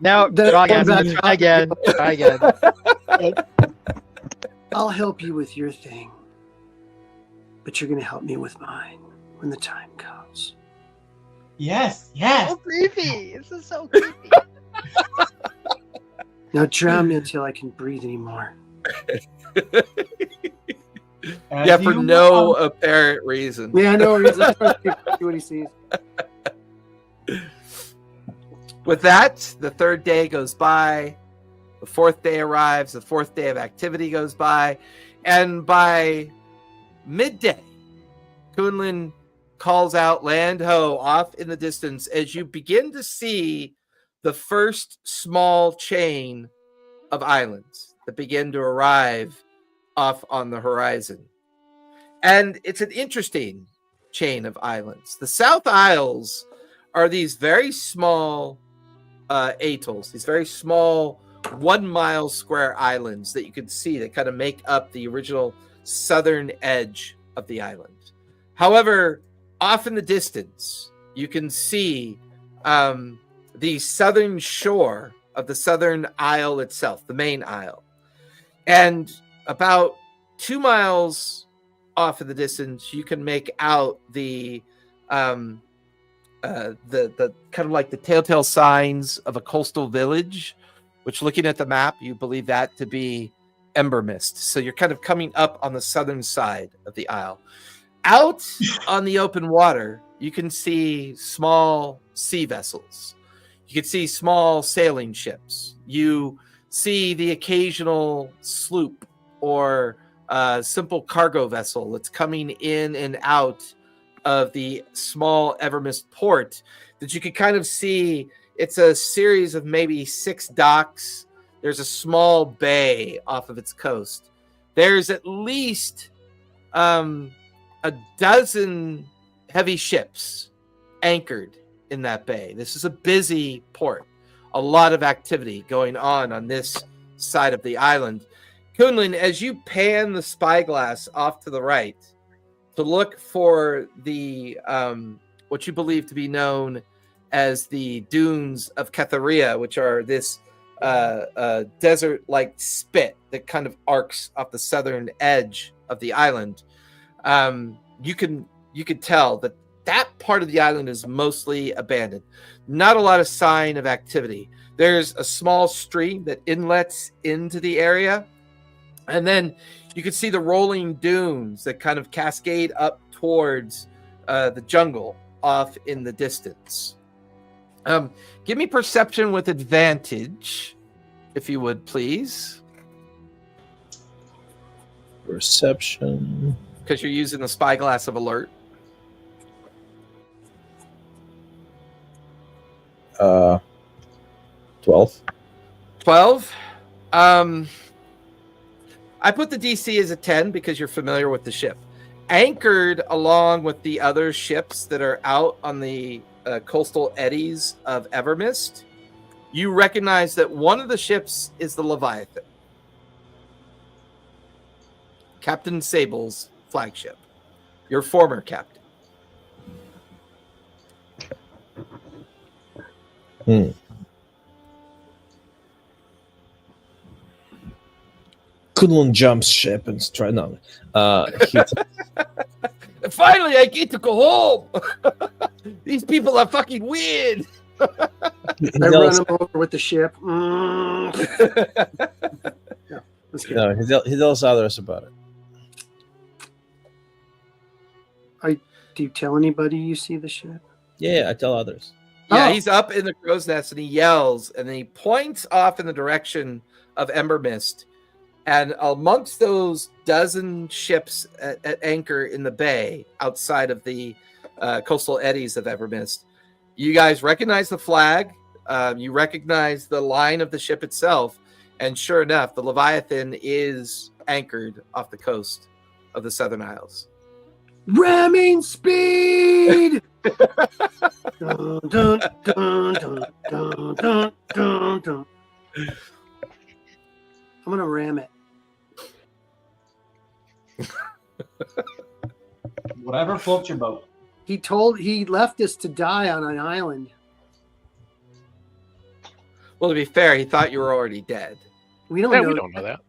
No, wrong answer. Try again. Try again. I'll help you with your thing, but you're going to help me with mine when the time comes. Yes. So creepy. This is so creepy. Now drown me until I can breathe anymore. Yeah, for no apparent reason. Yeah, I know. He's trying to see what he sees. With that, the third day goes by. The fourth day arrives. The fourth day of activity goes by. And by midday, Kunlun calls out land ho off in the distance as you begin to see the first small chain of islands that begin to arrive off on the horizon. And it's an interesting chain of islands. The South Isles are these very small atolls, these very small 1 mile square islands that you can see that kind of make up the original southern edge of the island. However, off in the distance, you can see the southern shore of the southern isle itself, the main isle. And about 2 miles off in the distance, you can make out the kind of like the telltale signs of a coastal village, which, looking at the map, you believe that to be Ember Mist. So you're kind of coming up on the southern side of the isle. Out on the open water, you can see small sea vessels. You can see small sailing ships. You see the occasional sloop or simple cargo vessel that's coming in and out of the small Evermist port that you can kind of see. It's a series of maybe 6 docks. There's a small bay off of its coast. There's at least a dozen heavy ships anchored in that bay. This is a busy port. A lot of activity going on this side of the island. Kunlun, as you pan the spyglass off to the right to look for the what you believe to be known as the dunes of Catharia, which are this desert-like spit that kind of arcs off the southern edge of the island, you could tell that part of the island is mostly abandoned. Not a lot of sign of activity. There's a small stream that inlets into the area, and then you can see the rolling dunes that kind of cascade up towards the jungle off in the distance. Give me perception with advantage, if you would, please. Perception. Because you're using the spyglass of alert. 12. 12. I put the DC as a 10 because you're familiar with the ship. Anchored along with the other ships that are out on the coastal eddies of Evermist, you recognize that one of the ships is the Leviathan, Captain Sable's flagship, your former captain. Kunlun jumps ship and try no. Finally, I get to go home. These people are fucking weird. I run him over with the ship. Yeah, that's good. No, he tells others about it. Do you tell anybody you see the ship? Yeah, I tell others. Yeah, Oh. he's up in the crow's nest and he yells and then he points off in the direction of Ember Mist. And amongst those dozen ships at anchor in the bay outside of the coastal eddies of Evermist, you guys recognize the flag. You recognize the line of the ship itself. And sure enough, the Leviathan is anchored off the coast of the Southern Isles. Ramming speed! Dun, dun, dun, dun, dun, dun, dun, dun. I'm gonna ram it. Whatever floats your boat. He left us to die on an island. Well, to be fair, he thought you were already dead. We don't Yeah, know. we don't know that.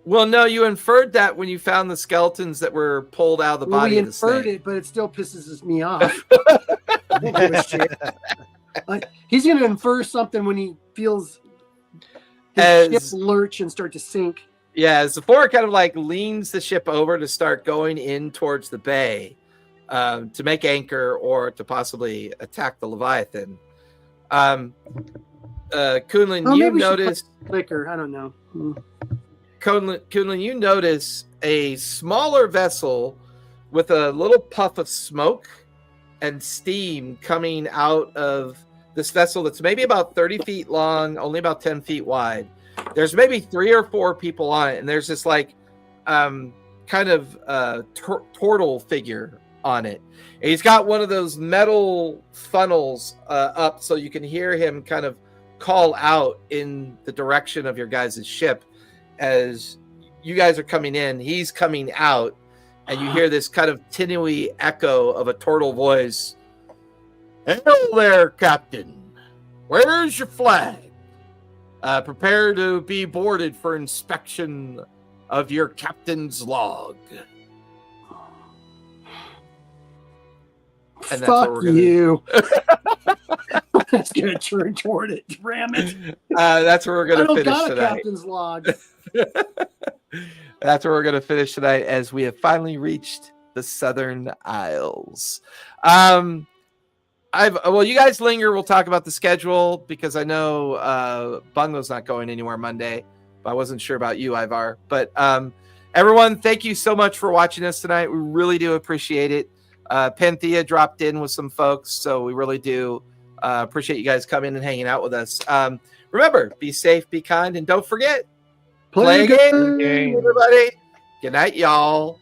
Well, no, you inferred that when you found the skeletons that were pulled out of the Well, body we of the inferred snake. it, but it still pisses me off. I don't give a shit. Like, he's going to infer something when he feels his As- ship lurch and start to sink. Yeah, Zafora kind of like leans the ship over to start going in towards the bay. to make anchor or to possibly attack the Leviathan. Kunlin, Oh, you maybe we should notice Liquor. I don't know. Kunlin, you notice a smaller vessel with a little puff of smoke and steam coming out of this vessel that's maybe about 30 feet long, only about 10 feet wide. There's maybe 3 or 4 people on it, and there's this like kind of turtle figure on it. And he's got one of those metal funnels up so you can hear him kind of call out in the direction of your guys' ship. As you guys are coming in, he's coming out, and you hear this kind of tinny echo of a turtle voice. Hello there, Captain. Where's your flag? Prepare to be boarded for inspection of your captain's log. And Fuck you. That's gonna turn toward it. Ram it. That's where we're I gonna don't finish got a tonight. captain's log. That's where we're gonna finish tonight, as we have finally reached the Southern Isles. You guys linger. We'll talk about the schedule because I know Bungo's not going anywhere Monday, but I wasn't sure about you, Ivar. But everyone, thank you so much for watching us tonight. We really do appreciate it. Panthea dropped in with some folks, so we really do appreciate you guys coming and hanging out with us. Remember, be safe, be kind, and don't forget, play a game, everybody. Good night, y'all.